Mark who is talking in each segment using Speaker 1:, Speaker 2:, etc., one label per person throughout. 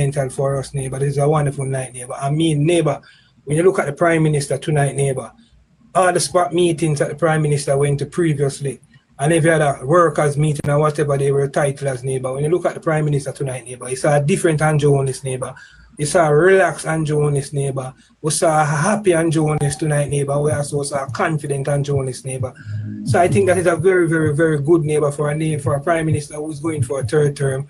Speaker 1: monumental for us, neighbor. This is a wonderful night, neighbor. I mean, neighbor, when you look at the Prime Minister tonight, neighbor, all the spot meetings that the Prime Minister went to previously, and if you had a workers' meeting or whatever they were titled as, neighbor, when you look at the Prime Minister tonight, neighbor, you saw a different Andrew Holness, neighbor. You saw a relaxed Andrew Holness, neighbor. We saw a happy Andrew Holness tonight, neighbor. We also saw a confident Andrew Holness, neighbor. So I think that is a very, very, very good neighbor for a Prime Minister who's going for a third term,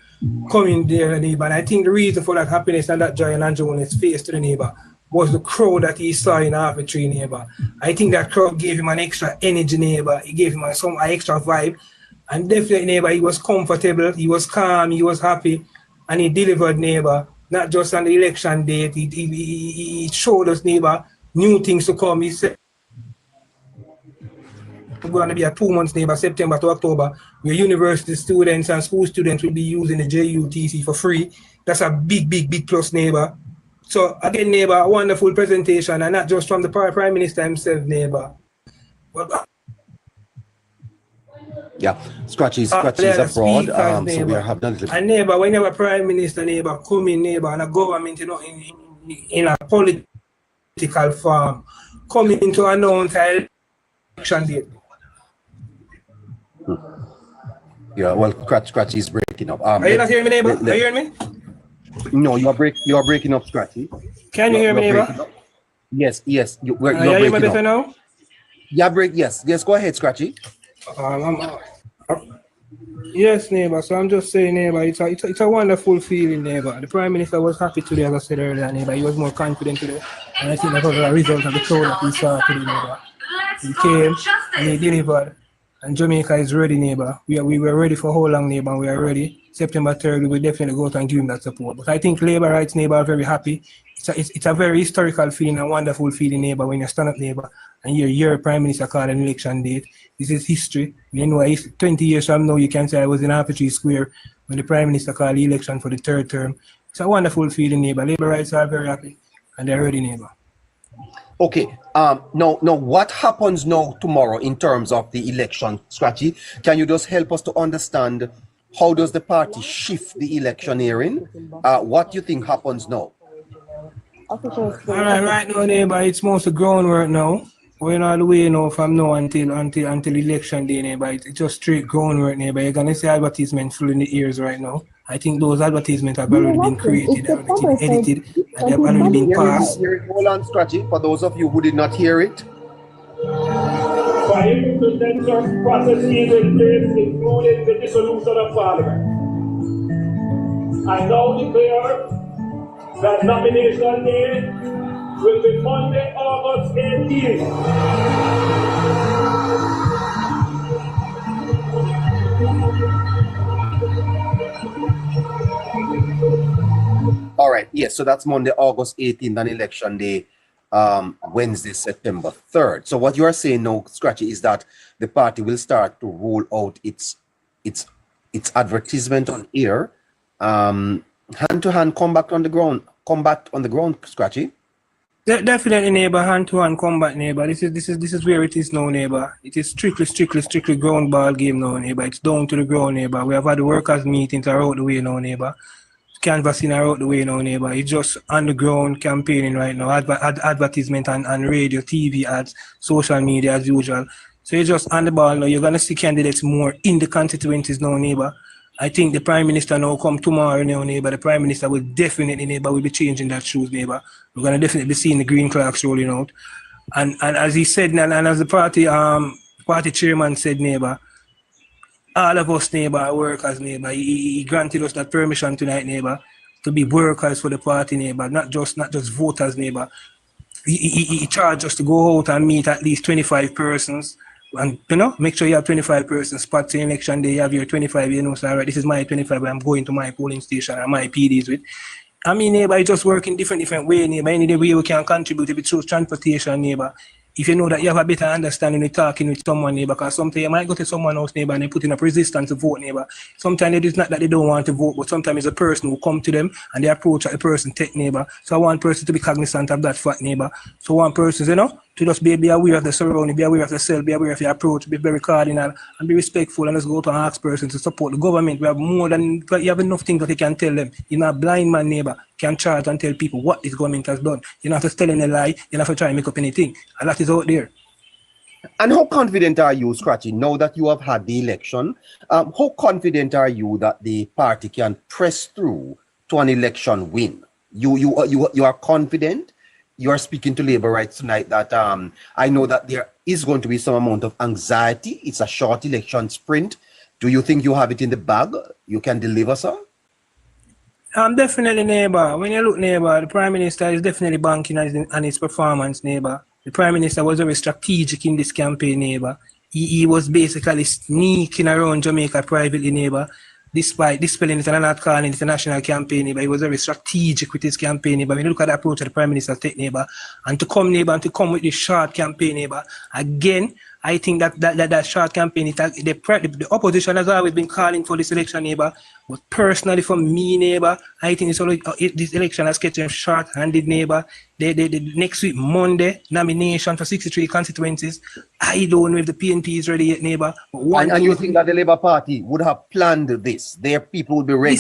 Speaker 1: coming there, neighbor. And I think the reason for that happiness and that joy in Andrew Holness' face to the neighbor was the crowd that he saw in half a tree, neighbor. I think that crowd gave him an extra energy, neighbor. It gave him some extra vibe. And definitely, neighbor, he was comfortable, he was calm, he was happy, and he delivered, neighbor. Not just on the election date, he showed us, neighbor, new things to come. He said, we're going to be a 2 months, neighbor, September to October, where university students and school students will be using the JUTC for free. That's a big, big, big plus, neighbor. So again, neighbor, a wonderful presentation, and not just from the Prime Minister himself, neighbor. But,
Speaker 2: yeah, Scratchy's abroad, so we are having a little.
Speaker 1: And neighbor, whenever Prime Minister, neighbor, come in, neighbor, and a government, you know, in a political form, coming to announce an election date.
Speaker 2: Yeah, well, Scratchy is breaking up.
Speaker 1: Are you not hearing me, neighbor? Are you hearing me?
Speaker 2: No, you are breaking up, Scratchy.
Speaker 1: Can you hear me, neighbor?
Speaker 2: Yes, yes. You're breaking
Speaker 1: hear me better now?
Speaker 2: Yeah, yes, go ahead, Scratchy.
Speaker 1: Yes, neighbor. So I'm just saying, neighbor, it's a wonderful feeling, neighbor. The Prime Minister was happy today, as I said earlier, neighbor. He was more confident today. And I think that was a result of the crowd that we saw today, neighbor. He came and he delivered. And Jamaica is ready, neighbor. We were ready for how long, neighbor? We are ready. September 3rd, we will definitely go out and give him that support. But I think Labour Rights, neighbor, are very happy. It's a very historical feeling, a wonderful feeling, neighbor, when you stand up, neighbor, and your Prime Minister called an election date. This is history. You know, 20 years from now, you can say I was in Arbitrary Square when the Prime Minister called the election for the third term. It's a wonderful feeling, neighbor. Labour Rights are very happy, and they're ready, neighbor.
Speaker 2: Okay. Now, what happens now tomorrow in terms of the election strategy? Can you just help us to understand how does the party shift the electioneering? What do you think happens now?
Speaker 1: All right now, neighbor, it's mostly groundwork now. We're all the way now from now until election day, neighbor. It's just straight groundwork, neighbor. You're gonna see advertisements filling the ears right now. I think those advertisements have already been created, they've already been edited, and they've already been passed.
Speaker 2: Hold on, Scratchy, for those of you who did not hear it.
Speaker 3: Five contentious processes in place, including the dissolution of Parliament. I now declare that nomination day will be Monday, August 18th.
Speaker 2: All right, yes, so that's Monday, August 18th, and election day, Wednesday, September 3rd. So what you are saying now, Scratchy, is that the party will start to roll out its advertisement on air, hand-to-hand combat on the ground, Scratchy.
Speaker 1: Definitely, neighbor, hand-to-hand combat, neighbor. This is where it is now, neighbor. It is strictly ground ball game now, neighbor. It's down to the ground, neighbor. We have had the workers' meetings are out the way now, neighbor. Canvassing are out the way now, neighbor. It's just on the ground campaigning right now. Advertisement and radio, TV ads, social media as usual. So you're just on the ball now. You're gonna see candidates more in the constituencies now, neighbor. I think the Prime Minister now come tomorrow now, neighbor. The Prime Minister will definitely, neighbor, will be changing that shoes, neighbor. We're gonna definitely be seeing the green clocks rolling out. And as he said, and as the party chairman said, neighbor, all of us, neighbor, are workers, neighbor. He granted us that permission tonight, neighbor, to be workers for the party, neighbor, not just voters, neighbor. He charged us to go out and meet at least 25 persons. And, you know, make sure you have 25 persons. Spots in election day, you have your 25, you know, so all right, this is my 25, I'm going to my polling station and my PDs with. I mean, neighbor, you just work in different ways, neighbor. Any way we can contribute, if it's through transportation, neighbor. If you know that you have a better understanding with talking with someone, neighbor, because sometimes you might go to someone else, neighbor, and they put in a resistance to vote, neighbor. Sometimes it is not that they don't want to vote, but sometimes it's a person who come to them and they approach a person, take, neighbor. So I want person to be cognizant of that fact, neighbor. So one person, you know, to just be aware of the surrounding, be aware of yourself, be aware of your approach, be very cardinal, and be respectful, and just go to and ask persons to support the government. We have more than, you have enough things that you can tell them. You're not a blind man, neighbor, can charge and tell people what this government has done. You're not just telling a lie, you're not to try and make up anything. And that is out there.
Speaker 2: And how confident are you, Scratchy, now that you have had the election? How confident are you that the party can press through to an election win? You are confident? You are speaking to Labour Rights tonight that I know that there is going to be some amount of anxiety. It's a short election sprint. Do you think you have it in the bag? You can deliver, sir?
Speaker 1: Definitely, neighbor. When you look, neighbor, the Prime Minister is definitely banking on his performance, neighbor. The Prime Minister was very strategic in this campaign, neighbor. He was basically sneaking around Jamaica privately, neighbor. Despite dispelling it and not calling it a national campaign, neighbor, he was very strategic with his campaign, neighbor. When you look at the approach of the Prime Minister take, neighbor, and to come, neighbor, and to come with this short campaign, neighbor, again, I think that short campaign, the opposition has always been calling for this election, neighbor. But personally, for me, neighbor, I think this election has kept them short-handed, neighbor. The next week, Monday, nomination for 63 constituencies. I don't know if the PNP is ready yet, neighbor.
Speaker 2: And you think that the Labour Party would have planned this? Their people would be ready?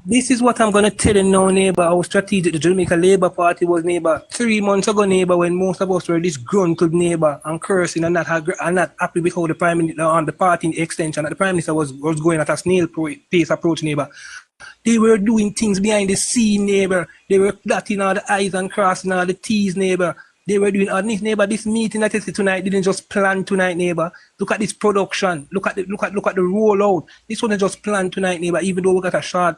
Speaker 1: This is what I'm going to tell you now, neighbor. How strategic the Jamaica Labour Party was, neighbor. 3 months ago, neighbor, when most of us were disgruntled, neighbor, and cursing and not happy with how the Prime Minister on the party extension, that the Prime Minister was going at a snail pace approach, neighbor. They were doing things behind the scene, neighbor. They were dotting all the I's and crossing all the T's, neighbor. They were doing all this, neighbor. This meeting that is tonight didn't just plan tonight, neighbor. Look at this production. Look at the rollout. This wasn't just planned tonight, neighbor. Even though we got a short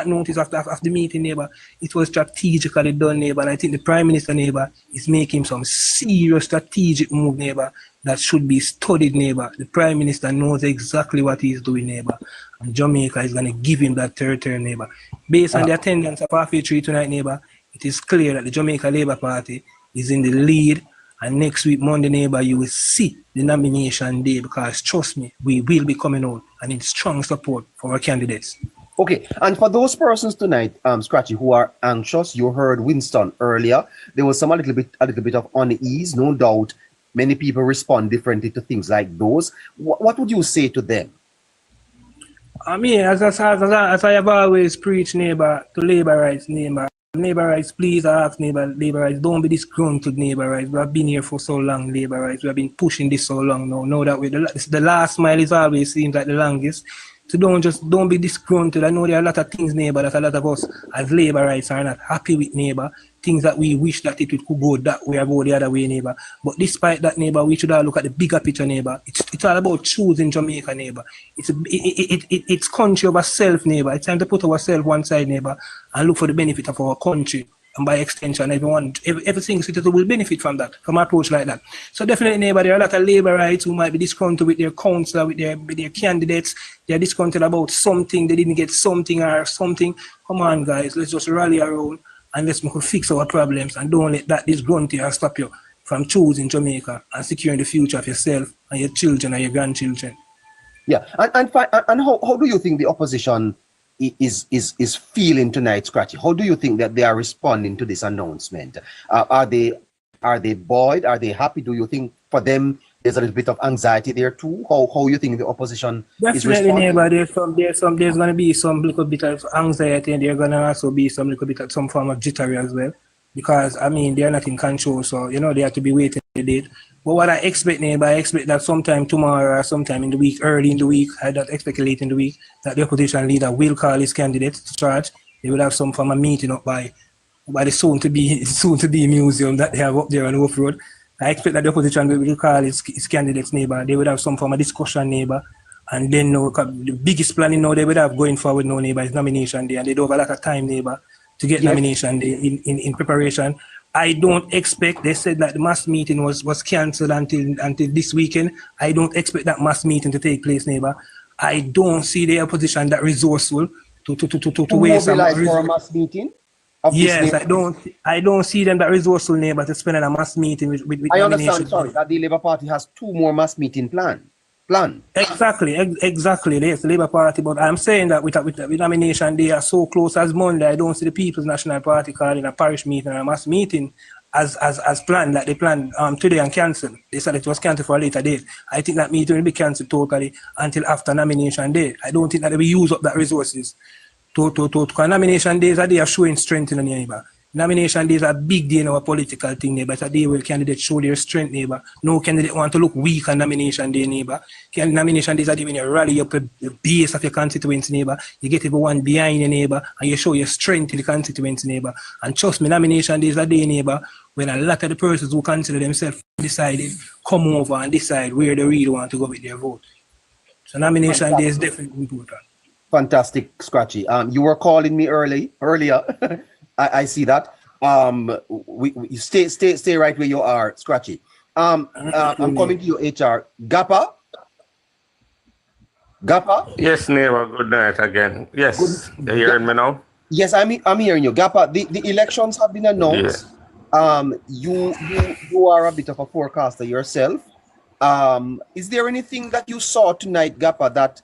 Speaker 1: notice after the meeting, neighbor, it was strategically done, neighbor. And I think the Prime Minister, neighbor, is making some serious strategic move, neighbor, that should be studied, neighbor. The Prime Minister knows exactly what he's doing, neighbor. And Jamaica is going to give him that third term, neighbor. Based on the attendance of RFA3 tonight, neighbor, it is clear that the Jamaica Labour Party is in the lead, and next week, Monday, neighbor, you will see the nomination day, because trust me, we will be coming out and in strong support for our candidates.
Speaker 2: Okay, and for those persons tonight, Scratchy, who are anxious, you heard Winston earlier. There was a little bit of unease, no doubt. Many people respond differently to things like those. What would you say to them?
Speaker 1: I mean, as I have always preached, neighbor, to Labour Rights, neighbor. Labour Rights, please ask, neighbor, Labour Rights, don't be disgruntled, Labour Rights. We have been here for so long, Labour Rights. We have been pushing this so long now. Know that the last mile is always seems like the longest. So don't be disgruntled. I know there are a lot of things, neighbor, that a lot of us as Labour Rights are not happy with, neighbor. Things that we wish that it could go that way or go the other way, neighbor. But despite that, neighbor, we should all look at the bigger picture, neighbor. It's all about choosing Jamaica, neighbor. It's country over self, neighbor. It's time to put ourselves one side, neighbor, and look for the benefit of our country. And by extension, every single citizen will benefit from that, from an approach like that. So definitely, neighbor, there are a lot of Labour Rights who might be disgruntled with their councillor, with their candidates. They are disgruntled about something, they didn't get something or something. Come on, guys, let's just rally around and let's fix our problems, and don't let that disgruntled stop you from choosing Jamaica and securing the future of yourself and your children and your grandchildren.
Speaker 2: Yeah, and how do you think the opposition is feeling tonight, Scratchy? How do you think that they are responding to this announcement? Are they buoyed? Are they happy? Do you think for them there's a little bit of anxiety there too? How you think the opposition is responding?
Speaker 1: Neighbor, there's going to be some little bit of anxiety, and there's going to also be some little bit of some form of jittery as well, because I mean they are not in control, so they have to be waiting the date. But what I expect, neighbor, I expect that sometime tomorrow or sometime in the week, early in the week, I don't expect late in the week, that the opposition leader will call his candidates to charge. They will have some form of meeting up by the soon to be museum that they have up there on Wolf Road. I expect that the opposition will call his candidates, neighbor. They would have some form of discussion, neighbor. And then the biggest planning now they would have going forward now, neighbor, is nomination day. And they don't have a lot of time, neighbor, to get nomination day in preparation. I don't expect, they said that the mass meeting was cancelled until this weekend. I don't expect that mass meeting to take place, neighbor. I don't see the opposition that resourceful to waste some
Speaker 2: for a mass meeting.
Speaker 1: Yes, I don't see them that resourceful, neighbor, to spend a mass meeting with
Speaker 2: I understand, sorry, that the Labour Party has 2 more mass meeting planned.
Speaker 1: Exactly. Yes, the Labour Party, but I'm saying that with nomination, they are so close as Monday. I don't see the People's National Party calling a parish meeting or a mass meeting as planned, like they planned today and cancelled. They said it was cancelled for a later date. I think that meeting will be cancelled totally until after nomination day. I don't think that they will use up that resources because nomination days are they are showing strength in the neighbor. Nomination days are a big day in our political thing, neighbor. It's a day where candidates show their strength, neighbor. No candidate want to look weak on nomination day, neighbor. Nomination days are when you rally up the base of your constituency, neighbor. You get everyone behind your neighbor and you show your strength in the constituency, neighbor. And trust me, nomination days are day, neighbor, when a lot of the persons who consider themselves decided come over and decide where they really want to go with their vote. So nomination day is definitely important.
Speaker 2: Fantastic, Scratchy. You were calling me earlier. I see that. We stay right where you are, Scratchy. I'm coming to your HR. Gappa?
Speaker 4: Yes, neighbor. Good night again. Yes, you're hearing me now?
Speaker 2: Yes, I'm hearing you. Gappa, the elections have been announced. Yeah. You are a bit of a forecaster yourself. Is there anything that you saw tonight, Gappa, that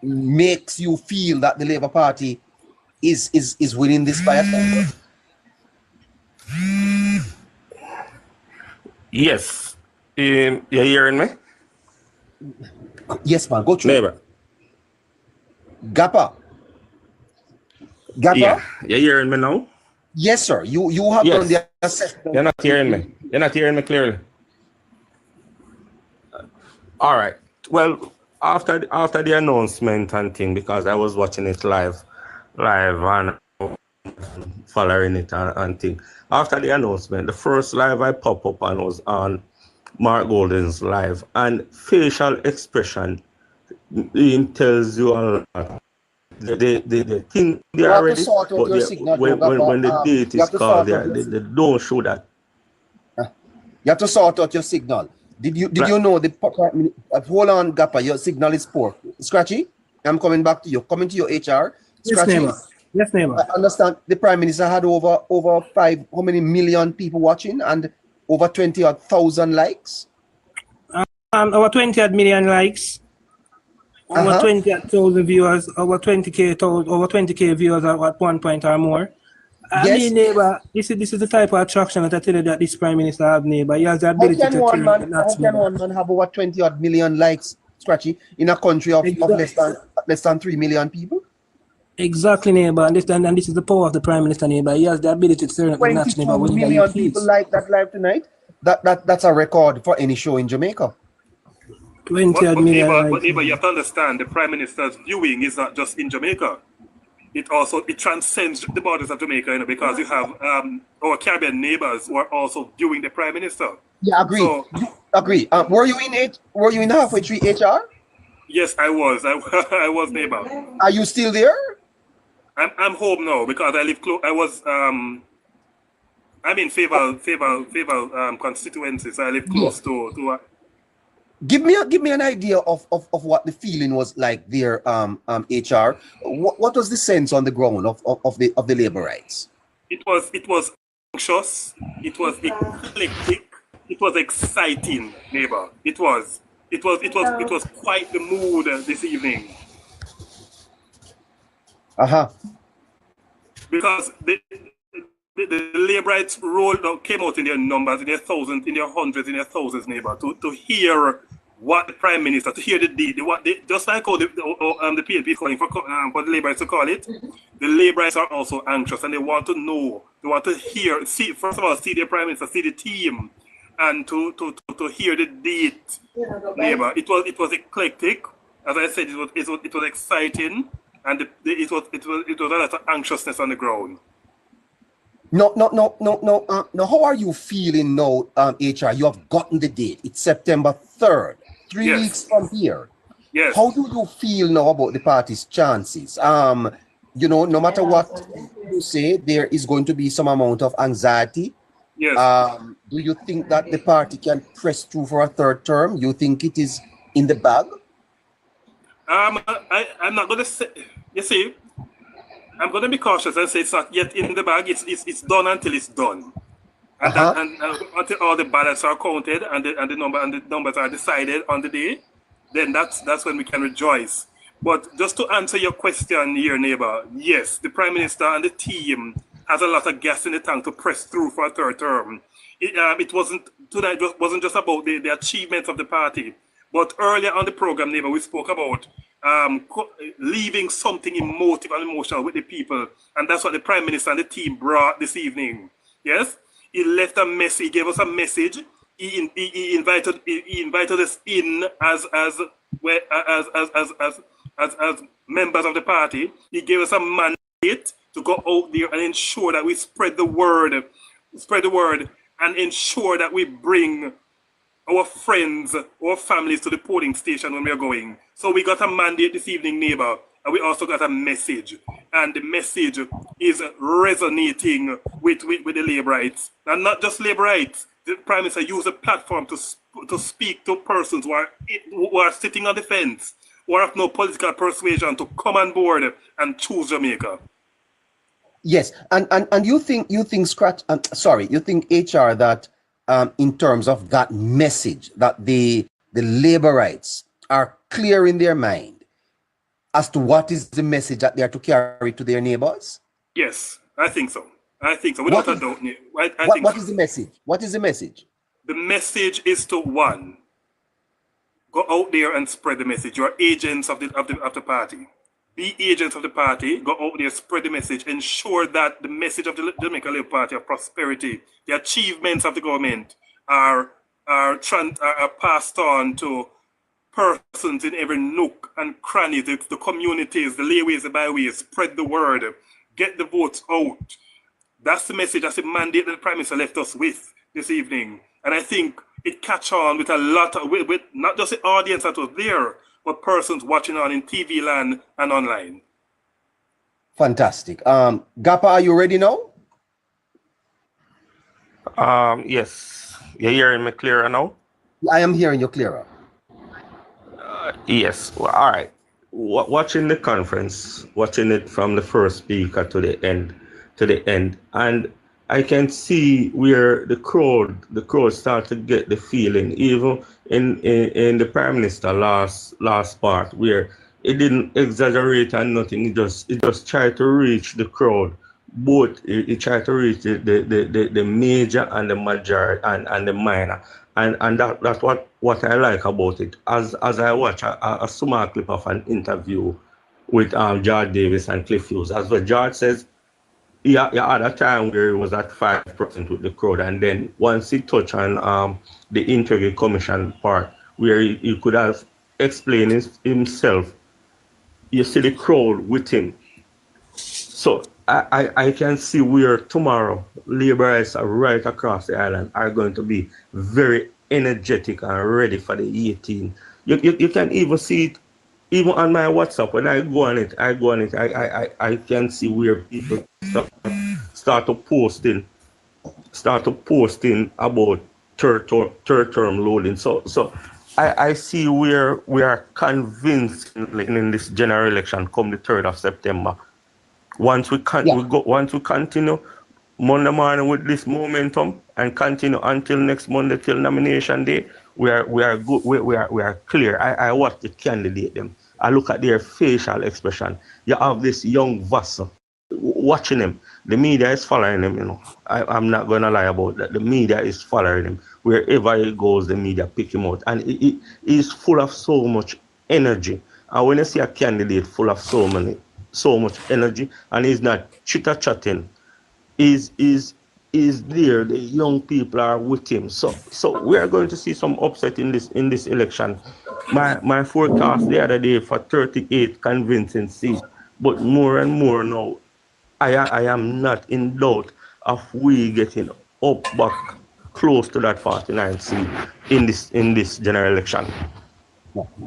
Speaker 2: makes you feel that the Labour Party is winning this by a third?
Speaker 4: Yes. You're hearing me?
Speaker 2: Yes, man. Go through.
Speaker 4: Neighbor.
Speaker 2: Gappa.
Speaker 4: Yeah. You're hearing me now?
Speaker 2: Yes, sir. You have done the assessment.
Speaker 4: You're not hearing me. You're not hearing me clearly. All right. Well, after the announcement and thing, because I was watching it live and following it and thing. After the announcement, the first live I pop up on was on Mark Golden's live, and facial expression tells you a lot. The thing they are ready, but when the date is called, they don't show that.
Speaker 2: You have to sort out your signal. Did you know the hold on, Gappa, your signal is poor. Scratchy, I'm coming back to you. Coming to your HR. Scratchy.
Speaker 1: Yes, neighbor.
Speaker 2: I understand the Prime Minister had over how many million people watching and over 20,000 likes?
Speaker 1: Over 20 million likes. Over 20,000 viewers, over 20k viewers at one point or more. I mean, neighbor, this is the type of attraction that I tell you that this Prime Minister have, neighbor. He has the ability
Speaker 2: how can one man have over 20 million likes, Scratchy, in a country of less than 3 million people?
Speaker 1: Exactly, neighbor. And this is the power of the Prime Minister, neighbor. He has the ability to turn up the notch, neighbor.
Speaker 2: 22 million people like that live tonight. That's a record for any show in Jamaica.
Speaker 1: 20 million.
Speaker 3: But neighbor, you have to understand the Prime Minister's viewing is not just in Jamaica. It transcends the borders of Jamaica, you know, because you have our Caribbean neighbors who are also viewing the Prime Minister.
Speaker 2: Yeah, agree. So, agree. Were you in halfway through HR?
Speaker 3: Yes, I was. I was, neighbor.
Speaker 2: Are you still there?
Speaker 3: I'm home now because I live close. I was I'm in favor constituency, so I live close to.
Speaker 2: Give me an idea of what the feeling was like there, HR. What was the sense on the ground of the labor rights?
Speaker 3: It was anxious. It was eclectic. It was exciting, neighbor. It was quite the mood this evening. Because the labor rights came out in their numbers, in their thousands, in their hundreds, in their thousands, neighbor, to hear what the Prime Minister, to hear just like how the PNP is calling for the labor rights to call it, the labor rights are also anxious and they want to know, they want to hear, first of all, see their Prime Minister, see the team, and to hear the date, neighbor. It was eclectic, as I said, it was exciting, and it was a lot of anxiousness on the ground.
Speaker 2: No. How are you feeling now, HR? You have gotten the date. It's September 3rd, 3 weeks from here.
Speaker 3: Yes.
Speaker 2: How do you feel now about the party's chances? You know, no matter what you say, there is going to be some amount of anxiety.
Speaker 3: Yes.
Speaker 2: Do you think that the party can press through for a third term? You think it is in the bag? I'm
Speaker 3: not going to say. You see, I'm going to be cautious and say it's not yet in the bag. It's done until it's done, and until all the ballots are counted and the numbers are decided on the day, then that's when we can rejoice. But just to answer your question here, neighbor, yes, the Prime Minister and the team has a lot of gas in the tank to press through for a third term. It wasn't tonight. Wasn't just about the achievements of the party, but earlier on the program, neighbor, we spoke about leaving something emotive and emotional with the people, and that's what the Prime Minister and the team brought this evening. Yes, he left a message. He gave us a message. He invited us in as members of the party. He gave us a mandate to go out there and ensure that we spread the word, and ensure that we bring our friends, our families to the polling station when we are going. So we got a mandate this evening, neighbor, and we also got a message. And the message is resonating with the Labourites. And not just Labourites. The Prime Minister used a platform to speak to persons who are sitting on the fence, who have no political persuasion, to come on board and choose Jamaica.
Speaker 2: Yes, and you think you think HR that in terms of that message that the Labourites are clear in their mind as to what is the message that they are to carry to their neighbors?
Speaker 3: Yes, I think so. Without a doubt.
Speaker 2: What is the message? What is the message?
Speaker 3: The message is to, one, go out there and spread the message. You are agents of the party. Be agents of the party. Go out there, spread the message. Ensure that the message of the Jamaica Labour Party of prosperity, the achievements of the government are passed on to persons in every nook and cranny, the communities, the layways, the byways. Spread the word. Get the votes out. That's the message, that's the mandate that the Prime Minister left us with this evening. And I think it catch on with a lot of, with not just the audience that was there, but persons watching on in TV land and online.
Speaker 2: Fantastic. Gapa, are you ready now?
Speaker 4: Yes. You're hearing me clearer now?
Speaker 2: I am hearing you clearer.
Speaker 4: Yes. Well, all right. Watching the conference, watching it from the first speaker to the end, and I can see where the crowd start to get the feeling, even in the Prime Minister last part, where it didn't exaggerate and nothing. It just tried to reach the crowd. Both it tried to reach the major and the major and the minor, and that's what I like about it. As I watch a small clip of an interview with George Davis and Cliff Hughes, as what George says. Yeah, at a time where it was at 5% with the crowd, and then once he touched on the Integrity Commission part, where he could have explained himself, you see the crowd with him. So I can see where tomorrow Labourites right across the island are going to be very energetic and ready for the 18. You can even see it. Even on my WhatsApp, when I go on it, I can see where people start to posting about third term loading. So I see where we are convinced in this general election come the 3rd of September. Once we continue Monday morning with this momentum and continue until next Monday till nomination day, we are good. We are clear. I watch the candidate them. I look at their facial expression. You have this young Vassal watching him. The media is following him. You know, I'm not gonna lie about that. The media is following him wherever he goes. The media pick him out, and he is full of so much energy. And when you see a candidate full of so much energy, and he's not chitter-chatting, is there. The young people are with him. So we are going to see some upset in this election. My forecast the other day for 38 convincing seats, but more and more now, I am not in doubt of we getting up back close to that 49 seat in this general election.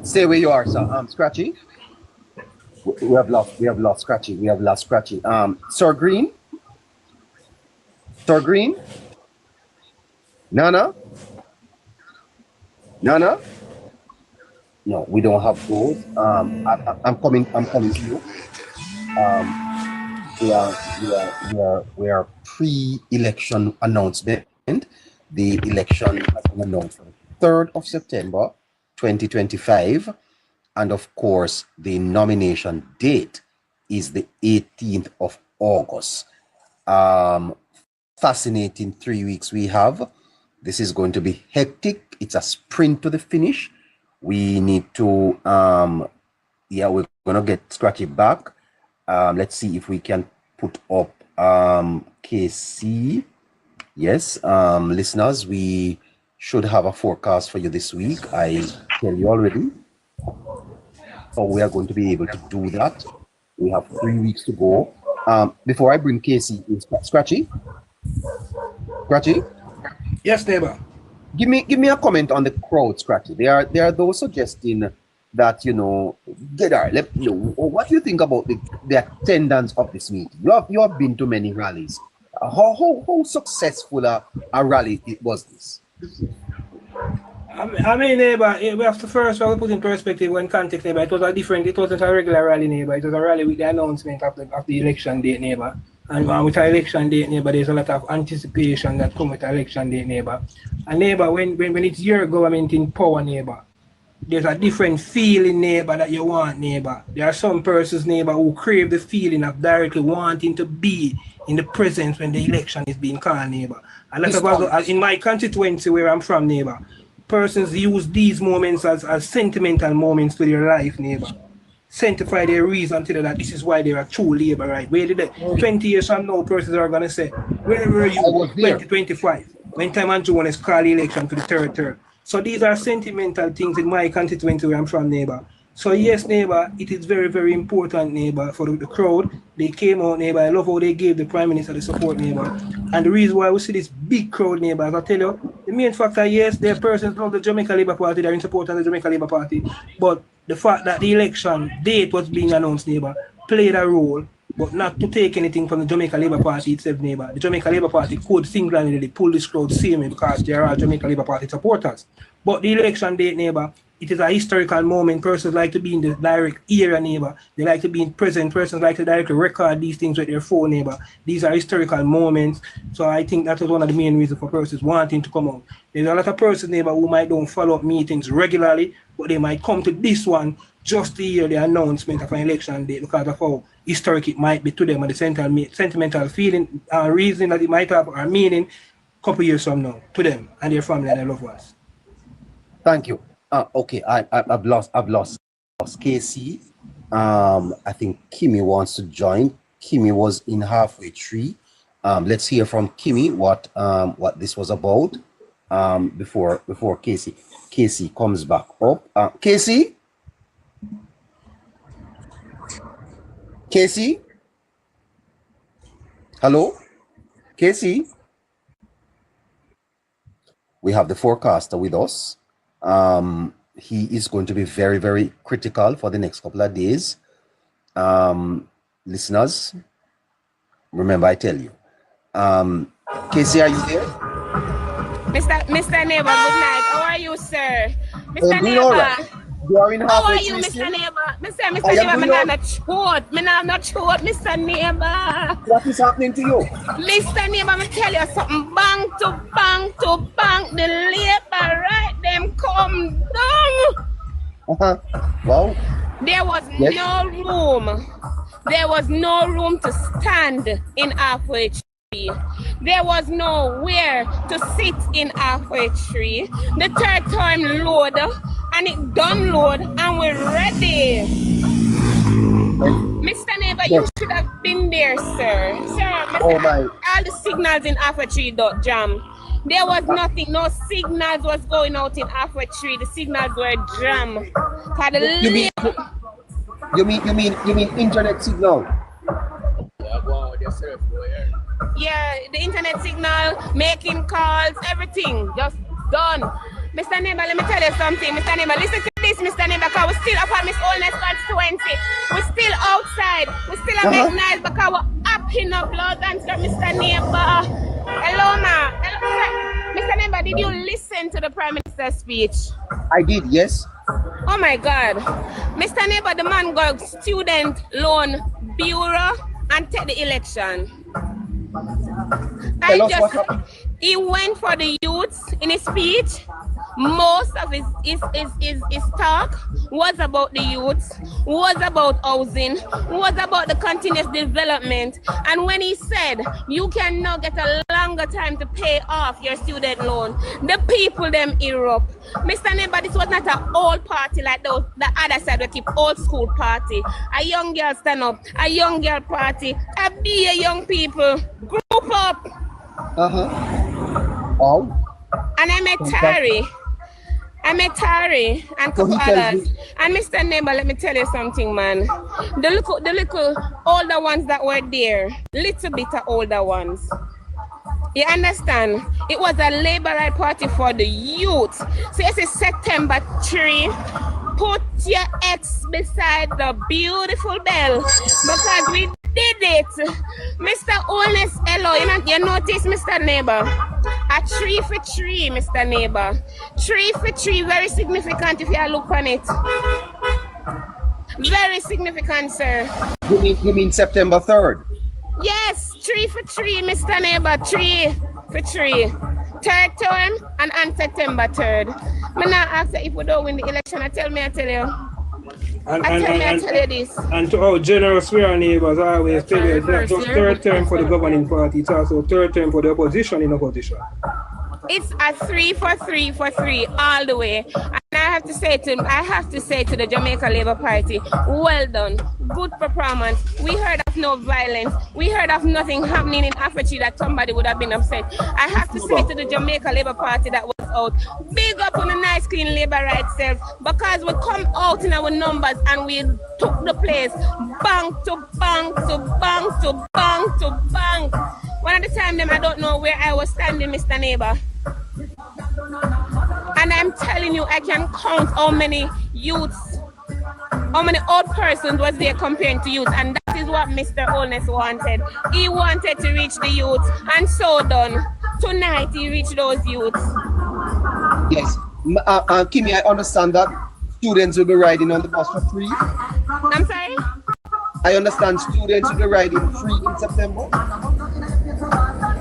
Speaker 2: Stay where you are, sir. Scratchy. We have lost Scratchy. Sir Green. Sir Green? Nana? No, we don't have those. I'm coming to you. We are pre-election announcement. The election has been announced for the 3rd of September 2025, and of course the nomination date is the 18th of August. fascinating 3 weeks we have. This is going to be hectic. It's a sprint to the finish. We need to, yeah, we're gonna get Scratchy back. Let's see if we can put up KC. Yes, listeners, we should have a forecast for you this week. I tell you already. So we are going to be able to do that. We have 3 weeks to go. Before I bring KC in, Scratchy.
Speaker 1: Yes, neighbor.
Speaker 2: Give me a comment on the crowd, Scratchy. There are those suggesting that, you know, Gedar, let me know, what do you think about the attendance of this meeting? You have been to many rallies. How successful a rally was this?
Speaker 1: I mean, neighbor, we have to first put in perspective when context, neighbor. It wasn't a regular rally, neighbor. It was a rally with the announcement of the election date, neighbor. And with our election date, neighbor, there's a lot of anticipation that comes with election date, neighbor. And neighbor, when it's your government in power, neighbor, there's a different feeling, neighbor, that you want, neighbor. There are some persons, neighbor, who crave the feeling of directly wanting to be in the presence when the election is being called, neighbor. And that's about, in my constituency where I'm from, neighbor, persons use these moments as sentimental moments to their life, neighbor. Sanctify their reason to that this is why they are true labor, right? Where did it? 20 years from now, persons are going to say, where were you 2025? When time Andrew Holness called the election to the third term. So these are sentimental things in my constituency where I'm from, neighbor. So yes, neighbor, it is very, very important, neighbor, for the crowd. They came out, neighbor. I love how they gave the Prime Minister the support, neighbor. And the reason why we see this big crowd, neighbor, as I tell you, the main factor, yes, there are persons from the Jamaica Labour Party, they're in support of the Jamaica Labour Party. But the fact that the election date was being announced, neighbor, played a role, but not to take anything from the Jamaica Labour Party itself, neighbor. The Jamaica Labour Party could single-handedly pull this crowd same because they are all Jamaica Labour Party supporters. But the election date, neighbor, it is a historical moment. Persons like to be in the direct era, neighbor. They like to be in present. Persons like to directly record these things with their phone, neighbor. These are historical moments. So I think that was one of the main reasons for persons wanting to come out. There's a lot of persons, neighbor, who might don't follow up meetings regularly, but they might come to this one just to hear the announcement of an election date because of how historic it might be to them and the sentimental feeling, reason that it might have or meaning a couple years from now to them and their family and their loved ones.
Speaker 2: Thank you. Okay, I've lost KC. I think Kimmy wants to join. Kimmy was in halfway tree. Let's hear from Kimmy what this was about. Before KC comes back up. KC? Hello? KC? We have the forecaster with us. He is going to be very, very critical for the next couple of days. Listeners, remember I tell you. KC, are you there?
Speaker 5: Mr. Neighbor, good night. How are you, sir? Mr. Neighbor.
Speaker 2: Right. You are in
Speaker 5: how are you, Mr. Neighbor? Mr. Neighbor, I'm not short. I'm not short, Mr. Neighbor.
Speaker 2: What is happening to you?
Speaker 5: Mr. Neighbor, I'm tell you something. Bang to bang to bang. The labor right them come down.
Speaker 2: Wow.
Speaker 5: There was no room. There was no room to stand in halfway tree. There was nowhere to sit in halfway tree. The third time load and it done load and we're ready. Mr. Neighbor, you should have been there, sir. Sir, all the signals in halfway tree dot jam. There was nothing, no signals was going out in halfway tree. The signals were jammed.
Speaker 2: You mean internet signal?
Speaker 5: Yeah, the internet signal, making calls, everything just done. Mr. Neighbor, let me tell you something. Mr. Neighbor, listen to this, Mr. Neighbor, because we're still up on Miss Holness constituency. We're still outside. We're still make noise because we're up in the blood and Mr. Neighbor. Hello, ma. Hello, Mr. Neighbor, did you listen to the Prime Minister's speech?
Speaker 2: I did, yes.
Speaker 5: Oh my God. Mr. Neighbor, the man got student loan bureau and take the election.
Speaker 2: Tell us what happened.
Speaker 5: He went for the youths in his speech most of his talk was about the youth, was about housing, was about the continuous development. And when he said you can now get a longer time to pay off your student loan, the people them erupt. Mr. Neighbor, this was not an old party like those the other side we keep old school party. A young girl stand up, a young girl party, a young people group up.
Speaker 2: Wow.
Speaker 5: And I met Tari and a couple others. And Mr. Neighbor, let me tell you something, man. The little older ones that were there, little bit of older ones. You understand? It was a labor right party for the youth. So it's September 3. Put your X beside the beautiful bell because we did it. Mr. Holness, hello, you notice, Mr. Neighbor? A 3 for 3, Mr. Neighbor. 3 for 3, very significant if you look on it. Very significant, sir.
Speaker 2: You mean September 3rd?
Speaker 5: Yes, 3 for 3, Mr. Neighbor. 3 for 3. Third term and on September 3rd. I'm not asking if we don't win the election. I tell you. I tell you this. And
Speaker 1: to our generous we are neighbors, I always tell you, it's not just third term for the governing party, it's also third term for the opposition in opposition.
Speaker 5: It's a 3 for 3 for 3 all the way. And I have to say to the Jamaica Labour Party, well done, good performance. We heard of no violence. We heard of nothing happening in Africa that somebody would have been upset. I have to say to the Jamaica Labour Party that was out, big up on the nice clean labor rights self, because we come out in our numbers and we took the place bank to bank to bank to bank to bank. One of the time them I don't know where I was standing, Mr. Neighbor. And I'm telling you, I can count how many youths, how many old persons was there comparing to youth, and that is what Mr. Holness wanted. He wanted to reach the youth, and so done. Tonight he reached those youths.
Speaker 2: Yes. Kimmy, I understand that students will be riding on the bus for free.
Speaker 5: I'm sorry?
Speaker 2: I understand students will be riding free in September.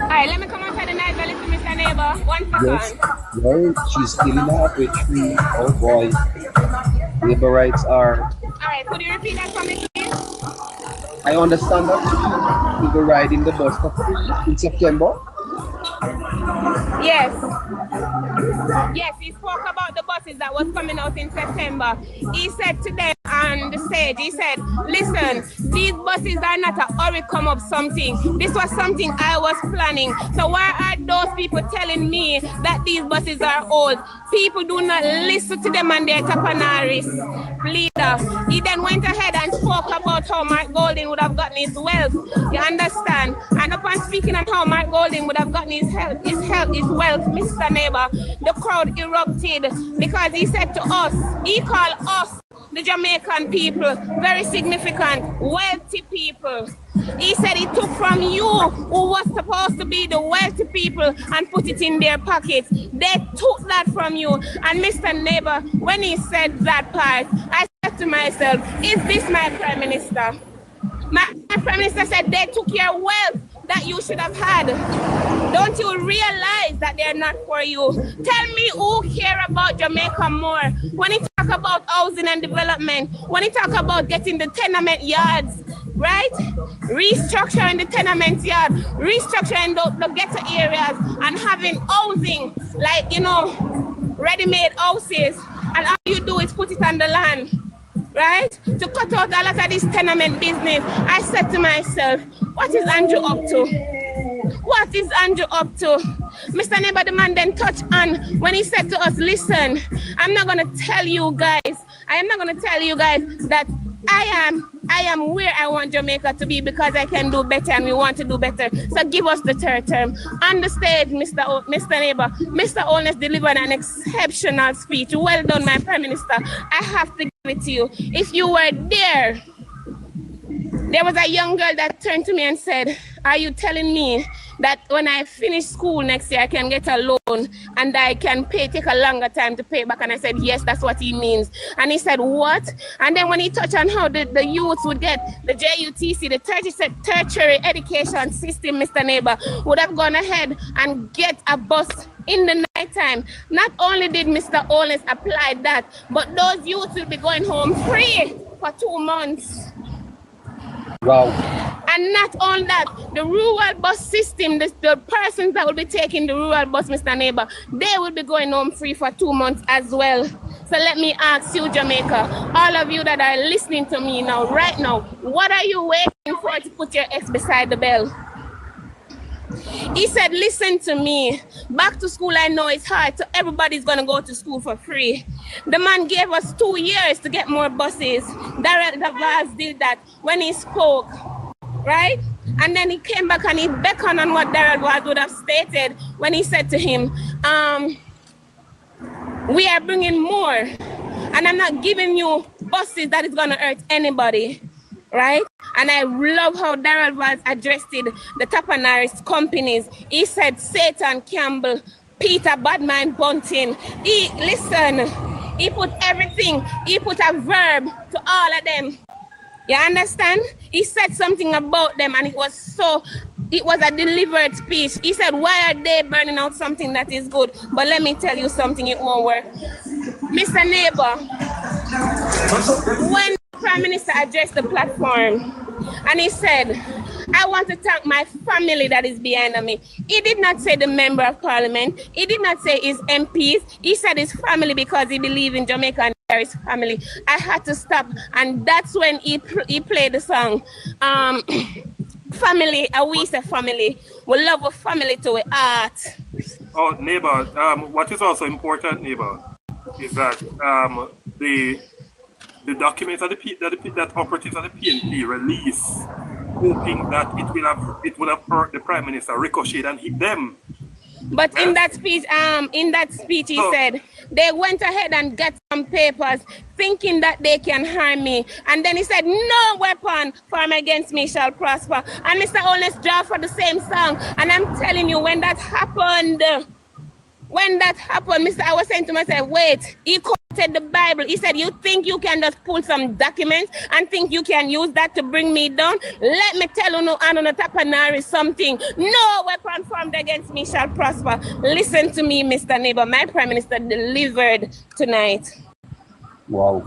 Speaker 5: Alright, let me come outside the night and listen to Mr. Neighbor. 1 second.
Speaker 2: Yes. Well, she's still in the halfway tree. Oh boy. Labor rights are.
Speaker 5: Alright, could you repeat that for me, please?
Speaker 2: I understand that students will be riding the bus for free in September.
Speaker 5: Yes. Yes, he spoke about the buses that was coming out in September. He said to them on the stage, he said, listen, these buses are not a hurry come up something. This was something I was planning. So why are those people telling me that these buses are old? People do not listen to them and their tapanaris leader. He then went ahead and spoke about how Mark Golding would have gotten his wealth. You understand? And upon speaking of how Mark Golding would have gotten his wealth, Mr. Neighbor, the crowd erupted because he said to us, he called us, the Jamaican people, very significant, wealthy people. He said he took from you, who was supposed to be the wealthy people, and put it in their pockets. They took that from you. And Mr. Neighbor, when he said that part, I said to myself, is this my Prime Minister? My Prime Minister said they took your wealth that you should have had. Don't you realize that they're not for you? Tell me who care about Jamaica more. When you talk about housing and development, when you talk about getting the tenement yards, right? Restructuring the tenement yard, restructuring the ghetto areas, and having housing, like, you know, ready-made houses, and all you do is put it on the land. Right? To cut out a lot of this tenement business, I said to myself, what is Andrew up to? What is Andrew up to? Mr. Neighbor, the man then touched on when he said to us, listen, I'm not going to tell you guys that I am where I want Jamaica to be because I can do better and we want to do better. So give us the third term. On the stage, Mr. Neighbor, Mr. Holness delivered an exceptional speech. Well done, my Prime Minister. I have to give it to you. If you were there, There was a young girl that turned to me and said, are you telling me that when I finish school next year, I can get a loan and I can take a longer time to pay back? And I said, yes, that's what he means. And he said, what? And then when he touched on how the youths would get the JUTC, the tertiary education system, Mr. Neighbor, would have gone ahead and get a bus in the night time. Not only did Mr. Holness apply that, but those youths will be going home free for 2 months.
Speaker 2: Wow.
Speaker 5: And not only that, the rural bus system, the persons that will be taking the rural bus, Mr. Neighbor, they will be going home free for 2 months as well. So let me ask you, Jamaica, all of you that are listening to me now, right now, what are you waiting for to put your X beside the bell? He said, listen to me. Back to school, I know it's hard, so everybody's going to go to school for free. The man gave us 2 years to get more buses. The Vaz did that when he spoke, right? And then he came back and he beckoned on what Darrell Vaz would have stated when he said to him, we are bringing more, and I'm not giving you buses that is going to hurt anybody. Right? And I love how Darrell Vaz addressed it, the Tapanaris companies. He said Satan Campbell, Peter Badman Bunting. He put everything, he put a verb to all of them. You understand? He said something about them and it was a delivered speech. He said, why are they burning out something that is good? But let me tell you something, it won't work. Mr. Neighbor, when Prime Minister addressed the platform and he said, I want to thank my family that is behind me. He did not say the member of parliament. He did not say his MPs. He said his family because he believes in Jamaica and there is family. I had to stop, and that's when he played the song. Family, we say family. We love a family to our heart.
Speaker 6: Oh, neighbor, what is also important, neighbor, is that the documents that operatives of the PNP release, hoping that it will have hurt the Prime Minister, ricocheted and hit them.
Speaker 5: But in that speech, he said they went ahead and got some papers, thinking that they can harm me, and then he said, "No weapon formed against me shall prosper." And Mr. Holness draw for the same song, and I'm telling you, when that happened, I was saying to myself, wait, he quoted the Bible. He said, you think you can just pull some documents and think you can use that to bring me down? Let me tell you, no, and on the Tapanari something. No weapon formed against me shall prosper. Listen to me, Mr. Neighbor. My Prime Minister delivered tonight.
Speaker 2: Wow.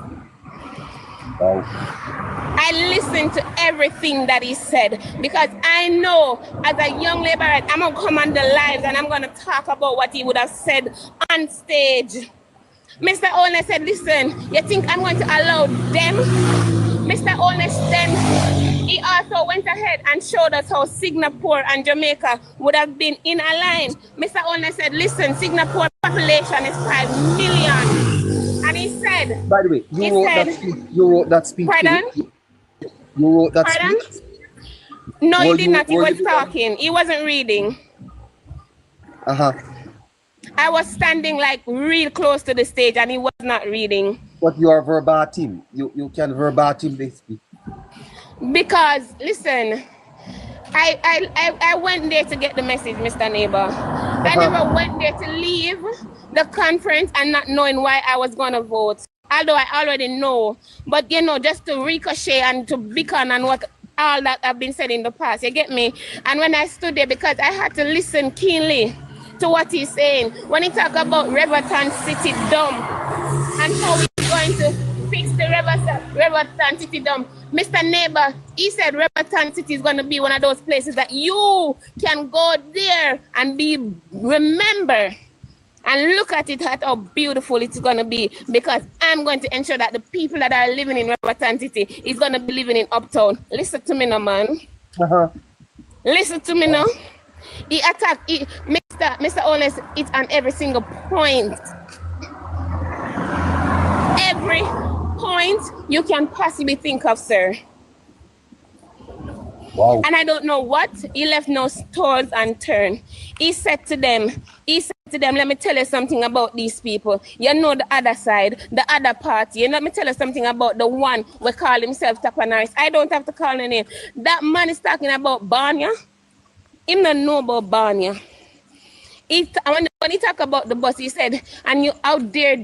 Speaker 5: I listened to everything that he said because I know as a young laborer, I'm going to come on the live and I'm going to talk about what he would have said on stage. Mr. Holness said, listen, you think I'm going to allow them? Mr. Holness then, he also went ahead and showed us how Singapore and Jamaica would have been in a line. Mr. Holness said, listen, Singapore population is 5 million. And he said...
Speaker 2: By the way, you wrote that speech.
Speaker 5: Pardon?
Speaker 2: You wrote that speech?
Speaker 5: No, he did not. He was talking. He wasn't reading.
Speaker 2: Uh-huh.
Speaker 5: I was standing like real close to the stage and he was not reading.
Speaker 2: But you are verbatim. You can verbatim this speech.
Speaker 5: Because, listen, I went there to get the message, Mr. Neighbor. I never went there to leave the conference and not knowing why I was going to vote. Although I already know. But, you know, just to ricochet and to beacon and what all that have been said in the past. You get me? And when I stood there, because I had to listen keenly to what he's saying. When he talk about Reverton City Dump and how he's going to fix the Reverton City Dump. Mr. Neighbor, he said Reverton City is going to be one of those places that you can go there and remember and look at it at how beautiful it's going to be, because I'm going to ensure that the people that are living in Reverton City is going to be living in Uptown. Listen to me now, man. Listen to me now. He attacked Mr. Holness, it's on every single point. Every point you can possibly think of, sir. Wow. And I don't know what, he left no stones unturned. He said to them, to them, let me tell you something about these people. You know the other side, the other party. And let me tell you something about the one we call himself Tapanaris. I don't have to call the name. That man is talking about Banya. Him not know about Banya. When he talk about the bus, he said, and you out there,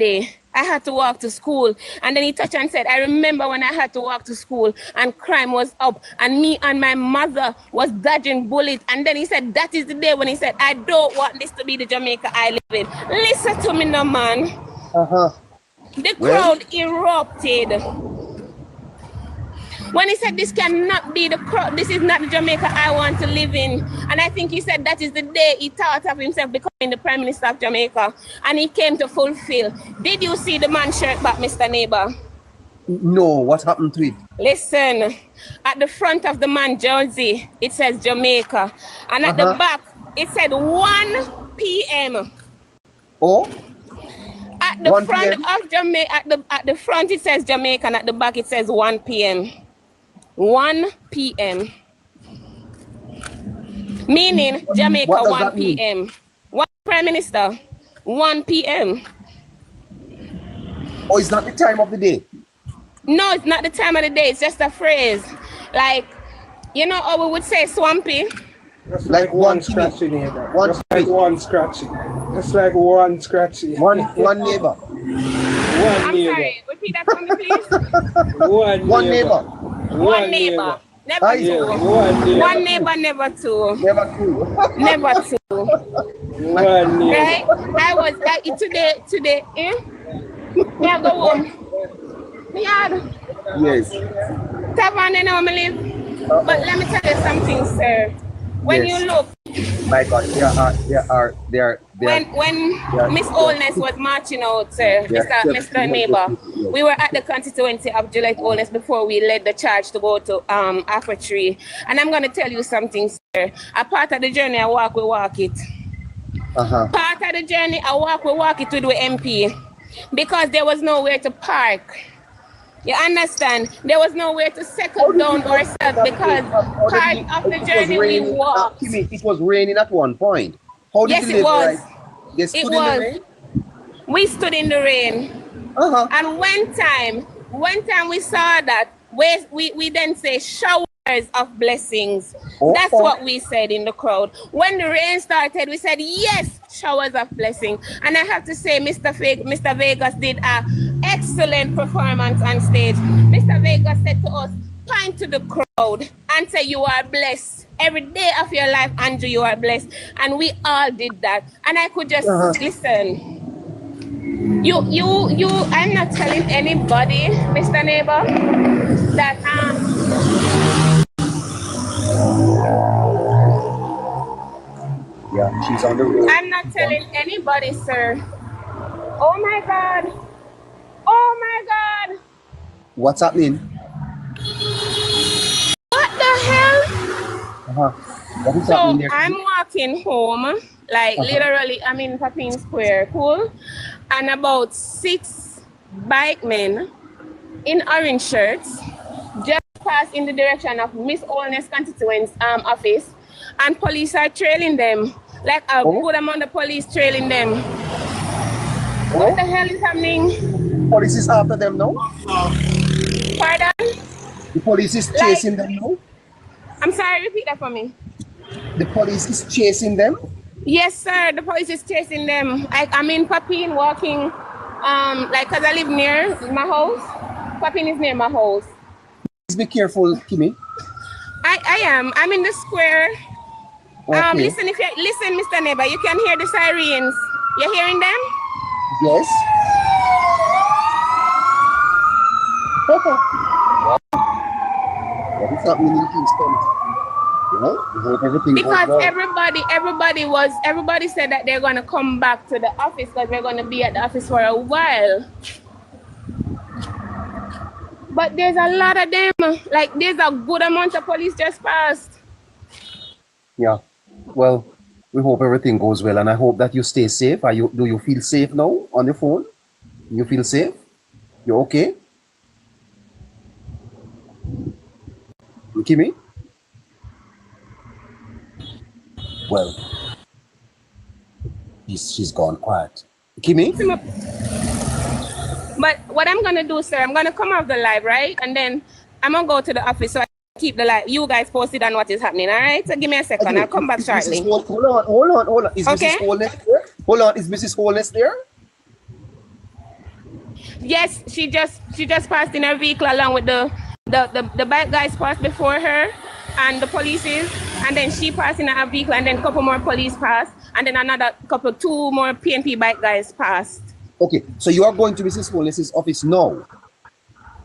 Speaker 5: I had to walk to school. And then he touched and said, I remember when I had to walk to school and crime was up and me and my mother was dodging bullets. And then he said, that is the day when he said, I don't want this to be the Jamaica I live in. Listen to me now, man. The crowd erupted. When he said this cannot be the crowd, this is not the Jamaica I want to live in. And I think he said that is the day he thought of himself becoming the Prime Minister of Jamaica. And he came to fulfill. Did you see the man's shirt back, Mr. Neighbor?
Speaker 2: No, what happened to it?
Speaker 5: Listen, at the front of the man's jersey, it says Jamaica. And at the back, it said 1 p.m.
Speaker 2: Oh?
Speaker 5: At the front of Jamaica, at the front it says Jamaica, and at the back it says 1 p.m. 1 p.m. Meaning Jamaica 1 p.m. What Prime Minister? 1 p.m.
Speaker 2: Oh, it's not the time of the day?
Speaker 5: No, it's not the time of the day. It's just a phrase. Like, you know how we would say swampy?
Speaker 1: That's like one scratchy neighbor. Just like one scratchy. Just like one scratchy.
Speaker 2: One neighbor.
Speaker 5: I'm sorry. Repeat that for me, please.
Speaker 2: One neighbor.
Speaker 5: One neighbor. Never two. One neighbor, never two.
Speaker 2: Never two.
Speaker 5: Never two.
Speaker 1: One neighbor.
Speaker 5: Right? I was like today, me I go home. Me had.
Speaker 2: Yes.
Speaker 5: Tavern, you know me live. But let me tell you something, sir. When you look,
Speaker 2: my God,
Speaker 5: when Miss Holness was marching out, sir, Mr. Neighbor, we were at the constituency of Juliet Holness before we led the charge to go to Aqua And I'm going to tell you something, sir. A part of the journey, I walk it. Part of the journey, I walk it with the MP because there was nowhere to park. You understand? There was nowhere to settle down ourselves because part of the journey we walked.
Speaker 2: It was raining at one point. How did
Speaker 5: yes, it was.
Speaker 2: It was.
Speaker 5: We stood in the rain. And one time we saw that, we then say showers of blessings. That's what we said in the crowd. When the rain started, we said, yes, showers of blessing. And I have to say, Mr. Vegas did an excellent performance on stage. Mr. Vegas said to us, point to the crowd and say, you are blessed. Every day of your life, Andrew, you are blessed. And we all did that. And I could just listen. I'm not telling anybody, Mr. Neighbor, that
Speaker 2: yeah, she's on the road.
Speaker 5: I'm not telling anybody, sir. Oh my God. Oh my God.
Speaker 2: What's happening?
Speaker 5: What the hell?
Speaker 2: What is happening there?
Speaker 5: I'm walking home, like literally, I'm in Papine Square, cool? And about 6 bike men in orange shirts just passed in the direction of Miss Holness constituency office, and police are trailing them. Like a good amount of police trailing them. What the hell is happening?
Speaker 2: Police is after them now?
Speaker 5: Pardon?
Speaker 2: The police is chasing them now?
Speaker 5: I'm sorry, repeat that for me.
Speaker 2: The police is chasing them?
Speaker 5: Yes, sir. The police is chasing them. I'm in Papine walking, like, because I live near my house. Papine is near my house.
Speaker 2: Please be careful, Kimmy.
Speaker 5: I am. I'm in the square.
Speaker 2: Okay.
Speaker 5: Listen, Mr. Neighbor, you can hear the sirens. You're hearing them?
Speaker 2: Yes. What is happening in Kingston?
Speaker 5: Because everybody said that they're gonna come back to the office because we're gonna be at the office for a while. But there's a lot of them. Like there's a good amount of police just passed.
Speaker 2: Yeah. Well, we hope everything goes well, and I hope that you stay safe. Do you feel safe now on the phone? You feel safe? You okay? Kimmy? Well, She's gone quiet. Kimmy?
Speaker 5: But what I'm gonna do, sir, I'm gonna come off the live, right? And then I'm gonna go to the office so I keep the live. You guys posted on what is happening, all right? So give me a second. I'll come back shortly.
Speaker 2: Hold on. Is
Speaker 5: okay.
Speaker 2: Mrs. Holness there? Hold on. Is Mrs. Holness there?
Speaker 5: Yes, she just passed in her vehicle along with the bike guys passed before her and the police is, and then she passed in her vehicle, and then a couple more police passed, and then two more PNP bike guys passed.
Speaker 2: Okay, so you are going to Mrs. Holness's office now?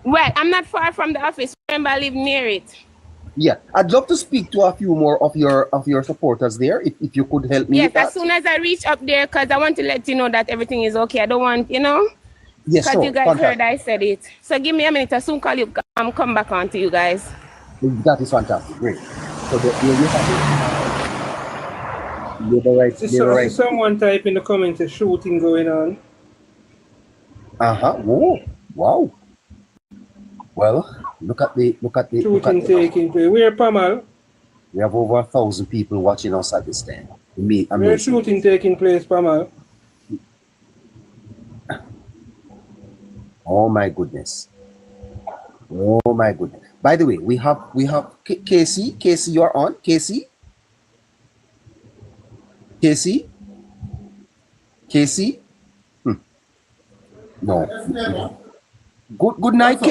Speaker 5: Well, I'm not far from the office. Remember, I live near it.
Speaker 2: Yeah, I'd love to speak to a few more of your supporters there, if you could help me with that.
Speaker 5: Yes, as soon as I reach up there, because I want to let you know that everything is okay. I don't want,
Speaker 2: Yes,
Speaker 5: because you guys heard I said it. So give me a minute. I'll soon call you. Come back on to you guys.
Speaker 2: That is fantastic. Great. So you're right.
Speaker 1: Someone type in the comments a shooting going on.
Speaker 2: Oh, wow. Well, look at the
Speaker 1: shooting taking place. Where, Pamal?
Speaker 2: We have over 1,000 people watching us at this time.
Speaker 1: Where shooting taking place, Pamal?
Speaker 2: Oh my goodness. By the way, we have Casey. Casey, you are on. Casey. No. Good night,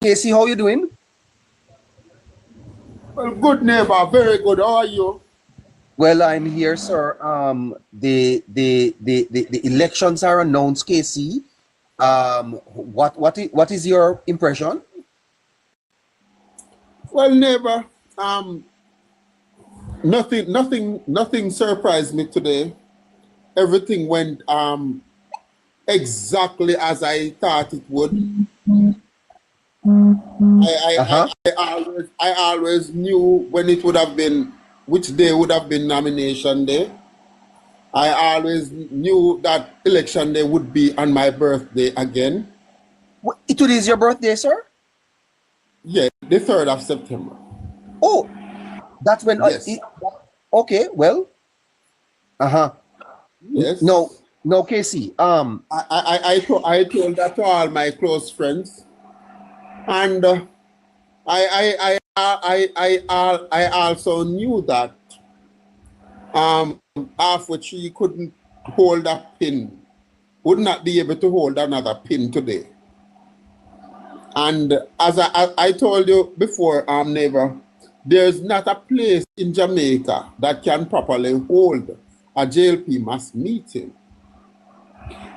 Speaker 2: Casey. How you doing?
Speaker 7: Well, good neighbor, very good. How are you?
Speaker 2: Well, I'm here, sir. The elections are announced, Casey. What is your impression?
Speaker 7: Well, neighbor, nothing surprised me today. Everything went exactly as I thought it would. I always knew when it would have been, which day would have been nomination day. I always knew that election day would be on my birthday again.
Speaker 2: Today is your birthday, sir?
Speaker 7: Yeah, the 3rd of September.
Speaker 2: Oh, that's when.
Speaker 7: Yes.
Speaker 2: Okay, well.
Speaker 7: Yes.
Speaker 2: No, Casey.
Speaker 7: I told that to all my close friends, and I also knew that after she couldn't hold a pin, would not be able to hold another pin today. And as I told you before, neighbor, there's not a place in Jamaica that can properly hold a JLP mass meeting.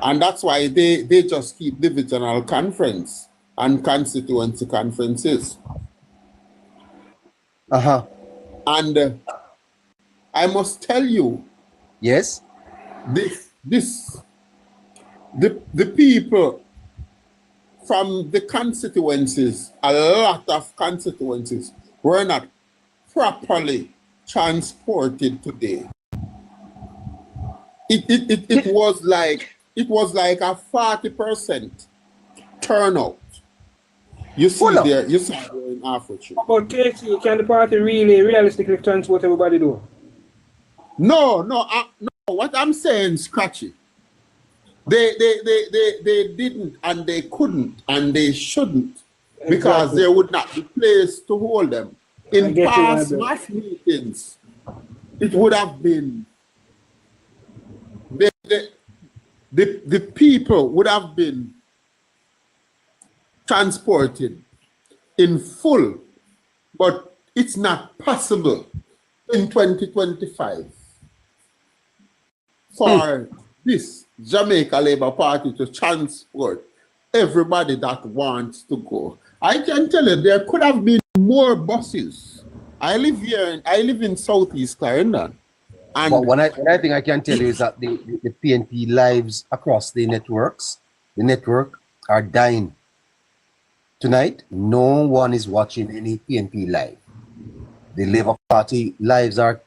Speaker 7: And that's why they just keep divisional conference and constituency conferences. And I must tell you,
Speaker 2: yes,
Speaker 7: the people from the constituencies, a lot of constituencies were not properly transported today. It was like a 40% turnout. You see there in Africa.
Speaker 1: But Casey, can the party really realistically transport everybody though?
Speaker 7: No. What I'm saying, Scratchy. They didn't, and they couldn't, and they shouldn't, because there would not be place to hold them. In past mass meetings, it would have been the people would have been transported in full, but it's not possible in 2025 for this Jamaica Labour Party to transport everybody that wants to go. I can tell you there could have been more buses. I live in Southeast Clarendon. And
Speaker 2: one thing I can tell you is that the PNP lives across the network are dying. Tonight, no one is watching any PNP live. The Labour Party lives are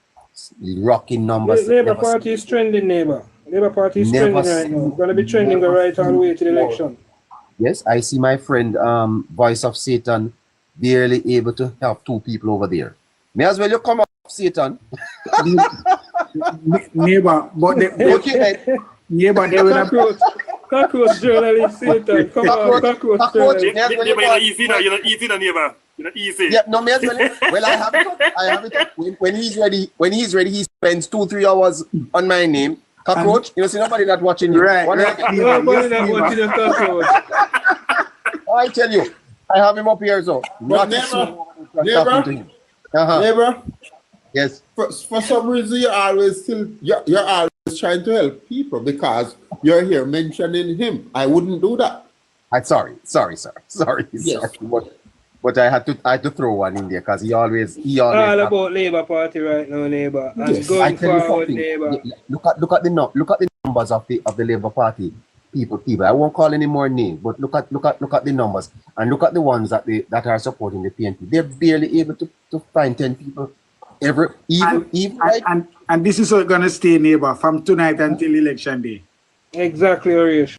Speaker 2: rocking numbers.
Speaker 1: The Labour Party is trending, neighbor. Labour Party is trending right now. It's going to be trending right all the way to the election.
Speaker 2: Yes, I see my friend, Voice of Satan, barely able to help 2 people over there. May as well you come up, Satan.
Speaker 8: neighbor, but neighbor, they will have.
Speaker 1: Cockroach journalist, Satan. Come on, cockroach journalist.
Speaker 6: Neighbor, you're not easy now. You're not easy now, neighbor. You're not easy.
Speaker 2: Yeah, no, me as well. Well, I have it up. I have it up. When he's ready, he spends 2-3 hours on my name. Cockroach, you see nobody not watching you.
Speaker 8: Right.
Speaker 1: Nobody not watching the cockroach.
Speaker 2: I tell you, I have him up here, so
Speaker 7: But
Speaker 2: neighbor,
Speaker 7: neighbor,
Speaker 2: yes.
Speaker 7: For some reason, you're always trying to help people because you're here mentioning him. I wouldn't do that.
Speaker 2: Sorry.
Speaker 7: Yes.
Speaker 2: But I had to throw one in there because he always
Speaker 1: All about Labour Party right now, neighbor. And
Speaker 7: Yes.
Speaker 1: going forward, neighbor.
Speaker 2: Look at the numbers of the Labour Party people. I won't call any more names, but look at the numbers and look at the ones that are supporting the PNP. They're barely able to find 10 people
Speaker 8: And this is how it's gonna stay, neighbor, from tonight until election day.
Speaker 1: Exactly, Orish.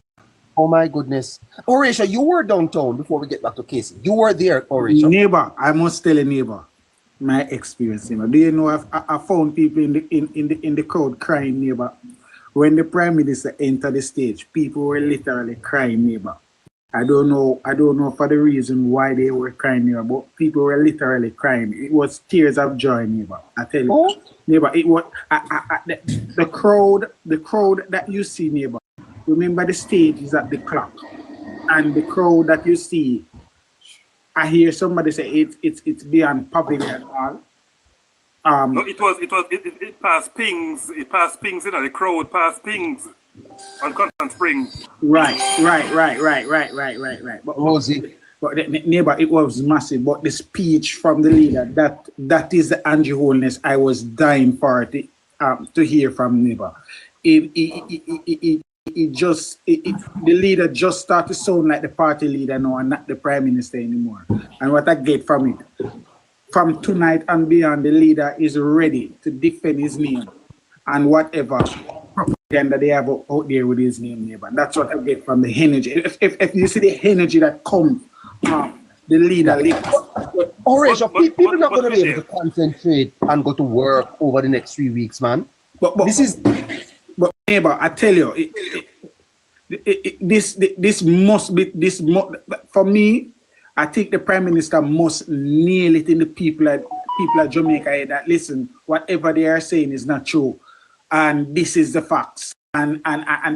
Speaker 2: Oh my goodness. Orisha, you were downtown before we get back to Casey. You were there, Orisha.
Speaker 8: Neighbor, I must tell a neighbor my experience, neighbor. Do you know I found people in the crowd crying, neighbor. When the Prime Minister entered the stage, people were literally crying, neighbor. I don't know for the reason why they were crying, neighbor, but people were literally crying. It was tears of joy, neighbor. I tell you, neighbor, it was the crowd that you see, neighbor. Remember, the stage is at the clock, and the crowd that you see, I hear somebody say it's beyond pavilion hall.
Speaker 6: No, it passed pings. It passed pings, the crowd passed pings on Constant Spring.
Speaker 8: Right. But
Speaker 2: Rosie.
Speaker 8: But neighbor, it was massive. But the speech from the leader, that is the Andrew Holness I was dying for to hear from, neighbor. The leader just started to sound like the party leader now and not the Prime Minister anymore. And what I get from it, from tonight and beyond, the leader is ready to defend his name and whatever propaganda they have out there with his name, neighbor. And that's what I get from the energy. If you see the energy that comes from the leader.
Speaker 2: Orisha, people are not going to be able to concentrate and go to work over the next 3 weeks, man.
Speaker 8: But neighbor, I tell you, this must be for me. I think the Prime Minister must nail it in the people of Jamaica that listen, whatever they are saying is not true, and this is the facts, and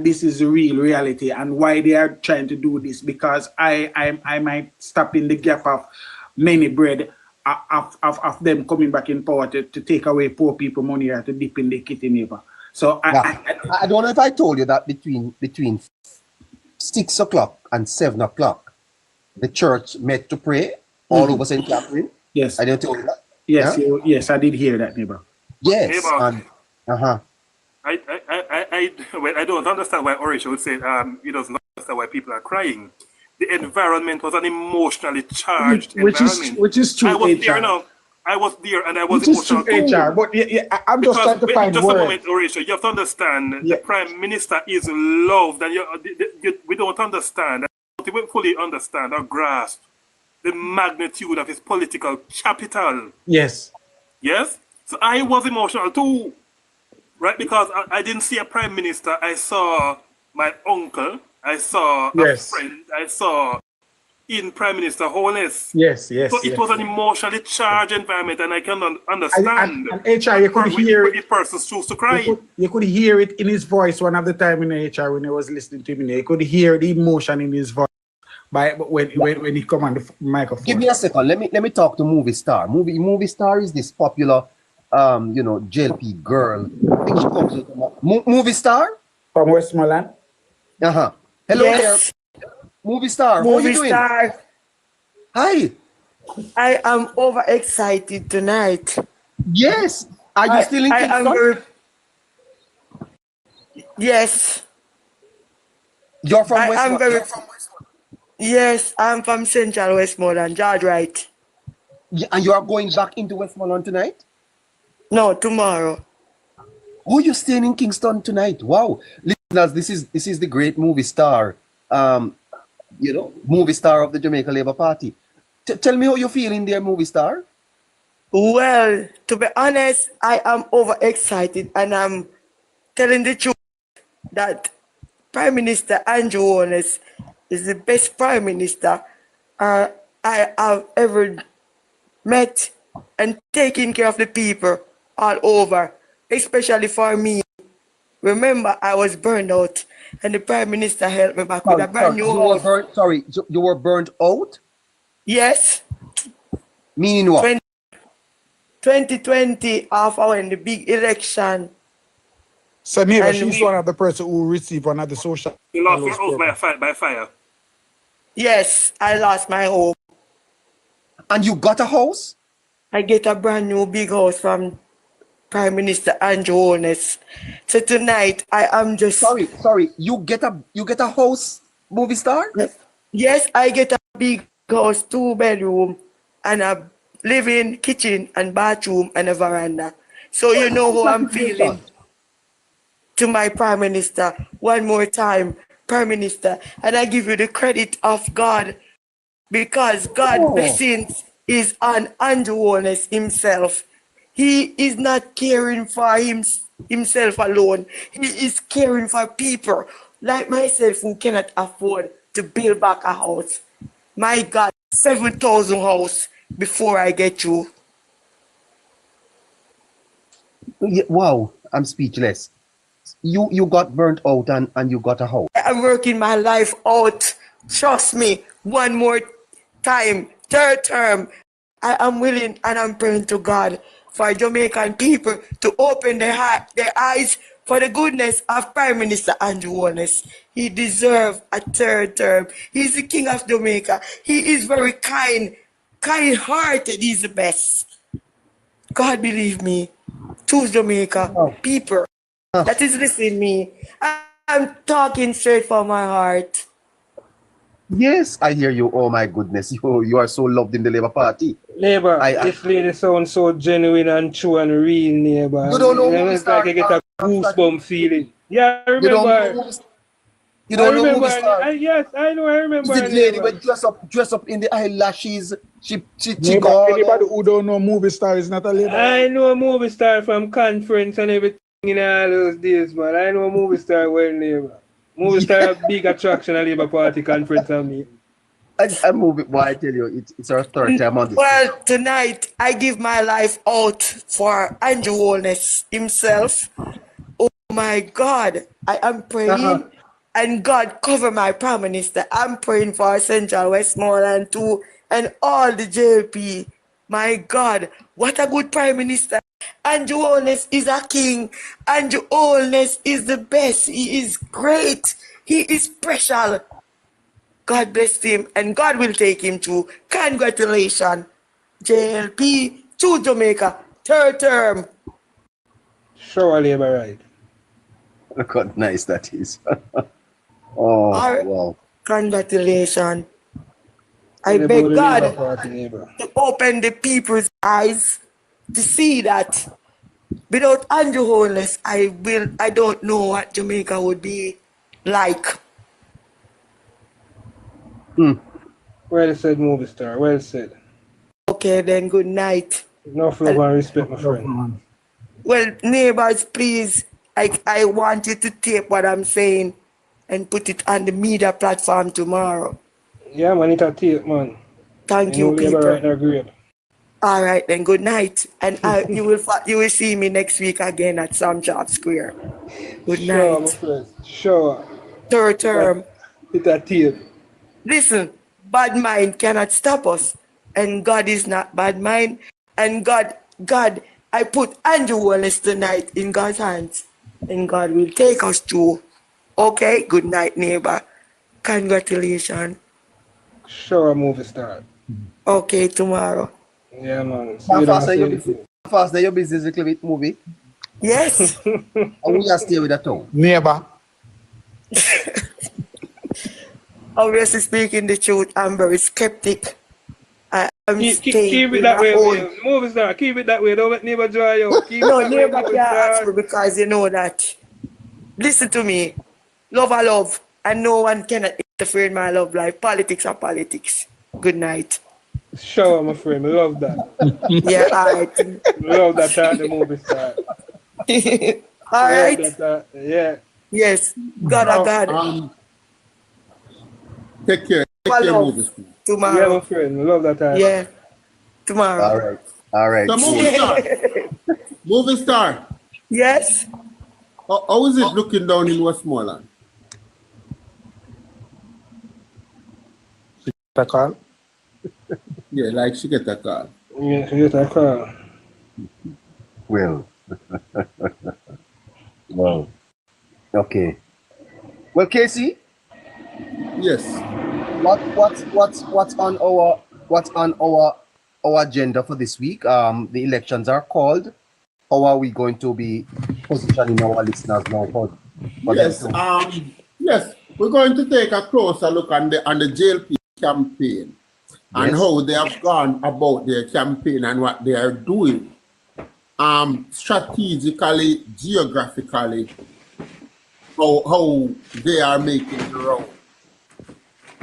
Speaker 8: this is the real reality, and why they are trying to do this, because I might stop in the gap of many bread of them coming back in power to take away poor people money or to dip in the kitty, neighbor. So
Speaker 2: I don't know if I told you that between 6 o'clock and 7 o'clock, the church met to pray all over St. Catherine.
Speaker 8: Yes.
Speaker 2: I didn't tell you that.
Speaker 8: Yes,
Speaker 2: yeah?
Speaker 8: Yes, I did hear that, neighbor.
Speaker 2: Yes.
Speaker 6: Neighbor,
Speaker 2: and,
Speaker 6: I don't understand why Orisha would say he doesn't understand why people are crying. The environment was an emotionally charged environment.
Speaker 8: Which is true.
Speaker 6: I was there now. I was there and I was emotional too.
Speaker 8: HR, but I'm just trying to find
Speaker 6: just
Speaker 8: words.
Speaker 6: a moment, Orisha. You have to understand the Prime Minister is loved, and we don't understand. We don't fully understand or grasp the magnitude of his political capital.
Speaker 8: Yes.
Speaker 6: Yes? So I was emotional too, right? Because I didn't see a Prime Minister. I saw my uncle. I saw a friend. I saw in Prime Minister Holness.
Speaker 8: Yes.
Speaker 6: So it was an emotionally charged environment, and I can understand.
Speaker 8: And HR, you could hear it.
Speaker 6: The person choose to cry.
Speaker 8: You could hear it in his voice one of the time in HR when I was listening to him. You could hear the emotion in his voice when he come on the microphone.
Speaker 2: Give me a second. Let me talk to Movie Star. Movie Star is this popular, JLP girl. I think she comes with Movie Star
Speaker 8: from Westmoreland.
Speaker 2: Hello
Speaker 9: yes.
Speaker 2: there, Movie Star. How are you doing?
Speaker 9: Star.
Speaker 2: Hi.
Speaker 9: I am overexcited tonight.
Speaker 2: Yes. Are you still in Kingston?
Speaker 9: Yes.
Speaker 2: You're from Westmoreland?
Speaker 9: Yes, I'm from Central Westmoreland, George Wright.
Speaker 2: Yeah, and you are going back into Westmoreland tonight?
Speaker 9: No, tomorrow.
Speaker 2: Oh, you're staying in Kingston tonight. Wow. Listeners, this is the great Movie Star. Movie Star of the Jamaica Labour Party. Tell me how you're feeling there, Movie Star.
Speaker 9: Well, to be honest, I am overexcited and I'm telling the truth that Prime Minister Andrew Holness is the best Prime Minister I have ever met and taking care of the people all over, especially for me. Remember, I was burned out and the Prime Minister helped me back with a brand new house.
Speaker 2: You were burnt out?
Speaker 9: Yes.
Speaker 2: Meaning what?
Speaker 9: 2020, after when the big election.
Speaker 8: So neighbor, she's one of the person who received one of the social.
Speaker 6: You lost your house by fire.
Speaker 9: Yes, I lost my home.
Speaker 2: And you got a house?
Speaker 9: I get a brand new big house from Prime Minister Andrew Holness. So tonight I am just
Speaker 2: sorry. You get a house, movie star?
Speaker 9: Yes, I get a big house, 2-bedroom, and a living kitchen and bathroom and a veranda. So you know how I'm feeling. To my Prime Minister, one more time, Prime Minister, and I give you the credit of God because God's blessings is on Andrew Holness himself. He is not caring for himself alone. He is caring for people like myself who cannot afford to build back a house. My God, 7,000 house before I get you.
Speaker 2: Wow, I'm speechless. You got burnt out and you got a house.
Speaker 9: I'm working my life out. Trust me, one more time, third term. I am willing and I'm praying to God for Jamaican people to open their eyes for the goodness of Prime Minister Andrew Holness. He deserves a third term. He's the king of Jamaica. He is very kind-hearted. He's the best. God believe me. Choose Jamaica. People that is listening to me. I'm talking straight from my heart.
Speaker 2: Yes, I hear you. Oh my goodness, you are so loved in the Labour Party.
Speaker 1: Labour, this lady sounds so genuine and true and real, neighbor.
Speaker 2: You don't know
Speaker 1: it's like I get a goosebump feeling. Yeah, I remember.
Speaker 2: You don't know movie star.
Speaker 1: Yes, I know. I remember.
Speaker 2: Is the lady with dress up in the eyelashes? She
Speaker 8: Anybody who don't know movie star is not a Labour.
Speaker 1: I know a movie star from conference and everything in all those days, man. I know a movie star well, neighbor. Movie star big attraction at Labour Party conference on me.
Speaker 2: I move it. Why I tell you, it's our third time on this.
Speaker 9: Well, tonight I give my life out for Andrew Holness himself. Oh my God, I am praying, and God cover my Prime Minister. I'm praying for Central Westmoreland too, and all the JP. My God, what a good Prime Minister. Andrew Holness is a king. Andrew Holness is the best. He is great. He is special. God bless him and God will take him through. Congratulations, JLP to Jamaica, third term.
Speaker 1: Sure, Labour right.
Speaker 2: Look how nice that is. Wow.
Speaker 9: Congratulations. I beg God to open the people's eyes to see that without Andrew Holness, I don't know what Jamaica would be like.
Speaker 1: Well said, movie star. Well said.
Speaker 9: Okay, then good night.
Speaker 1: Enough love and respect, my friend.
Speaker 9: Well, neighbors, please, I want you to tape what I'm saying and put it on the media platform tomorrow.
Speaker 1: Yeah, man, it's a tape, man.
Speaker 9: Thank you, people.
Speaker 1: Right there, great.
Speaker 9: All right, then good night. And you will see me next week again at Sam Job Square. Good night.
Speaker 1: Sure, my friend. Sure.
Speaker 9: Third term.
Speaker 1: It's a tape.
Speaker 9: Listen, bad mind cannot stop us. And God is not bad mind. And God, I put Andrew Holness tonight in God's hands. And God will take us through. Okay, good night, neighbor. Congratulations.
Speaker 2: Sure, movie star.
Speaker 9: Okay, tomorrow.
Speaker 1: Yeah, man.
Speaker 2: Fast, your business a little bit movie.
Speaker 9: Yes.
Speaker 2: And we are stay with that tongue.
Speaker 8: Neighbor.
Speaker 9: Obviously, speaking the truth, I'm very skeptic.
Speaker 1: Keep it that way. Movie star, keep it that way. Don't let neighbor draw you.
Speaker 9: No, neighbor can't ask me because you know that. Listen to me. Love I love. And no one cannot interfere in my love life. Politics are politics. Good night.
Speaker 1: Sure, my friend. I love that.
Speaker 9: Yeah, all right.
Speaker 1: Love that the movie star.
Speaker 9: All right.
Speaker 1: Yeah.
Speaker 9: Yes. God, God.
Speaker 7: Take care. Take care, movie star.
Speaker 9: Tomorrow.
Speaker 1: Yeah, my friend. I love that.
Speaker 9: Yeah. Tomorrow.
Speaker 2: All right. All right.
Speaker 7: So, movie star. Movie star.
Speaker 9: Yes.
Speaker 7: How is it looking down in Westmoreland?
Speaker 1: She get a call?
Speaker 7: Yeah, like she get a call.
Speaker 1: Yeah, she get a call.
Speaker 2: Well. Well. Okay. Well, Casey.
Speaker 7: Yes.
Speaker 2: What's on our agenda for this week? The elections are called. How are we going to be positioning our listeners now for
Speaker 7: yes, yes, we're going to take a closer look on the JLP campaign and how they have gone about their campaign and what they are doing, strategically, geographically, how they are making the round.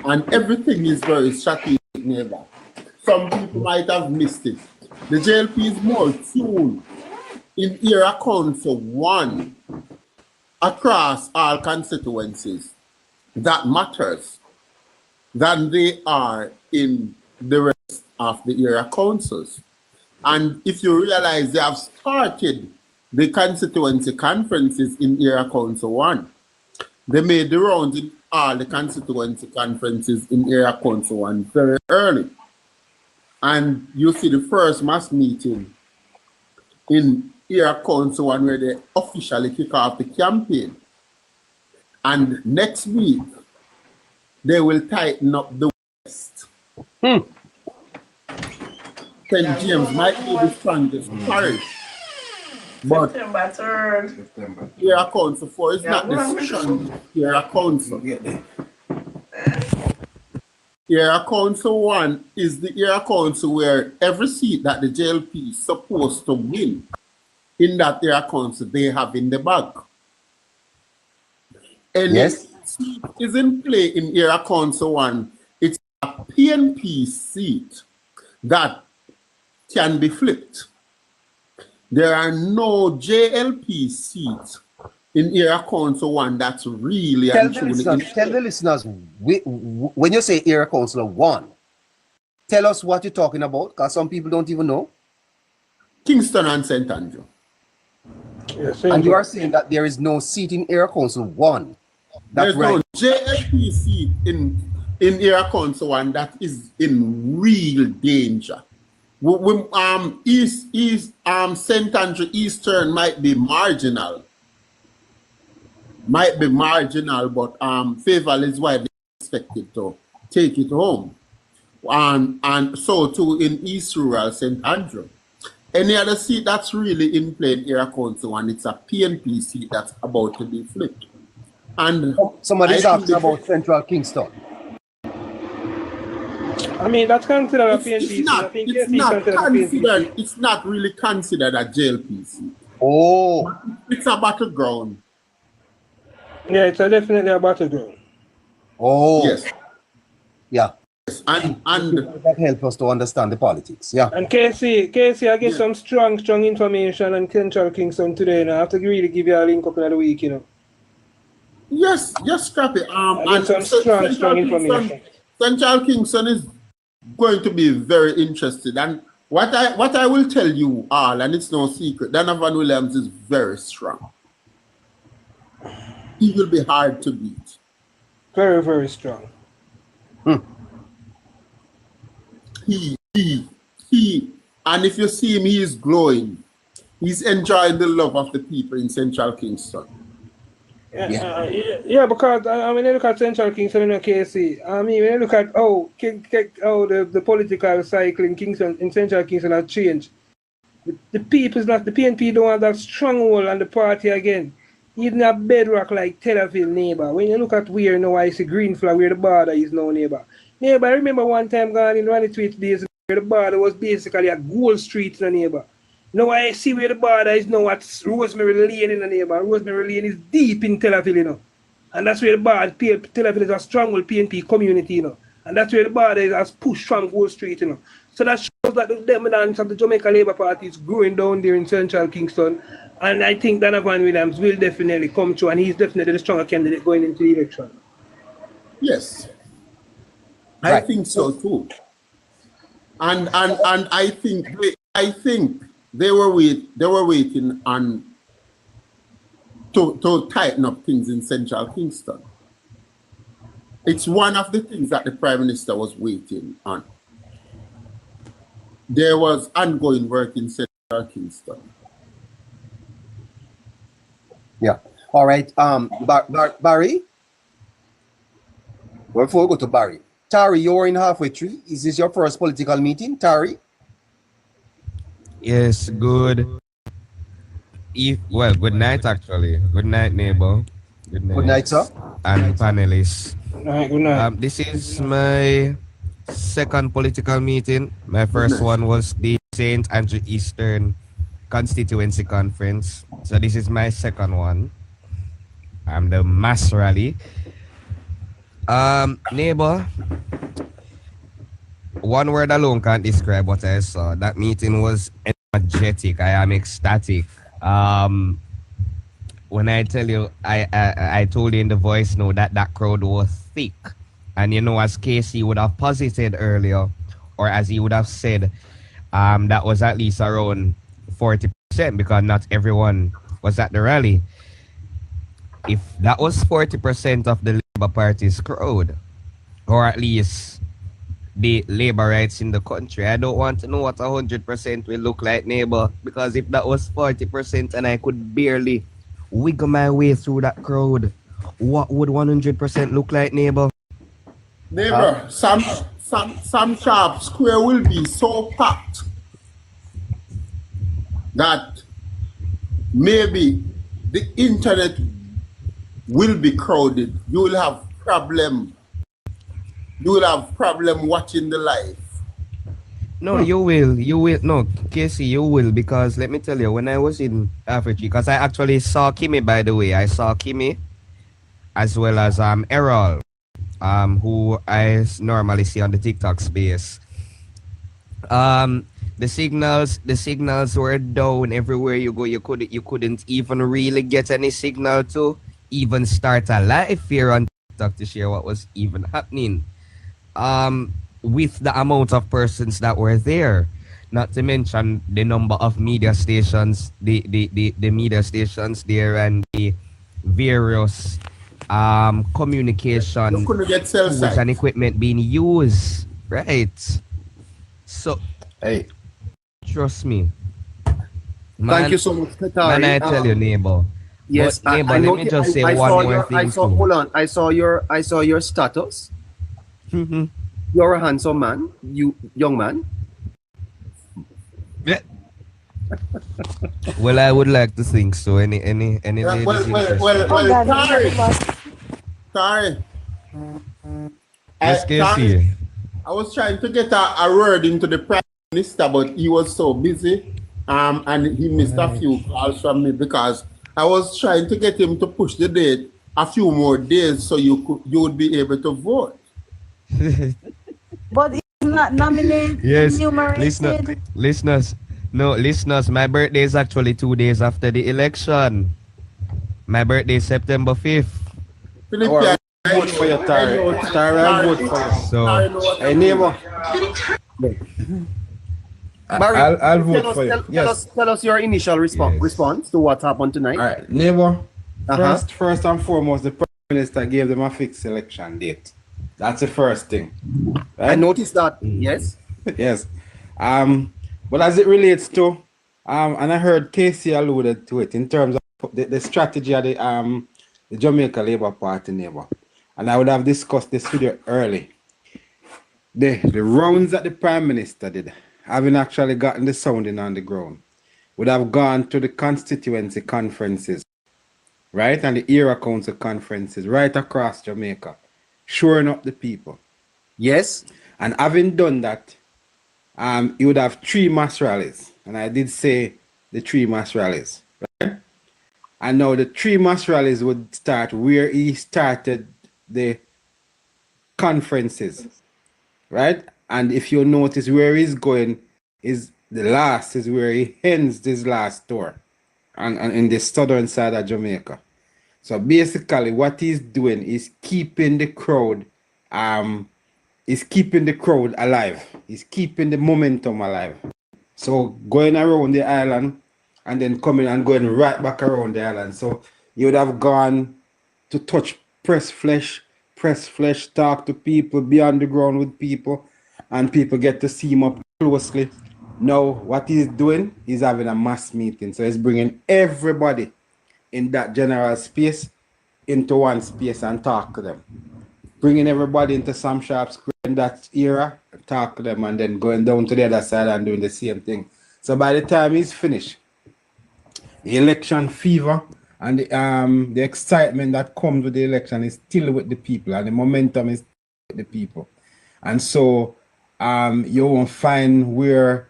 Speaker 7: And everything is very strategic, neighbor. Some people might have missed it. The JLP is more tuned in Area Council 1 across all constituencies that matters than they are in the rest of the area councils. And if you realize they have started the constituency conferences in Area Council 1, they made the rounds in all the constituency conferences in Area Council 1 very early. And you see the first mass meeting in Area Council 1 where they officially kick off the campaign. And next week, they will tighten up the West. St. James might be the strongest parish. But
Speaker 10: September 3rd.
Speaker 7: Area Council 4 is not the strongest Area Council. Area Council 1 is the Area Council where every seat that the JLP is supposed to win in that Area Council they have in the bag. And seat is in play in Area Council 1. It's a PNP seat that can be flipped. There are no JLP seats in Area Council 1 that's really
Speaker 2: tell the listeners, when you say Area Council 1, tell us what you're talking about, because some people don't even know.
Speaker 7: Kingston and St. Andrew.
Speaker 2: Yes, and you are saying that there is no seat in Area Council 1. That's
Speaker 7: There's
Speaker 2: right.
Speaker 7: no JLP seat in Area Council 1 that is in real danger. St. Andrew Eastern might be marginal. But Fayetteville is widely expected to take it home. And so too in East Rural St. Andrew. Any other seat that's really in play in Area Council 1, it's a PNP seat that's about to be flipped. And
Speaker 2: somebody's asking about Central Kingston.
Speaker 1: I mean, that's considered a PNP.
Speaker 7: It's not really considered a JLP seat.
Speaker 2: Oh.
Speaker 7: It's a battleground.
Speaker 1: Yeah, it's definitely a battleground.
Speaker 2: Oh.
Speaker 7: Yes.
Speaker 2: Yeah.
Speaker 7: Yes. And
Speaker 2: that helps us to understand the politics. Yeah.
Speaker 1: And Casey, I get some strong information on Central Kingston today. And I have to really give you a link up in the week, you know.
Speaker 7: Yes, Scrappy.
Speaker 1: And some strong information.
Speaker 7: Central Kingston is going to be very interested. And what I will tell you all, and it's no secret, Donovan Williams is very strong. He will be hard to beat.
Speaker 1: Very, very strong.
Speaker 7: He, and if you see him, he is glowing. He's enjoying the love of the people in Central Kingston.
Speaker 1: Yeah, because I mean, when you look at Central Kingston in KC, I mean, when you look at the political cycle in Kingston, in Central Kingston has changed. The people's not, the PNP don't have that stronghold on the party again. Even a bedrock like Tel Aviv, neighbor. When you look at where now I see green flag where the border is now, neighbor. Neighbor, I remember one time gone in 23 days where the border was basically a gold street in the neighbor. Now I see where the border is now at Rosemary Lane in the neighbor. Rosemary Lane is deep in Tel Aviv, you know. And that's where the border, Tel Aviv is a stronghold PNP community, you know. And that's where the border is as pushed from Gold Street, you know. So that shows that the dominance of the Jamaica Labour Party is growing down there in central Kingston. And I think Donovan Williams will definitely come through, and he's definitely the stronger candidate going into the election.
Speaker 7: Yes.
Speaker 2: Right.
Speaker 7: I think so too. And I think they were waiting on to tighten up things in central Kingston. It's one of the things that the Prime Minister was waiting on. There was ongoing work in central Kingston.
Speaker 2: Yeah. All right. Barry? Well, before we go to Barry, Tari, you're in halfway through. Is this your first political meeting, Tari?
Speaker 11: Yes, good. Well, good night, actually. Good night, neighbor.
Speaker 2: Good night, sir.
Speaker 11: And panelists.
Speaker 1: All right, good night.
Speaker 11: This is my second political meeting. My first one was the St. Andrew Eastern Constituency Conference. So this is my second one. I'm the mass rally. Neighbor, one word alone can't describe what I saw. That meeting was energetic. I am ecstatic. When I tell you, I told you in the voice note that crowd was thick. And you know, as Casey would have posited earlier, or as he would have said, that was at least around 40%, because not everyone was at the rally. If that was 40% of the Labour Party's crowd, or at least the labor rights in the country, I don't want to know what 100% will look like, neighbor, because if that was 40% and I could barely wiggle my way through that crowd, what would 100% look like, neighbor?
Speaker 7: Neighbor, some sharp square will be so packed that maybe the internet will be crowded. You will have problem watching the live.
Speaker 11: No, you will. No, Casey, you will, because let me tell you, when I was in Africa, because I actually saw Kimmy, by the way. I saw Kimmy as well as Errol, who I normally see on the TikTok space. The signals were down everywhere you go. You couldn't even really get any signal to even start a live here on TikTok to share what was even happening. With the amount of persons that were there, not to mention the number of media stations, the media stations there, and the various communication tools and equipment being used, right? So,
Speaker 2: hey,
Speaker 11: trust me, man,
Speaker 2: thank you so much, Katari.
Speaker 11: Man, I tell you, neighbor.
Speaker 2: Yes,
Speaker 11: but, neighbor, let me just say one more thing.
Speaker 2: Hold on. I saw your status. You're a handsome man, young man.
Speaker 11: Yeah. Well, I would like to think so. Any
Speaker 7: Sorry. I was trying to get a word into the Prime Minister, but he was so busy, and he missed a few calls from me, because I was trying to get him to push the date a few more days so you would be able to vote.
Speaker 12: But it's not nominated.
Speaker 11: Yes, listeners. No, listeners, my birthday is actually 2 days after the election. My birthday is September 5th.
Speaker 13: I vote for you, Tari. I vote for you.
Speaker 11: So,
Speaker 13: hey, neighbor.
Speaker 2: Barry,
Speaker 13: I'll vote for you. Yes.
Speaker 2: Tell us your initial response to what happened tonight.
Speaker 13: All right, neighbor. First and foremost, the Prime Minister gave them a fixed election date. That's the first thing. Right?
Speaker 2: I noticed that. Yes.
Speaker 13: Yes. But as it relates to, and I heard Casey alluded to it in terms of the strategy of the Jamaica Labour Party, neighbor. And I would have discussed this with you early. The rounds that the Prime Minister did, having actually gotten the sounding on the ground, would have gone to the constituency conferences, right? And the area council conferences right across Jamaica, shoring up the people.
Speaker 2: Yes.
Speaker 13: And having done that, he would have 3 mass rallies. And I did say the 3 mass rallies, right? And now the 3 mass rallies would start where he started the conferences, right? And if you notice where he's going, is the last is where he ends this last tour, and in the southern side of Jamaica. So basically, what he's doing is keeping the crowd, alive. He's keeping the momentum alive. So going around the island and then coming and going right back around the island. So you would have gone to touch press flesh, talk to people, be on the ground with people, and people get to see him up closely. Now, what he's doing is having a mass meeting. So he's bringing everybody in that general space into one space and talk to them. Bringing everybody into Sam Sharp's in that era, talk to them, and then going down to the other side and doing the same thing. So by the time he's finished, the election fever and the excitement that comes with the election is still with the people, and the momentum is with the people. And so you won't find where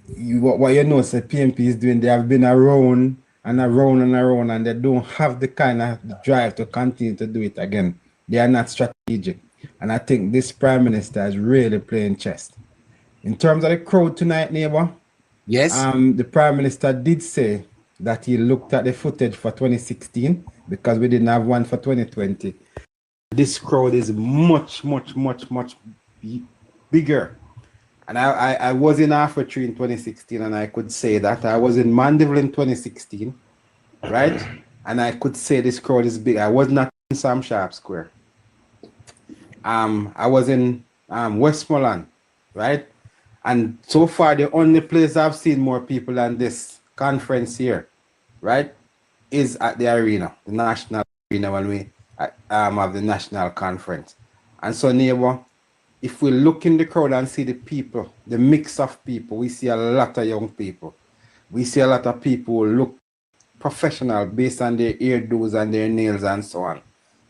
Speaker 13: what you know the PMP is doing. They have been around and around and around, and they don't have the kind of drive to continue to do it again. They are not strategic. And I think this Prime Minister is really playing chess. In terms of the crowd tonight, neighbor,
Speaker 2: yes,
Speaker 13: the Prime Minister did say that he looked at the footage for 2016 because we didn't have one for 2020. This crowd is much bigger. And I was in Afro-Tree in 2016, and I could say that. I was in Mandeville in 2016, right? And I could say this crowd is big. I was not in Sam Sharp Square. I was in Westmoreland, right? And so far, the only place I've seen more people than this conference here, right, is at the arena, the national arena, when we have the national conference. And so, neighbor, if we look in the crowd and see the people, the mix of people, we see a lot of young people. We see a lot of people who look professional based on their hairdos and their nails and so on.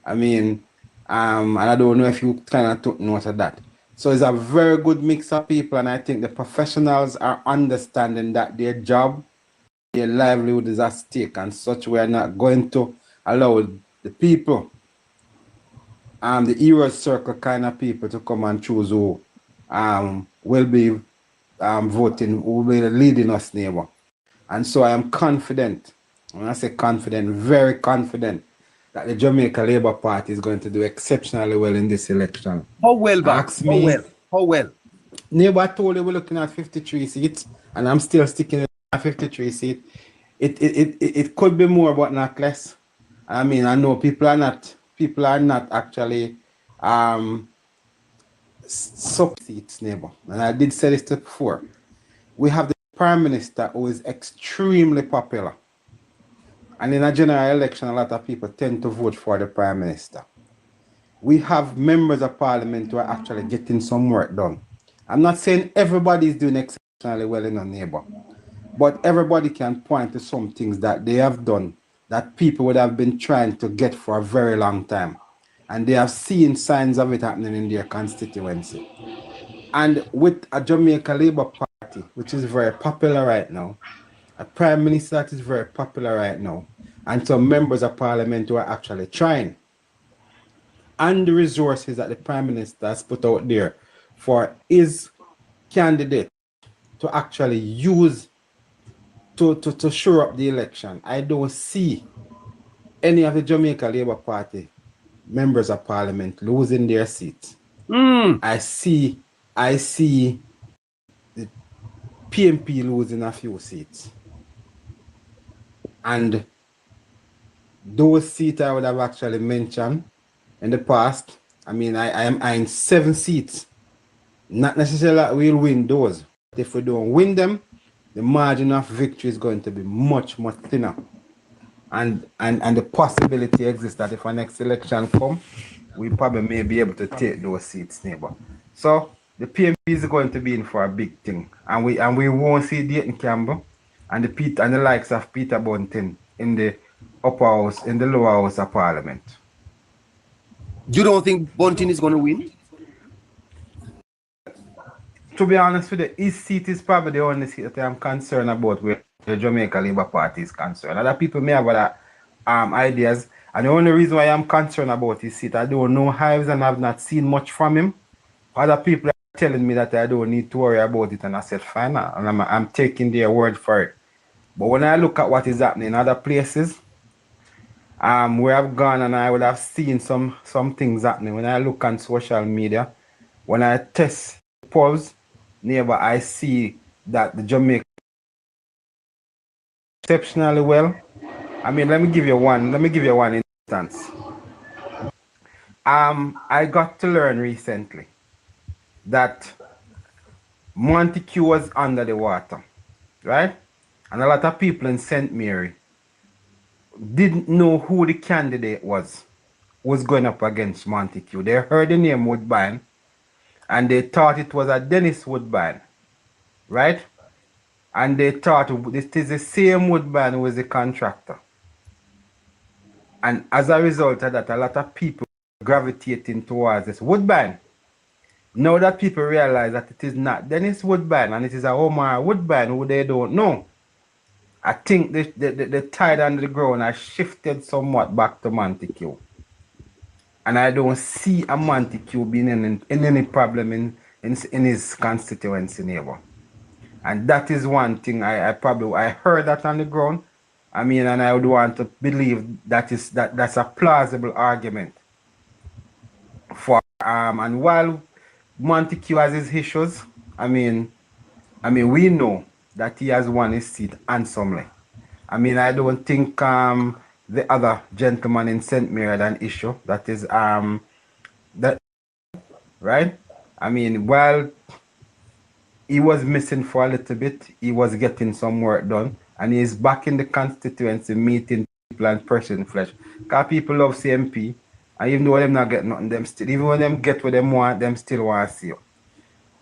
Speaker 13: I mean, and I don't know if you kind of took note of that. So it's a very good mix of people, and I think the professionals are understanding that their job, their livelihood is at stake, and such we are not going to allow the people, the heroes circle kind of people to come and choose who will be voting, who will be leading us, neighbor. And so I am confident, when I say confident, very confident, that the Jamaica Labour Party is going to do exceptionally well in this election.
Speaker 2: How well, How well?
Speaker 13: Neighbor, I told you we're looking at 53 seats, and I'm still sticking at 53 seats. It could be more, but not less. I mean, I know people are not actually sub seats, neighbor. And I did say this before. We have the Prime Minister who is extremely popular. And in a general election, a lot of people tend to vote for the Prime Minister. We have members of Parliament who are actually getting some work done. I'm not saying everybody is doing exceptionally well in a neighbor, but everybody can point to some things that they have done that people would have been trying to get for a very long time. And they have seen signs of it happening in their constituency. And with a Jamaica Labour Party, which is very popular right now, a Prime Minister that is very popular right now, and some members of Parliament who are actually trying, and the resources that the Prime Minister has put out there for his candidate to actually use to shore up the election, I don't see any of the Jamaica Labour Party members of Parliament losing their seats. I see the PMP losing a few seats. And those seats I would have actually mentioned in the past, I mean, I am eyeing 7 seats. Not necessarily that we'll win those. But if we don't win them, the margin of victory is going to be much thinner. And the possibility exists that if our next election comes, we probably may be able to take those seats, neighbor. So the PMP is going to be in for a big thing. And we won't see Dayton Campbell and the likes of Peter Bunting in the upper house, in the lower house of Parliament.
Speaker 2: You don't think Bunting is going to win?
Speaker 13: To be honest with you, his seat is probably the only seat that I'm concerned about where the Jamaica Labour Party is concerned. Other people may have other ideas, and the only reason why I'm concerned about his seat, I don't know Hives and I've not seen much from him. Other people are telling me that I don't need to worry about it, and I said, fine, and I'm taking their word for it. But when I look at what is happening in other places, where I've gone and I would have seen some things happening. When I look on social media, when I test polls, neighbor, I see that the Jamaica exceptionally well. I mean, let me give you one instance. I got to learn recently that Montague was under the water, right? And a lot of people in St. Mary didn't know who the candidate was going up against Montague. They heard the name Woodbine and they thought it was a Dennis Woodbine, right? And they thought this is the same Woodbine who was the contractor. And as a result of that, a lot of people gravitating towards this Woodbine. Now that people realize that it is not Dennis Woodbine and it is a Omar Woodbine who they don't know, I think the tide under the ground has shifted somewhat back to Montague. And I don't see a Montague being in any problem in his constituency, neighbor. And that is one thing I heard that on the ground. I mean, and I would want to believe that's a plausible argument for and while Montague has his issues, I mean we know that he has won his seat handsomely. I mean, I don't think the other gentleman in St. Mary had an issue. That is that right? I mean, while he was missing for a little bit, he was getting some work done, and he is back in the constituency meeting people and person flesh. Because people love CMP, and even though them not get nothing, them still, even when them get what them want, them still want to see you.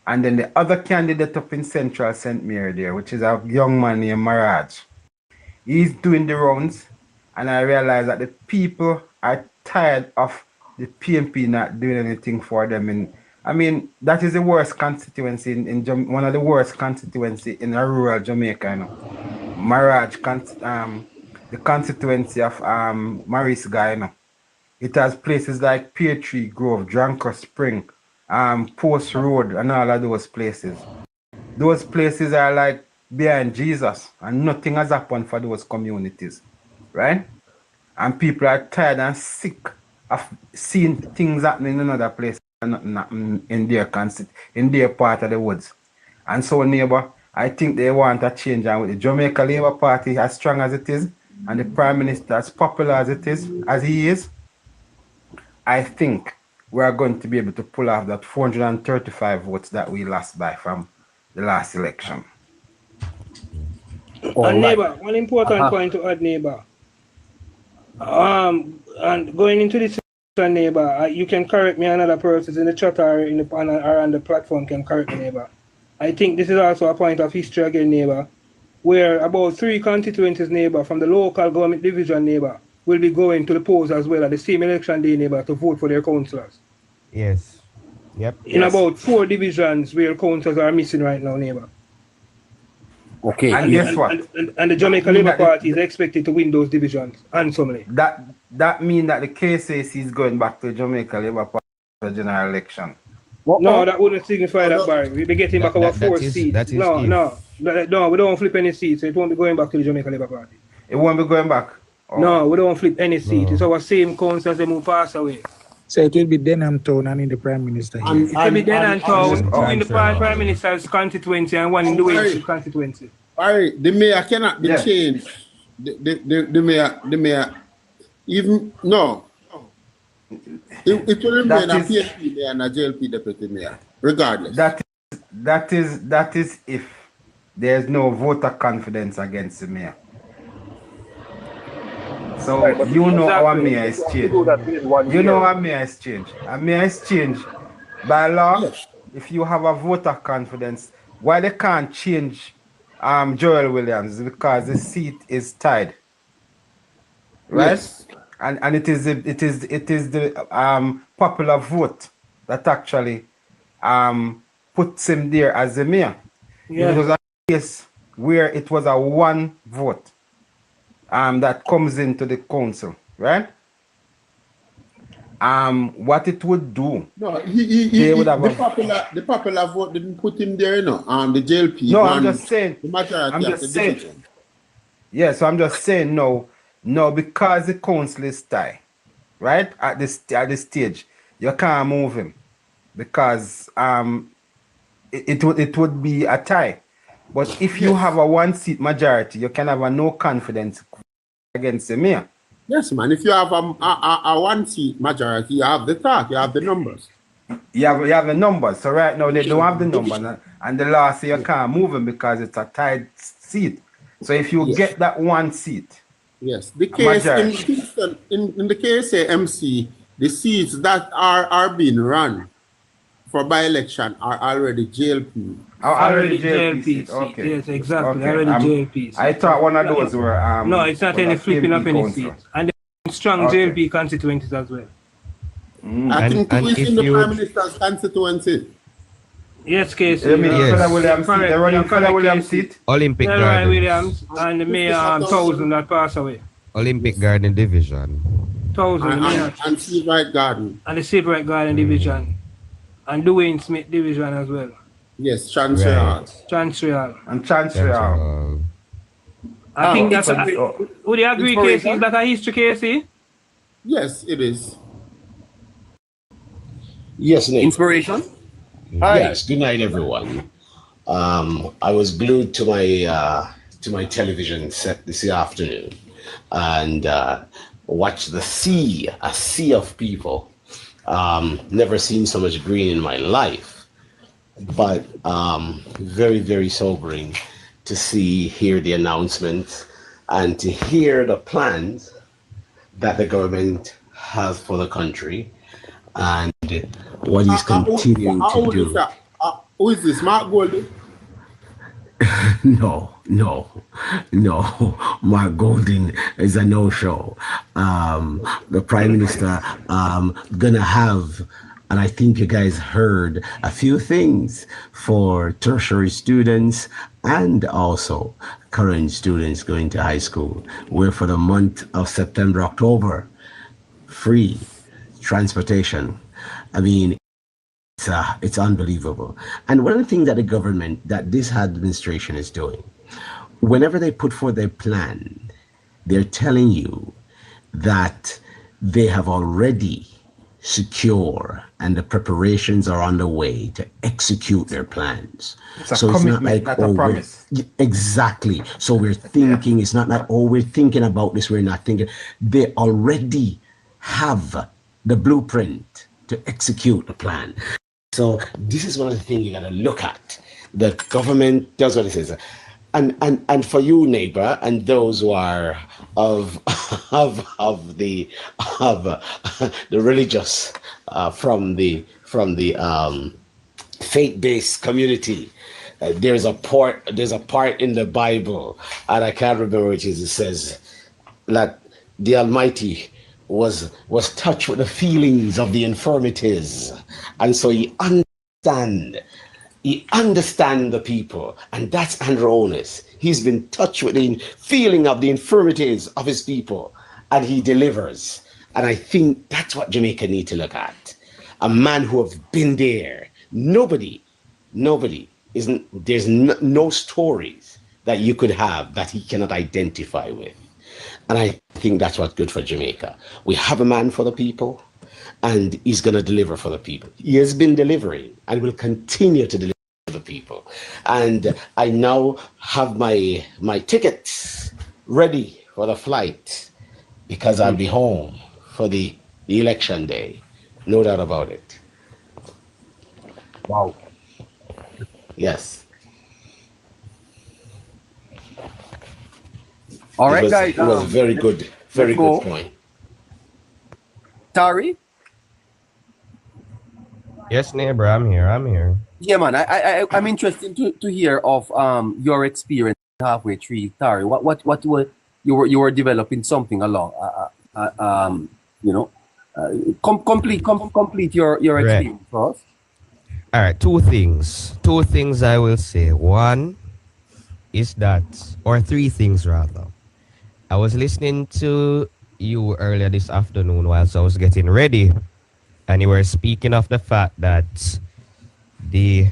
Speaker 13: And then the other candidate up in Central St. Mary there, which is a young man named Maraj, he's doing the rounds, and I realize that the people are tired of the PMP not doing anything for them. And I mean, that is the worst constituency in one of the worst constituency in a rural Jamaica, you know. Maraj, the constituency of Maurice Guy, you know. It has places like Pear Tree Grove, Dranker Spring, Post Road, and all of those places. Those places are like behind Jesus, and nothing has happened for those communities, right? And people are tired and sick of seeing things happening in other places and nothing happening in their part of the woods. And so, neighbor, I think they want a change. And with the Jamaica Labour Party as strong as it is, and the Prime Minister as popular as it is, as he is, I think we are going to be able to pull off that 435 votes that we lost by from the last election.
Speaker 1: And neighbor, one important point to add, neighbor. And going into this neighbor, you can correct me, another person in the chat or in the panel or on the platform can correct me, neighbor. I think this is also a point of history again, neighbor, where about 3 constituencies, neighbor, from the local government division, neighbor, will be going to the polls as well at the same election day, neighbor, to vote for their councillors.
Speaker 11: Yes. Yep.
Speaker 1: In about 4 divisions where councillors are missing right now, neighbor.
Speaker 2: Okay.
Speaker 13: And guess what?
Speaker 1: And the Jamaica Labour Party is expected to win those divisions handsomely.
Speaker 13: That means that the KCC is going back to the Jamaica Labour Party for the general election.
Speaker 1: No, that wouldn't signify that, Barry. We'll be getting back our 4 seats. No, we don't flip any seats. So it won't be going back to the Jamaica Labour Party.
Speaker 13: It won't be going back?
Speaker 1: Oh. No, we don't flip any seat. No. It's our same council as they move pass away.
Speaker 8: So it will be Denham Town and in the Prime Minister here.
Speaker 1: It will be Denham Town, 2 in the Prime Minister's constituency and 1 in the Wales constituency.
Speaker 7: Alright, the mayor cannot be changed. The mayor, even, no. It will remain a PSP mayor and a JLP deputy mayor, regardless.
Speaker 13: That is if there's no voter confidence against the mayor. So right, you know our mayor is changed. You know our mayor is changed. Our mayor is changed by law. Yes. If you have a voter confidence, why they can't change Joel Williams, because the seat is tied, right? Yes. And it is the popular vote that actually puts him there as the mayor. Yeah. It was a case where it was a 1 vote that comes into the council, right? what it would do.
Speaker 7: No, the popular vote didn't put him there, you know. The JLP.
Speaker 13: No, I'm just saying.
Speaker 7: The majority of the division.
Speaker 13: Yeah, so I'm just saying no, because the council is tie, right? At this stage, you can't move him because it would be a tie. But if you have a 1-seat majority, you can have a no confidence against the mayor.
Speaker 7: Yes, man. If you have a 1-seat majority, you have the talk, you have the numbers.
Speaker 13: You have the numbers. So right now they don't have the numbers, and the law says you can't move him because it's a tied seat. So if you get that 1 seat,
Speaker 7: yes, the case in the KSA MC, the seats that are being run for by-election are already JLP.
Speaker 13: Already JLP.
Speaker 1: Okay. Yes, exactly.
Speaker 13: Okay.
Speaker 1: Already JLP.
Speaker 13: I thought one of those were
Speaker 1: no, it's not any flipping up any seats. And strong JLP constituencies as well.
Speaker 7: I think who is in the Prime Minister's constituency?
Speaker 1: Yes, case.
Speaker 13: They're running Fella Williams seat.
Speaker 11: Olympic
Speaker 1: Ryan
Speaker 11: Garden.
Speaker 1: Williams and the Mayor 1000 that passed away.
Speaker 11: Olympic Garden Division.
Speaker 1: 1000.
Speaker 7: And Seabright Garden.
Speaker 1: And the Seabright Garden Division. And Dwayne Smith Division as well.
Speaker 7: Yes, Chancery Hall.
Speaker 1: Chancery Hall.
Speaker 13: And Chancery Hall.
Speaker 1: I think that's would you agree, Casey? Is that a history, Casey?
Speaker 7: Yes, it is.
Speaker 12: Yes, Nick.
Speaker 2: Inspiration?
Speaker 12: Hi. Yes, good night, everyone. I was glued to my television set this afternoon and watched a sea of people. Never seen so much green in my life, but very, very sobering to hear the announcements and to hear the plans that the government has for the country and what he's continuing to do.
Speaker 7: Who is this, Mark Goldie?
Speaker 12: No. Mark Golding is a no-show. The Prime Minister gonna have, and I think you guys heard a few things for tertiary students and also current students going to high school, where for the month of September, October, free transportation. I mean, it's unbelievable. And one of the things that the government, that this administration is doing, whenever they put forth their plan, they're telling you that they have already secure and the preparations are underway to execute their plans.
Speaker 13: So it's not like, not a promise.
Speaker 12: Exactly. So we're thinking, it's not like, oh, we're thinking about this, we're not thinking. They already have the blueprint to execute the plan. So this is one of the things you gotta look at. The government does what it says. And for you, neighbor, and those who are of the religious, from the faith-based community, there's a part in the Bible, and I can't remember which is. It says that the Almighty was touched with the feelings of the infirmities, and so He understand the people, and that's Andrew Holness. He's been touched with the feeling of the infirmities of his people, and he delivers. And I think that's what Jamaica need to look at. A man who have been there. There's no stories that you could have that he cannot identify with. And I think that's what's good for Jamaica. We have a man for the people, and he's going to deliver for the people. He has been delivering and will continue to deliver for the people. And I now have my tickets ready for the flight because I'll be home for the election day. No doubt about it.
Speaker 2: Wow.
Speaker 12: Yes.
Speaker 2: All right, guys.
Speaker 12: It was very good point.
Speaker 2: Tari?
Speaker 11: Yes, neighbor, I'm here.
Speaker 2: Yeah, man. I'm interested to hear of your experience halfway through, Tari. What were you were developing something along? Complete your experience for us.
Speaker 11: All right, two things I will say. One is that, or three things rather. I was listening to you earlier this afternoon whilst I was getting ready And you were speaking of the fact that the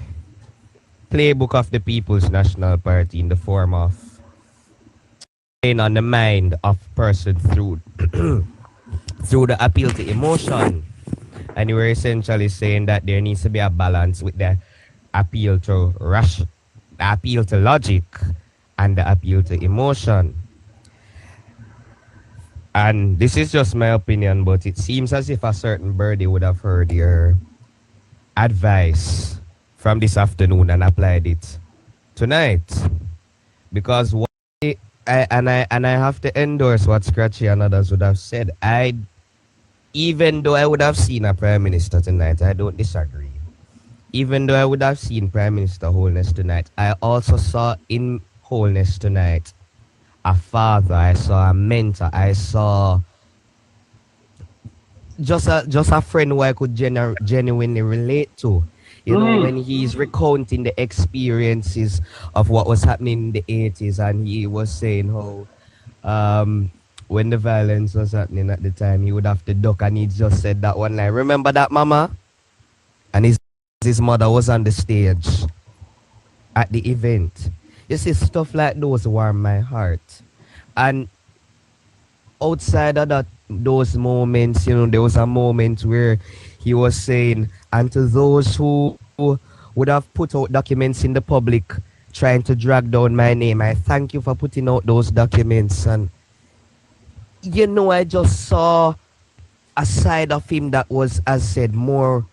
Speaker 11: playbook of the People's National Party in the form of playing on the mind of person through through the appeal to emotion. And you were essentially saying that there needs to be a balance with the appeal to the appeal to logic and the appeal to emotion. And this is just my opinion, but it seems as if a certain birdie would have heard your advice from this afternoon and applied it tonight. Because I have to endorse what Scratchy and others would have said. Even though I would have seen a Prime Minister tonight, I don't disagree. Even though I would have seen Prime Minister Holness tonight, I also saw in Holness tonight a father, I saw a mentor, I saw just a friend who I could genuinely relate to. You know, when he's recounting the experiences of what was happening in the 80s, and he was saying how when the violence was happening at the time, he would have to duck, and he just said that one line, "Remember that, Mama?" And his mother was on the stage at the event. You see, stuff like those warm my heart. And outside of those moments, you know, there was a moment where he was saying, and to those who would have put out documents in the public trying to drag down my name, I thank you for putting out those documents. And, you know, I just saw a side of him that was, as said, more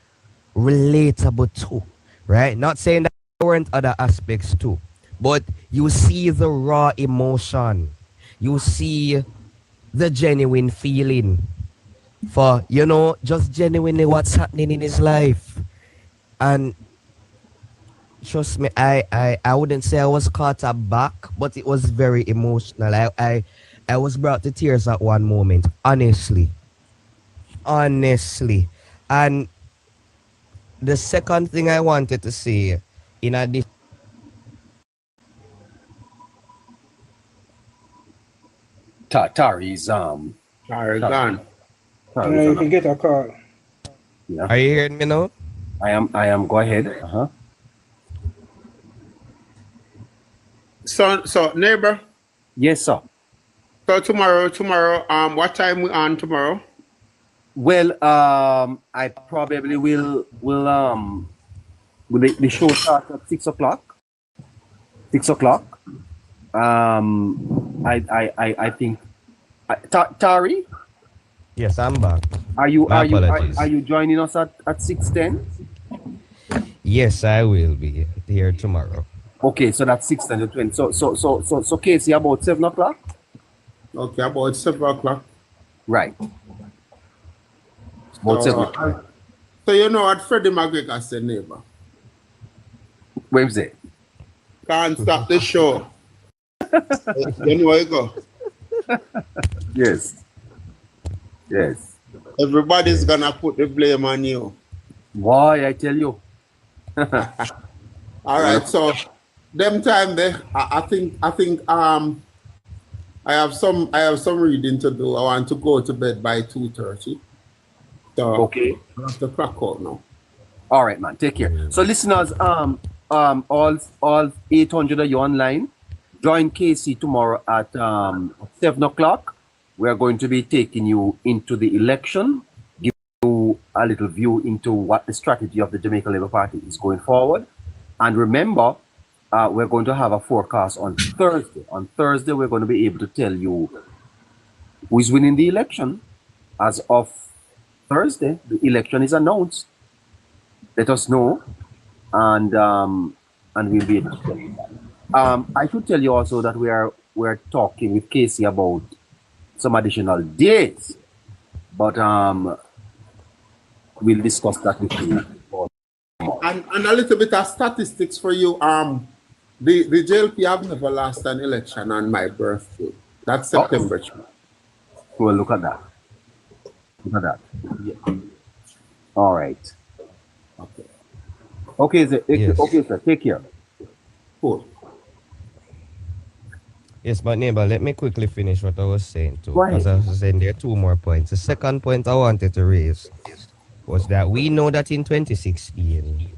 Speaker 11: relatable too, right? Not saying that there weren't other aspects too, but you see the raw emotion. You see the genuine feeling for, you know, just genuinely what's happening in his life. And trust me, I wouldn't say I was caught aback, but it was very emotional. I was brought to tears at one moment, honestly. And the second thing I wanted to say, in addition,
Speaker 2: Tari's
Speaker 7: gone.
Speaker 1: You can get a call.
Speaker 2: Yeah.
Speaker 11: Are you hearing me now?
Speaker 2: I am. Go ahead.
Speaker 7: So neighbor.
Speaker 2: Yes, sir.
Speaker 7: So tomorrow, what time we on tomorrow?
Speaker 2: Well, I probably will the show starts at 6 o'clock. 6 o'clock. I think Tari.
Speaker 11: Yes, I'm back.
Speaker 2: Are you joining us at 6:10?
Speaker 11: Yes, I will be here tomorrow.
Speaker 2: Okay, so that's 6:10 to 20. So Casey, about 7 o'clock?
Speaker 7: Okay, about 7 o'clock.
Speaker 2: Right. About 7 o'clock.
Speaker 7: So you know what Freddie McGregor said, neighbor?
Speaker 2: Where's it?
Speaker 7: Can't stop the show. You know where you go?
Speaker 2: Yes.
Speaker 7: Everybody's gonna put the blame on you.
Speaker 2: Why, I tell you.
Speaker 7: All right, so them time there, I think I have some reading to do. I want to go to bed by 2:30. So
Speaker 2: okay.
Speaker 7: I have to crack out now.
Speaker 2: All right, man. Take care. So listeners, all 800 of you online, join Casey tomorrow at 7 o'clock. We are going to be taking you into the election, give you a little view into what the strategy of the Jamaica Labour Party is going forward. And remember, we're going to have a forecast on Thursday. On Thursday, we're going to be able to tell you who is winning the election. As of Thursday, the election is announced. Let us know, and we'll be able to tell you that. I should tell you also that we're talking with Casey about some additional dates, but we'll discuss that with you.
Speaker 7: And a little bit of statistics for you. The JLP have never lost an election on my birthday. That's September.
Speaker 2: Well, look at that. Yeah. All right. Okay, sir.
Speaker 11: Yes.
Speaker 2: Okay, sir. Take care.
Speaker 7: Cool.
Speaker 11: Yes, but neighbor, let me quickly finish what I was saying too.
Speaker 2: Go ahead.
Speaker 11: As I was saying, there are two more points. The second point I wanted to raise was that we know that in 2016,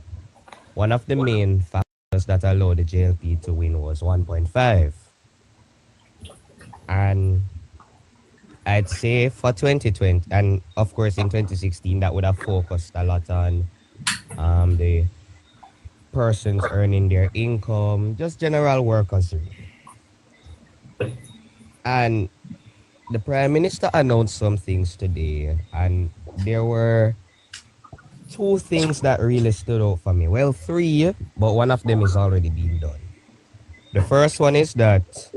Speaker 11: one of the main factors that allowed the JLP to win was 1.5. And I'd say for 2020, and of course in 2016, that would have focused a lot on the persons earning their income, just general workers. And the Prime Minister announced some things today, and there were two things that really stood out for me. Well, three, but one of them is already being done. The first one is that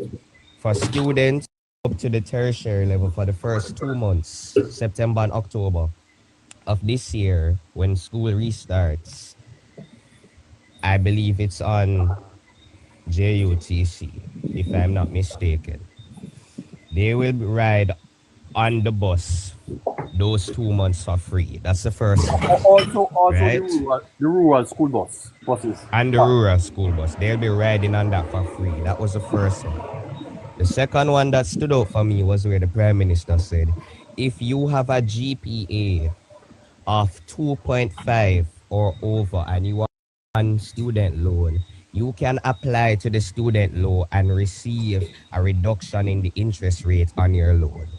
Speaker 11: for students up to the tertiary level for the first 2 months, September and October of this year, when school restarts, I believe it's on JUTC, if I'm not mistaken. They will ride on the bus those 2 months for free. That's the first one.
Speaker 3: Also
Speaker 11: right?
Speaker 3: the rural school buses.
Speaker 11: And the rural school bus. They'll be riding on that for free. That was the first one. The second one that stood out for me was where the Prime Minister said, if you have a GPA of 2.5 or over and you are on student loan, you can apply to the student loan and receive a reduction in the interest rate on your loan.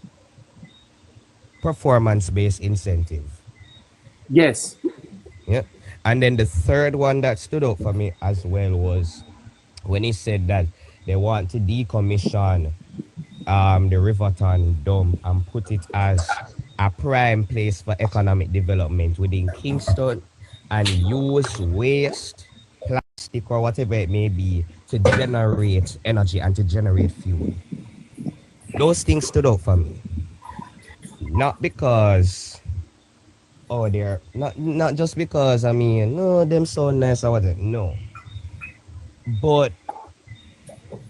Speaker 11: Performance-based incentive.
Speaker 3: Yes.
Speaker 11: Yeah. And then the third one that stood out for me as well was when he said that they want to decommission the Riverton Dome and put it as a prime place for economic development within Kingston and use waste, plastic or whatever it may be to generate energy and to generate fuel. Those things stood out for me. Not because, they're not just because, no, them so nice or whatever, no. But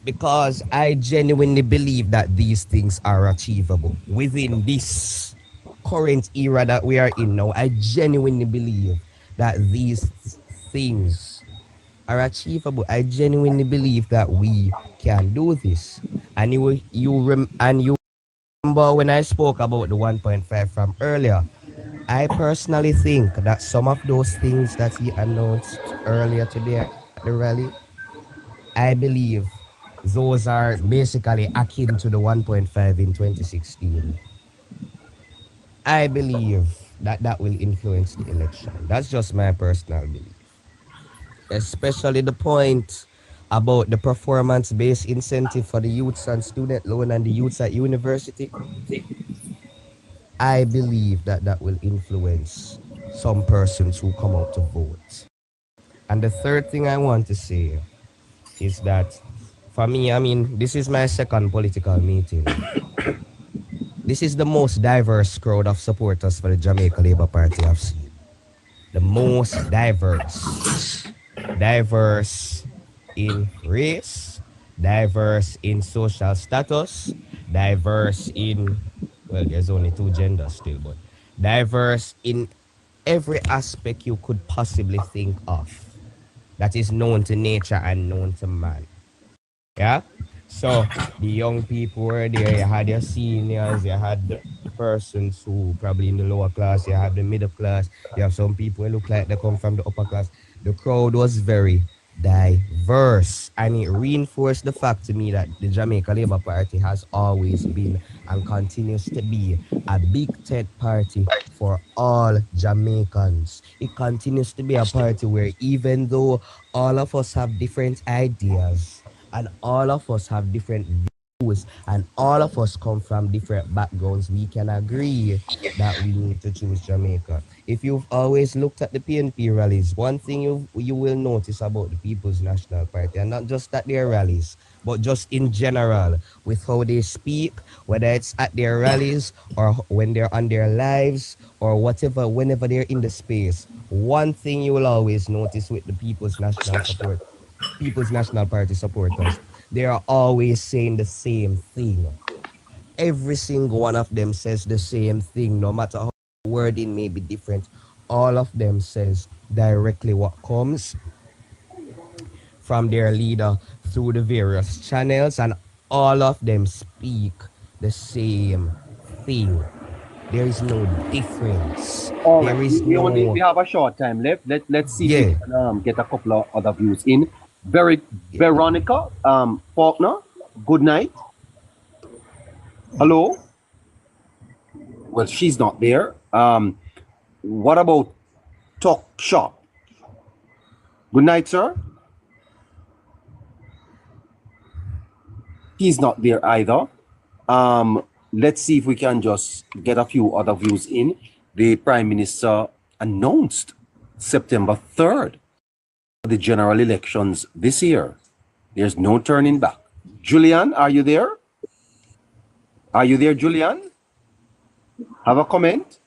Speaker 11: because I genuinely believe that these things are achievable within this current era that we are in now. I genuinely believe that these things are achievable. I genuinely believe that we can do this. And you remember when I spoke about the 1.5 from earlier, I personally think that some of those things that he announced earlier today at the rally, I believe those are basically akin to the 1.5 in 2016. I believe that that will influence the election. That's just my personal belief. Especially the point about the performance-based incentive for the youths and student loan and the youths at university. I believe that that will influence some persons who come out to vote. And the third thing I want to say is that for me, this is my second political meeting. This is the most diverse crowd of supporters for the Jamaica Labour Party I've seen. The most diverse. Diverse in race, diverse in social status, diverse in, well, there's only two genders still, but diverse in every aspect you could possibly think of that is known to nature and known to man. Yeah? So the young people were there, you had your seniors, you had the persons who probably in the lower class, you have the middle class, you have some people who look like they come from the upper class. The crowd was very diverse, and it reinforced the fact to me that the Jamaica Labour Party has always been and continues to be a big tent party for all Jamaicans. It continues to be a party where even though all of us have different ideas and all of us have different views and all of us come from different backgrounds, we can agree that we need to choose Jamaica. If you've always looked at the PNP rallies, one thing you will notice about the People's National Party, and not just at their rallies, but just in general, with how they speak, whether it's at their rallies or when they're on their lives or whatever, whenever they're in the space, one thing you will always notice with the People's National Party supporters, they are always saying the same thing. Every single one of them says the same thing, no matter how the wording may be different. All of them says directly what comes from their leader through the various channels, and all of them speak the same thing. There is no difference.
Speaker 2: All
Speaker 11: there
Speaker 2: right.
Speaker 11: is
Speaker 2: We have a short time left. Let's see if we can get a couple of other views in. Veronica Faulkner, good night. Hello. Well, she's not there. What about Talk Shop? Good night, sir. He's not there either. Let's see if we can just get a few other views in. The Prime Minister announced September 3rd the general elections this year. There's no turning back. Julian, are you there? Are you there, Julian? Have a comment?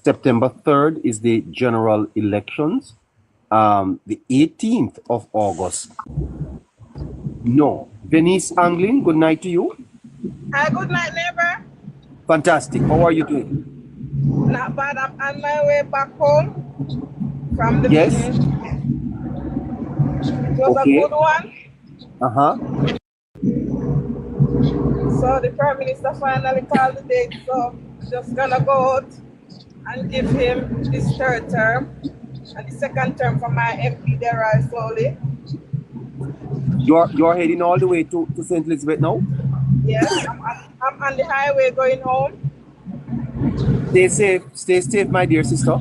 Speaker 2: September 3rd is the general elections. The 18th of August. No. Denise Anglin, good night to you.
Speaker 14: Hi, good night, neighbor.
Speaker 2: Fantastic. How are you doing?
Speaker 14: Not bad. I'm on my way back home from the
Speaker 2: meeting.
Speaker 14: It was a good one. So the Prime Minister finally called the date, so I'm just gonna go out and give him his third term and the second term for my MP there right slowly.
Speaker 2: You're heading all the way to St. Elizabeth now?
Speaker 14: Yes, I'm on the highway going home.
Speaker 2: Stay safe, my dear sister.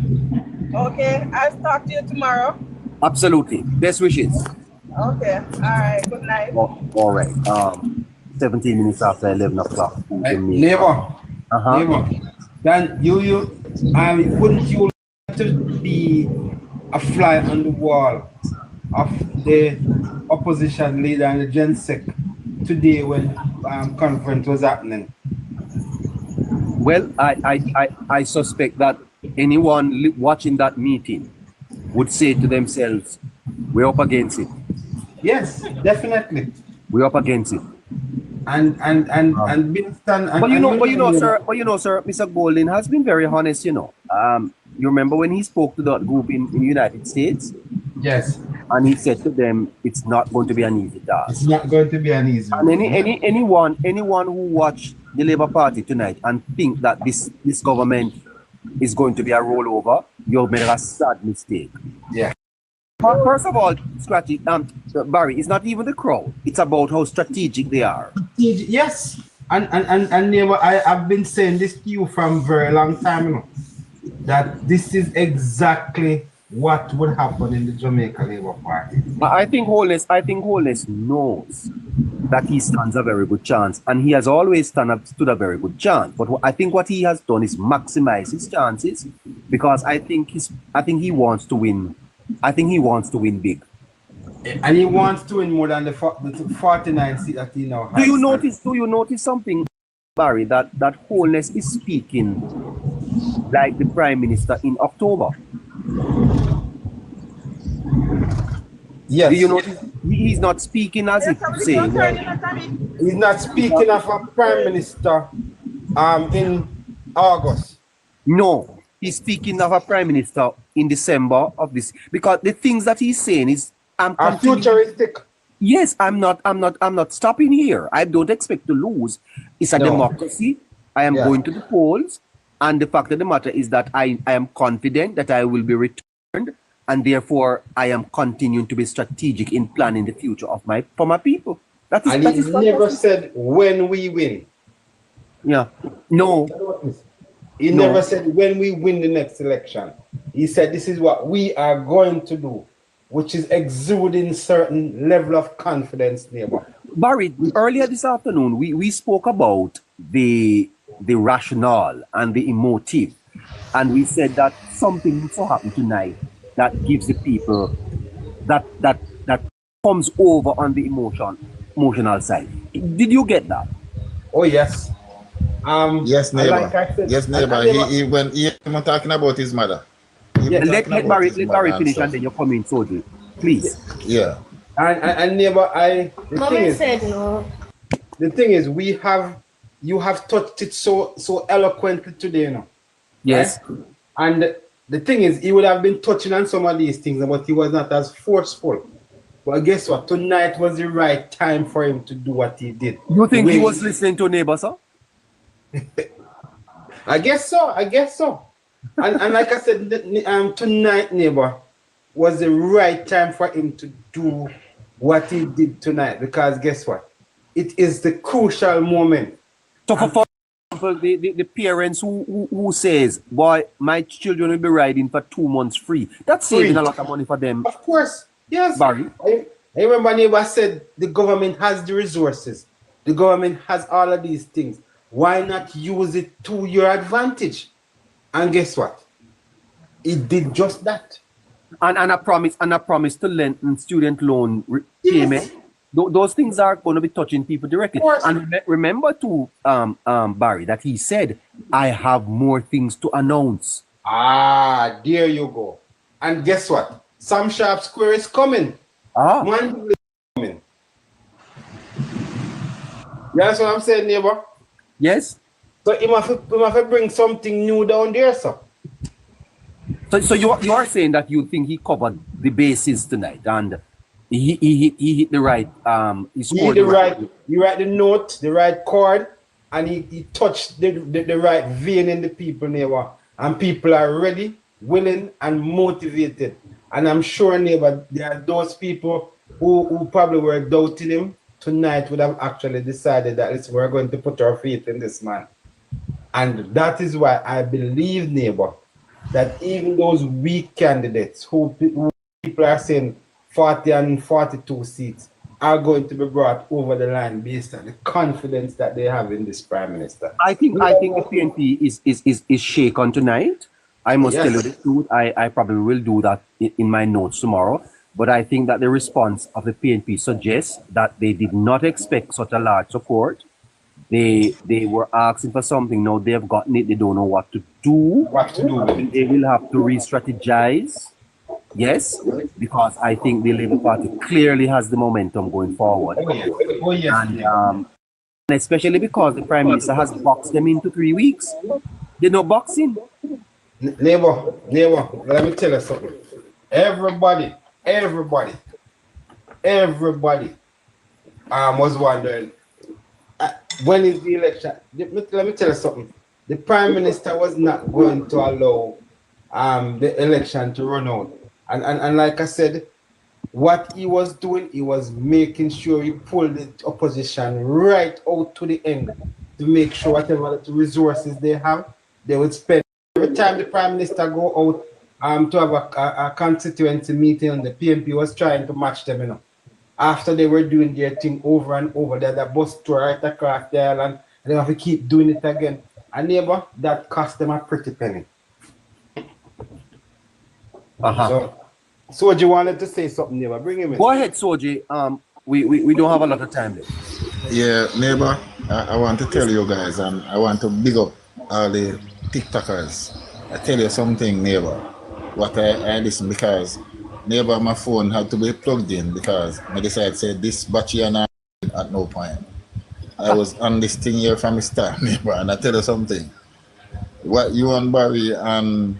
Speaker 14: Okay, I'll talk to you tomorrow.
Speaker 2: Absolutely. Best wishes.
Speaker 14: Okay, all right, good night.
Speaker 2: All right. 17 minutes after 11 o'clock.
Speaker 13: Neighbor. Neighbor. Then wouldn't you like to be a fly on the wall of the opposition leader and the GenSec today when conference was happening?
Speaker 2: Well, I suspect that anyone watching that meeting would say to themselves, we're up against it.
Speaker 13: Yes, definitely.
Speaker 2: We're up against it.
Speaker 13: But you
Speaker 2: know, sir, Mr. Golden has been very honest, you know. You remember when he spoke to that group in the United States?
Speaker 13: Yes.
Speaker 2: And he said to them, it's not going to be an easy task.
Speaker 13: It's not going to be an easy task.
Speaker 2: And anyone who watched the Labour Party tonight and think that this government is going to be a rollover, you've made a sad mistake.
Speaker 13: Yeah.
Speaker 2: First of all, Scratchy, Barry, it's not even the crowd. It's about how strategic they are.
Speaker 13: Yes. And neighbor, I've been saying this to you from a very long time, you know, that this is exactly what would happen in the Jamaica Labour Party.
Speaker 2: I think Holness knows that he stands a very good chance, and he has always stood a very good chance. But I think what he has done is maximize his chances, because I think he wants to win. I think he wants to win big.
Speaker 13: And he wants to win more than the 49 seats that he now has.
Speaker 2: Do you notice something, Barry, that Holness is speaking like the Prime Minister in October?
Speaker 13: Yes.
Speaker 2: Do you notice he's not speaking as if saying,
Speaker 13: he's not speaking of a Prime Minister in August.
Speaker 2: No, he's speaking of a Prime Minister in December of this, because the things that he's saying is
Speaker 13: futuristic.
Speaker 2: Yes, I'm not stopping here. I don't expect to lose. It's a democracy. I am going to the polls, and the fact of the matter is that I am confident that I will be returned, and therefore I am continuing to be strategic in planning the future of my people. That is
Speaker 13: he never said when we win.
Speaker 2: Yeah. No.
Speaker 13: He never said when we win the next election. He said this is what we are going to do, which is exuding certain level of confidence, neighbor.
Speaker 2: Barry, earlier this afternoon, we spoke about the rationale and the emotive, and we said that something needs to happen tonight that gives the people that comes over on the emotional side. Did you get that?
Speaker 13: Oh yes.
Speaker 15: Yes, neighbor.
Speaker 13: Like I said,
Speaker 15: yes, neighbor. When he was talking about his mother.
Speaker 2: Let Barry finish and then you come in, Soji. Please.
Speaker 15: Yeah.
Speaker 13: And neighbor, the thing is, you have touched it so eloquently today, you know.
Speaker 2: Yes.
Speaker 13: Right? And the thing is, he would have been touching on some of these things, but he was not as forceful. But guess what? Tonight was the right time for him to do what he did.
Speaker 2: You think he was listening to neighbor, sir?
Speaker 13: I guess so. And like I said, tonight, neighbor, was the right time for him to do what he did tonight, because guess what? It is the crucial moment.
Speaker 2: So for example, the parents who says, boy, my children will be riding for 2 months free. That's saving a lot of money for them.
Speaker 13: Of course, yes.
Speaker 2: Barry.
Speaker 13: I remember neighbor said the government has the resources. The government has all of these things. Why not use it to your advantage? And guess what? It did just that.
Speaker 2: And a promise to lend and student loan payment. Those things are going to be touching people directly. And remember too, Barry, that he said, I have more things to announce.
Speaker 13: Ah, there you go. And guess what? Sam Sharp Square is coming. One is coming. You understand what I'm saying, neighbor?
Speaker 2: Yes.
Speaker 13: So he must bring something new down there, sir.
Speaker 2: So you are saying that you think he covered the bases tonight, and he hit the right he scored
Speaker 13: he write the note, the right chord, and he touched the right vein in the people, neighbor. And people are ready, willing, and motivated. And I'm sure, neighbor, there are those people who probably were doubting him tonight would have actually decided that listen, we're going to put our faith in this man. And that is why I believe, neighbor, that even those weak candidates who people are saying 40 and 42 seats are going to be brought over the line based on the confidence that they have in this prime minister.
Speaker 2: I think the PNP is shaken tonight. I must tell you the truth. I probably will do that in my notes tomorrow. But I think that the response of the PNP suggests that they did not expect such a large support. They were asking for something. Now they've gotten it. They don't know what to do. They will have to re-strategize. Yes, because I think the Labour Party clearly has the momentum going forward. And especially because the Prime Minister has boxed them into 3 weeks. They're not boxing.
Speaker 13: Neighbor, let me tell you something. Everybody was wondering when is the election. Let me tell you something. The Prime Minister was not going to allow the election to run out. And like I said, what he was doing, he was making sure he pulled the opposition right out to the end to make sure whatever the resources they have, they would spend. Every time the Prime Minister go out to have a constituency meeting, and the PNP was trying to match them, you know. After they were doing their thing over and over, they had a bus tour right across the island, and they have to keep doing it again. And neighbor, that cost them a pretty penny. So, Soji wanted to say something, neighbor. Bring him in.
Speaker 2: Go ahead, Soji. We don't have a lot of time left.
Speaker 15: Yeah, neighbor, I want to tell you guys, and I want to big up all the TikTokers. I tell you something, neighbor. What I listen, because neighbor, my phone had to be plugged in because I decided to say this battery and at no point. I was on this thing here from the start, neighbor, and I tell you something. What you and Barry and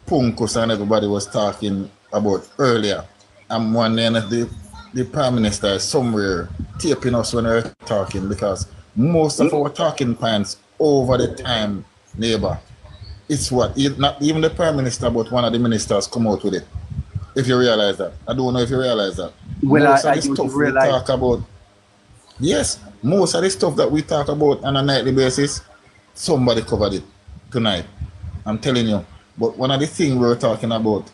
Speaker 15: Punkus and everybody was talking about earlier, I'm wondering if the Prime Minister is somewhere taping us when we're talking, because most of our talking points over the time, neighbor, it's what, not even the Prime Minister, but one of the ministers come out with it. If you realize that. I don't know if you realize that.
Speaker 2: Well,
Speaker 15: most
Speaker 2: I
Speaker 15: of the stuff we talk about, yes, most of the stuff that we talk about on a nightly basis, somebody covered it tonight. I'm telling you. But one of the things we were talking about,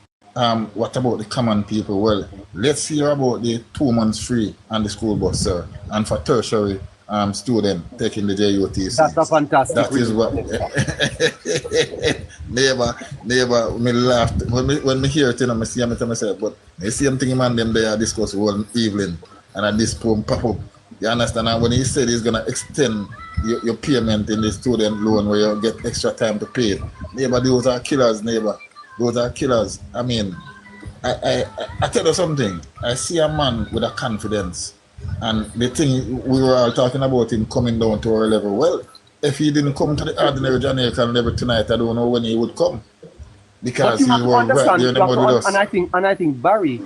Speaker 15: what about the common people? Well, let's hear about the 2 months free on the school bus, sir, and for tertiary student taking the JUTC.
Speaker 2: That's a fantastic.
Speaker 15: That is what. Neighbor, me laughed when me hear it, and I see it to myself. But the same thing, man, them they are discuss one evening, and at this poem pop up. You understand? And when he said he's gonna extend your payment in the student loan where you get extra time to pay it, neighbor, those are killers, neighbor. Those are killers. I mean, I tell you something. I see a man with a confidence. And the thing we were all talking about him coming down to our level. Well, if he didn't come to the ordinary Jamaican level tonight, I don't know when he would come. Because he was right there in the mud with us.
Speaker 2: And I think Barry,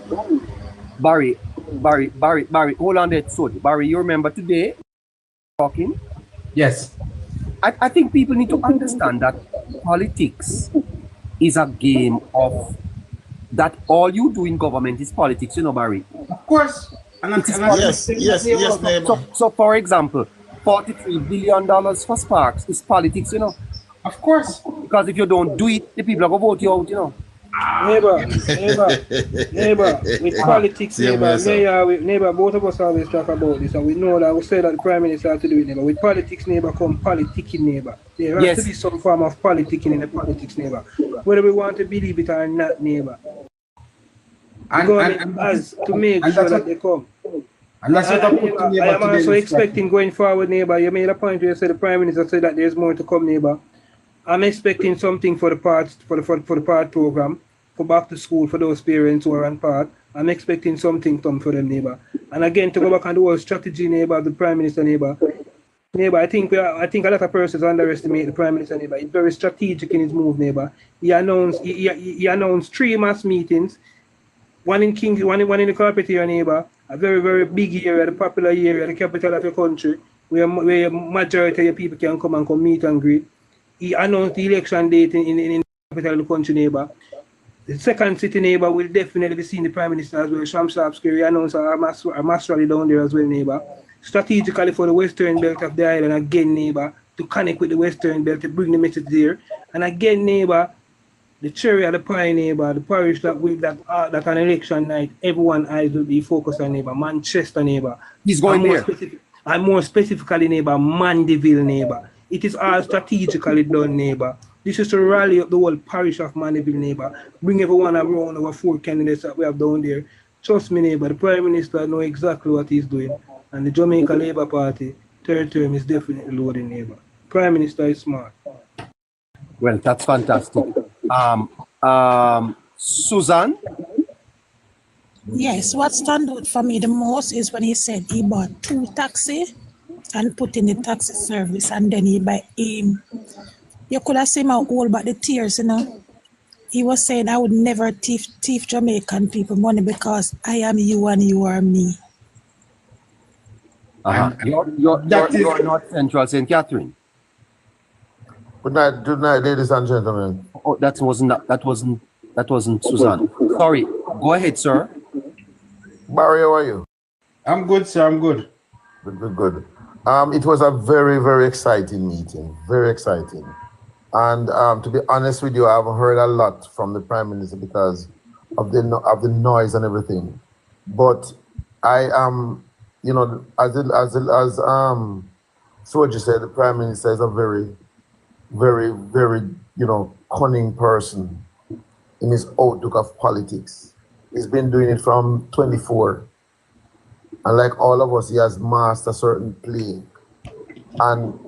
Speaker 2: hold on there, so Barry, you remember today talking?
Speaker 13: Yes.
Speaker 2: I think people need to understand that politics is a game of that all you do in government is politics, you know, Barry.
Speaker 13: Of course.
Speaker 15: Yes, neighbor.
Speaker 2: So for example, $43 billion for Sparks is politics, you know.
Speaker 13: Of course.
Speaker 2: Because if you don't do it, the people are going to vote you out, you know.
Speaker 1: Neighbor, with politics, neighbor, both of us always talk about this, and we know that we say that the Prime Minister has to do it, neighbor. With politics, neighbor, come politicking, neighbor. There has to be some form of politicking in the politics, neighbor. Whether we want to believe it or not, neighbor. The government has to make sure that they come.
Speaker 13: And that's what
Speaker 1: I am also expecting going forward, neighbor. You made a point where you said the Prime Minister said that there's more to come, neighbor. I'm expecting something for the part program, for back to school for those parents who are on part. I'm expecting something come for them, neighbor. And again, to go back on the whole strategy, neighbor, of the Prime Minister, neighbor. I think a lot of persons underestimate the Prime Minister, neighbor. He's very strategic in his move, neighbor. He announced 3 mass meetings, one in King, one in the carpet area, neighbor. A very, very big area, the popular area, the capital of your country, where majority of your people can come and meet and greet. He announced the election date in the capital of the country, neighbor. The second city, neighbor, will definitely be seeing the Prime Minister as well. Shamsapsky announced a mass rally down there as well, neighbor. Strategically for the western belt of the island, again, neighbor, to connect with the western belt, to bring the message there. And again, neighbor, the cherry of the pie, neighbor, the parish that on election night, everyone's eyes will be focused on, neighbor. Manchester, neighbor.
Speaker 2: He's going there.
Speaker 1: And more specifically, neighbor, Mandeville, neighbor. It is all strategically done, neighbor. This is to rally up the whole parish of Mandeville, neighbor. Bring everyone around our 4 candidates that we have down there. Trust me, neighbor, the Prime Minister knows exactly what he's doing. And the Jamaica Labour Party, 3rd term is definitely loading, neighbor. Prime Minister is smart.
Speaker 2: Well, that's fantastic. Susan?
Speaker 16: Yes, what stand out for me the most is when he said he bought 2 taxis and put in the taxi service, and then you could have seen how old but the tears, you know. He was saying, I would never thief Jamaican people money because I am you and you are me.
Speaker 2: You're North Central St. Catherine.
Speaker 17: Good night, ladies and gentlemen.
Speaker 2: Oh, that wasn't Susan. Sorry. Go ahead, sir.
Speaker 17: Barry, how are you?
Speaker 13: I'm good, sir. I'm good.
Speaker 17: Good. It was a very, very exciting meeting. Very exciting. And to be honest with you, I haven't heard a lot from the Prime Minister because of the noise and everything. But I am, as Soji said, the Prime Minister is a very, very, very, cunning person in his outlook of politics. He's been doing it from 24. And like all of us, he has mastered a certain play. And,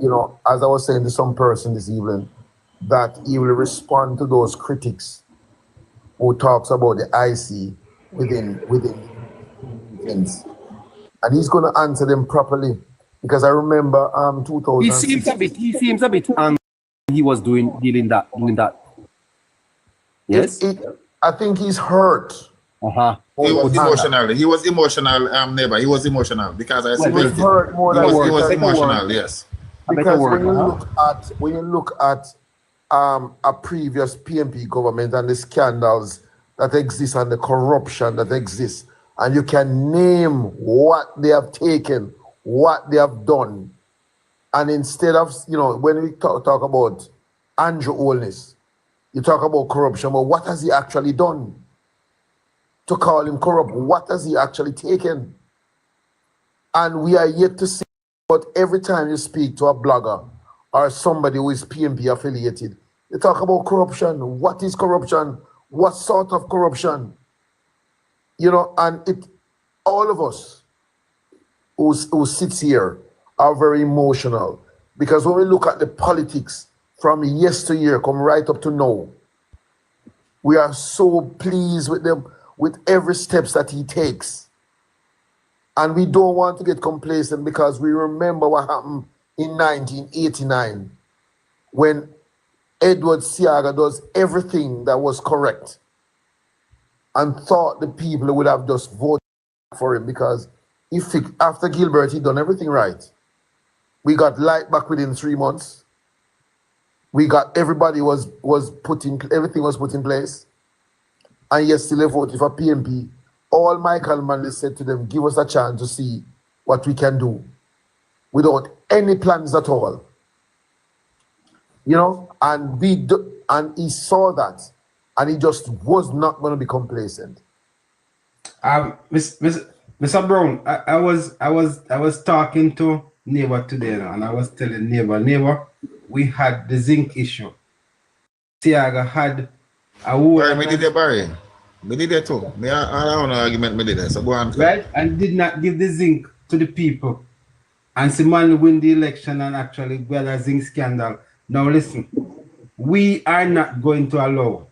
Speaker 17: as I was saying to some person this evening, that he will respond to those critics who talks about the IC within things. And he's going to answer them properly. Because I remember 2000.
Speaker 2: He seems a bit angry. He was doing that. Yes?
Speaker 17: I think he's hurt.
Speaker 15: He was emotional, neighbor. He was emotional because I said
Speaker 17: he was
Speaker 15: emotional, yes.
Speaker 17: Because when you look at a previous PMP government and the scandals that exist and the corruption that exists, and you can name what they have taken, what they have done, and instead of, when we talk about Andrew Holness, you talk about corruption, but what has he actually done? To call him corrupt, what has he actually taken? And we are yet to see, but every time you speak to a blogger or somebody who is PMP affiliated, they talk about corruption. What is corruption? What sort of corruption? And all of us who sits here are very emotional because when we look at the politics from yesteryear come right up to now, we are so pleased with them, with every steps that he takes. And we don't want to get complacent because we remember what happened in 1989 when Edward Seaga does everything that was correct and thought the people would have just voted for him because after Gilbert, he done everything right. We got light back within 3 months. we got everybody was put in, everything was put in place, and yet still they voted for PMP. All Michael Manley said to them, give us a chance to see what we can do without any plans at all. You know, and he saw that, and he just was not going to be complacent.
Speaker 13: Mr. Brown, I was talking to neighbor today, and I was telling neighbor, we had the zinc issue. Tiaga had a war.
Speaker 15: Me did it, Barry. Me did it too. I don't know argument me did it. So go on.
Speaker 13: Right, and did not give the zinc to the people. And Simon win the election and actually got a zinc scandal. Now listen, we are not going to allow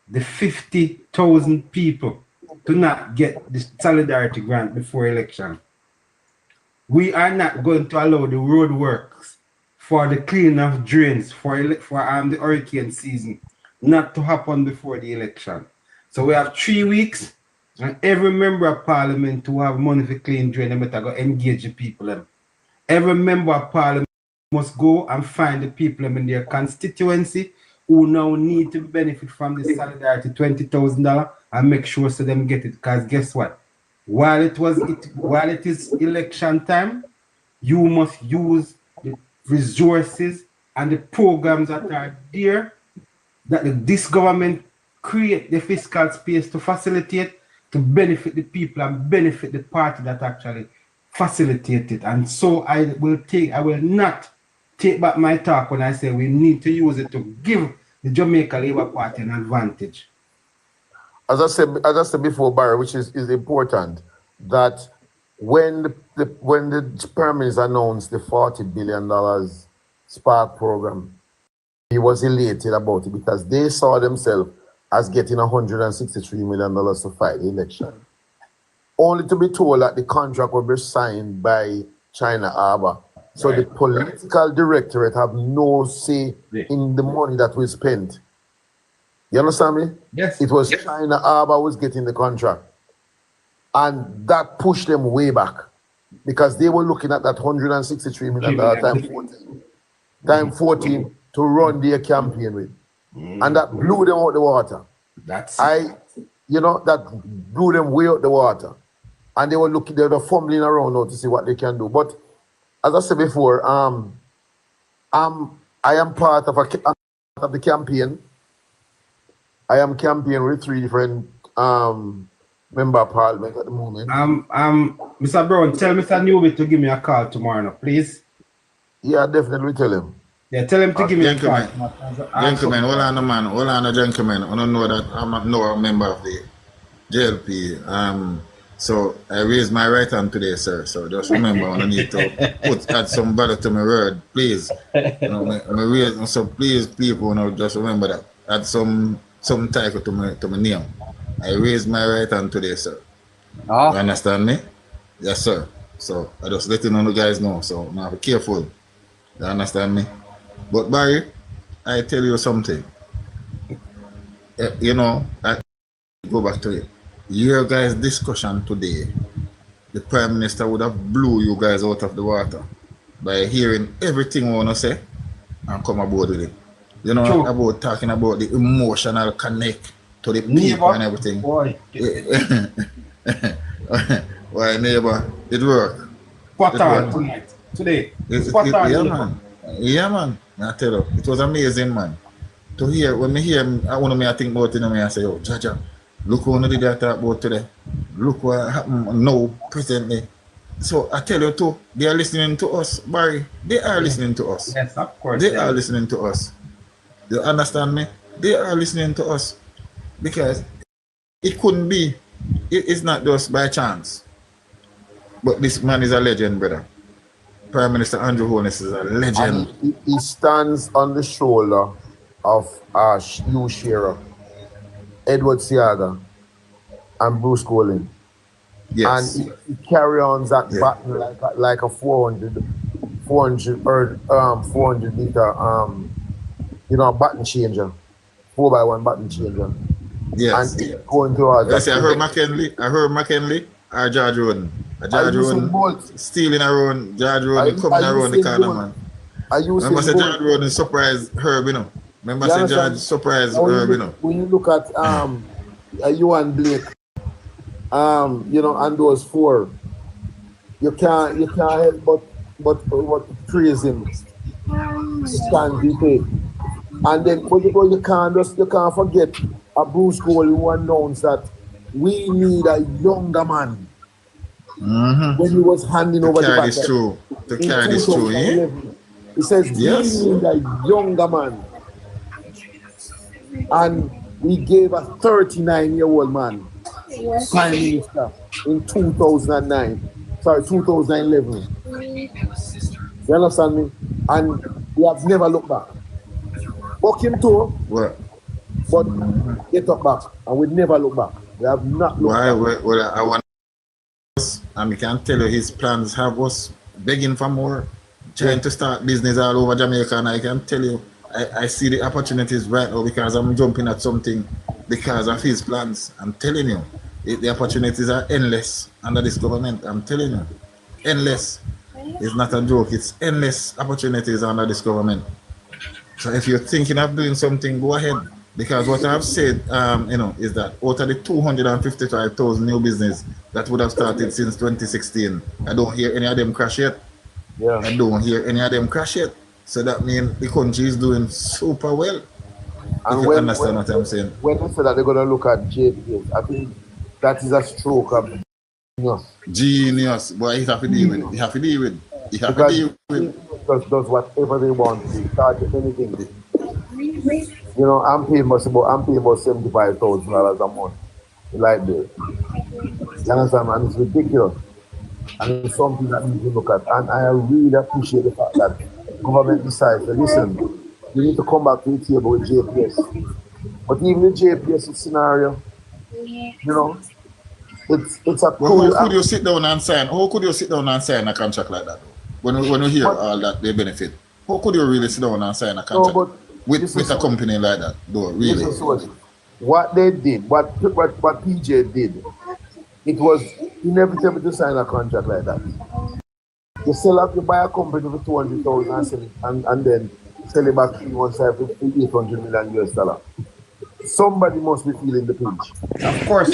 Speaker 13: the 50,000 people to not get the solidarity grant before election. We are not going to allow the road works for the cleaning of drains for the hurricane season not to happen before the election. So we have 3 weeks, and every member of parliament who have money for clean drain, they better go engage the people. Every member of parliament must go and find the people in their constituency who now need to benefit from the solidarity $20,000 and make sure so them get it. Because guess what? While it is election time, you must use the resources and the programs that are there that this government create the fiscal space to facilitate, to benefit the people and benefit the party that actually facilitate it. And so I will not take back my talk when I say we need to use it to give the Jamaica Labour Party an advantage.
Speaker 17: As I said before, Barry, which is important, that when the Prime Minister announced the $40 billion Spark program, he was elated about it because they saw themselves as getting $163 million to fight the election. Only to be told that the contract will be signed by China Harbour. So the political directorate have no say in the money that we spent. You understand me?
Speaker 13: Yes.
Speaker 17: It was China Harbour was getting the contract. And that pushed them way back because they were looking at that $163 million time 14 to run their campaign with. And that blew them out the water. That blew them way out the water. And they were fumbling around now to see what they can do. But as I said before, I am part of the campaign. I am campaigning with 3 different member of parliament at the moment.
Speaker 13: Mr. Brown, tell Mr. Newby to give me a call tomorrow, please.
Speaker 17: Yeah, definitely tell him.
Speaker 13: Yeah, tell him to give me a call.
Speaker 15: Gentlemen, hold on, gentlemen. I don't know that I'm a member of the JLP. So I raised my right hand today, sir. So just remember, I need to add some value to my word, please. So please, people, just remember that. Add some title to my name. I raised my right hand today, sir. You understand me? Yes, sir. So I just letting all the guys know. So now be careful. You understand me? But Barry, I tell you something. I go back to it. Your guys' discussion today, the Prime Minister would have blew you guys out of the water by hearing everything we want to say and come aboard with it. About talking about the emotional connect to the people and everything.
Speaker 13: Boy.
Speaker 15: Why, neighbor, it worked.
Speaker 13: Spot on tonight. Today.
Speaker 15: Yeah, man. I tell you, it was amazing, man. To hear, when I hear, I think about it, I say, oh, Jaja, look what they did talk about today. Look what happened now, presently. So I tell you too, they are listening to us, Barry. They are listening to us.
Speaker 13: Yes, of course.
Speaker 15: They are listening to us. You understand me? They are listening to us. Because it couldn't be. It's not just by chance. But this man is a legend, brother. Prime Minister Andrew Holness is a legend.
Speaker 17: And he stands on the shoulder of Hugh Shearer, Edward Seaga, and Bruce Golding.
Speaker 15: Yes.
Speaker 17: And he carry on that baton like a 400 meter button changer, 4x1 button changer.
Speaker 15: Yes.
Speaker 17: And going to
Speaker 15: I heard McKinley or George Roden. George Roden stealing around, George Roden coming around the corner, man.
Speaker 17: Are you
Speaker 15: Remember
Speaker 17: saying
Speaker 15: George Roden surprised Herb, you know? Remember George surprised Herb, you know?
Speaker 17: When you look at you and Blake, you know, and those four, you can't help but praise him. Stand it. And then but you can't forget a Bruce Cole who announced that we need a younger man. When he was handing over the baton.
Speaker 15: To carry this through, yeah?
Speaker 17: He says, we need a younger man. And we gave a 39-year-old man Prime Minister in 2011. You understand me? And we have never looked back. Buck him too, but get up back. And we never look back. We have not looked back.
Speaker 15: Well, I want and I can tell you his plans have us begging for more, trying to start business all over Jamaica, and I can tell you I see the opportunities right now because I'm jumping at something because of his plans. I'm telling you, the opportunities are endless under this government. I'm telling you, endless. It's not a joke, it's endless opportunities under this government. So if you're thinking of doing something, go ahead. Because what I've said, you know, is that out of the 255,000 new business that would have started since 2016, I don't hear any of them crash yet.
Speaker 17: Yeah.
Speaker 15: I don't hear any of them crash yet. So that means the country is doing super well. And if you understand what I'm saying.
Speaker 17: When they say that they're going to look at JPS, I think that is a stroke of
Speaker 15: genius. But you have to deal with it. You have to deal with it. You have to deal with it.
Speaker 17: Does whatever they want to start anything. You know, I'm paying about $75,000 a month. Like this. You understand, man? It's ridiculous. And it's something that we need to look at. And I really appreciate the fact that government decides to listen. You need to come back to the table with JPS. But even the JPS scenario, you know, it's a
Speaker 15: cool. How could you sit down and sign? How could you sit down and sign a contract like that? When you hear all that they benefit, how could you really sit down and sign a contract with a company like that? Though, really.
Speaker 17: What they did, what PJ did, it was inevitable to sign a contract like that. You sell up, you buy a company for 200,000 and then sell it back to one side for $800 million. Somebody must be feeling the pinch.
Speaker 13: Of course.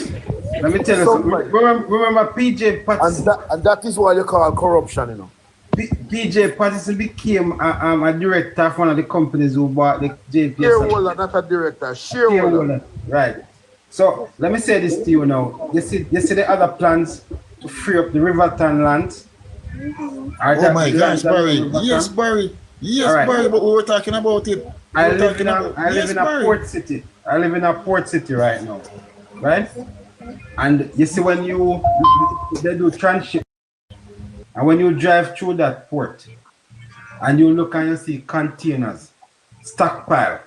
Speaker 13: Let me tell you something. Remember PJ Patterson.
Speaker 17: And that is what you call corruption, you know.
Speaker 13: PJ Patterson became a director of one of the companies who bought the JPS.
Speaker 17: Shareholder, not a director. Shareholder.
Speaker 13: Right. So let me say this to you now. You see the other plans to free up the Riverton land.
Speaker 15: Oh my gosh, Barry. Yes, Barry. Yes, right. Barry, but we were talking about it.
Speaker 13: I live in a port city. I live in a port city right now. Right? And you see when they do transship, and when you drive through that port, and you look and you see containers, stockpile,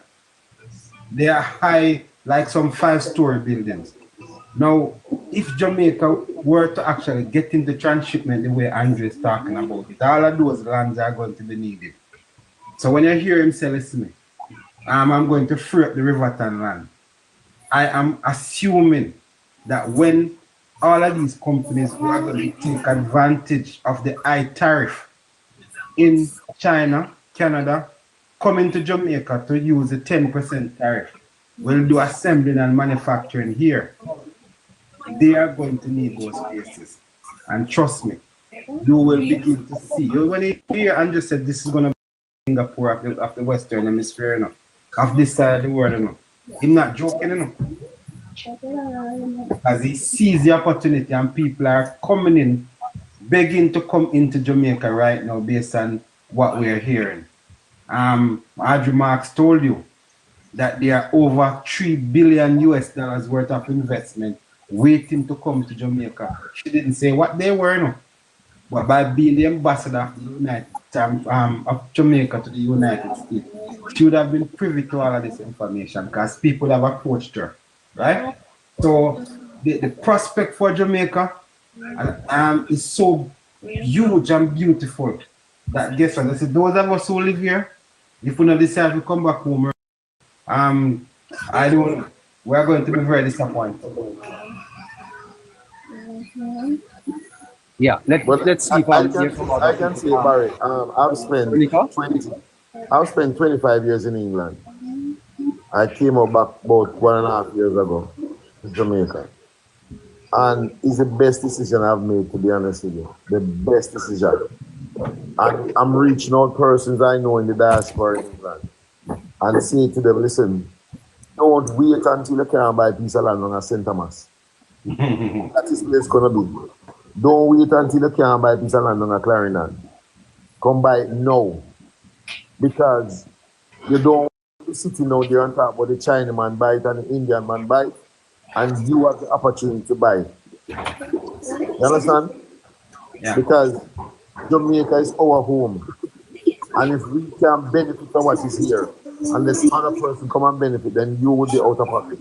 Speaker 13: they are high like some 5-story buildings. Now, if Jamaica were to actually get into transshipment the way Andrew is talking about it, all of those lands are going to be needed. So when you hear him say, listen to me, I'm going to free up the Riverton land, I am assuming that when all of these companies who are going to take advantage of the high tariff in China, Canada, coming to Jamaica to use the 10% tariff, will do assembling and manufacturing here. They are going to need those places. And trust me, you will begin to see. When you hear Andrew said this is going to be Singapore of the Western Hemisphere, you know, of this side of the world, you know. He's not joking, you know. As he sees the opportunity and people are coming in, begging to come into Jamaica right now based on what we are hearing. Andrew Marks told you that there are over $3 billion worth of investment waiting to come to Jamaica. She didn't say what they were, no. But by being the ambassador of the of Jamaica to the United States, she would have been privy to all of this information because people have approached her, right? So the prospect for Jamaica is so huge and beautiful that guess what? Those of us who live here, if we don't decide to come back home, we're going to be very disappointed.
Speaker 18: Yeah, let's see if
Speaker 17: I can say, Barry, I've spent 25 years in England. I came out back about 1.5 years ago to Jamaica. And it's the best decision I've made, to be honest with you. The best decision. And I'm reaching out persons I know in the diaspora in England and saying to them, listen, don't wait until you can buy a piece of land on St. Thomas. That is where it's going to be. Don't wait until you can buy a piece of land on a Clarendon. Come buy it now. Because you don't want to be sitting out there on top of the Chinaman buy it and the Indian man buy it, and you have the opportunity to buy it. You understand?
Speaker 18: Yeah.
Speaker 17: Because Jamaica is our home. And if we can benefit from what is here, and this other person come and benefit, then you will be out of pocket.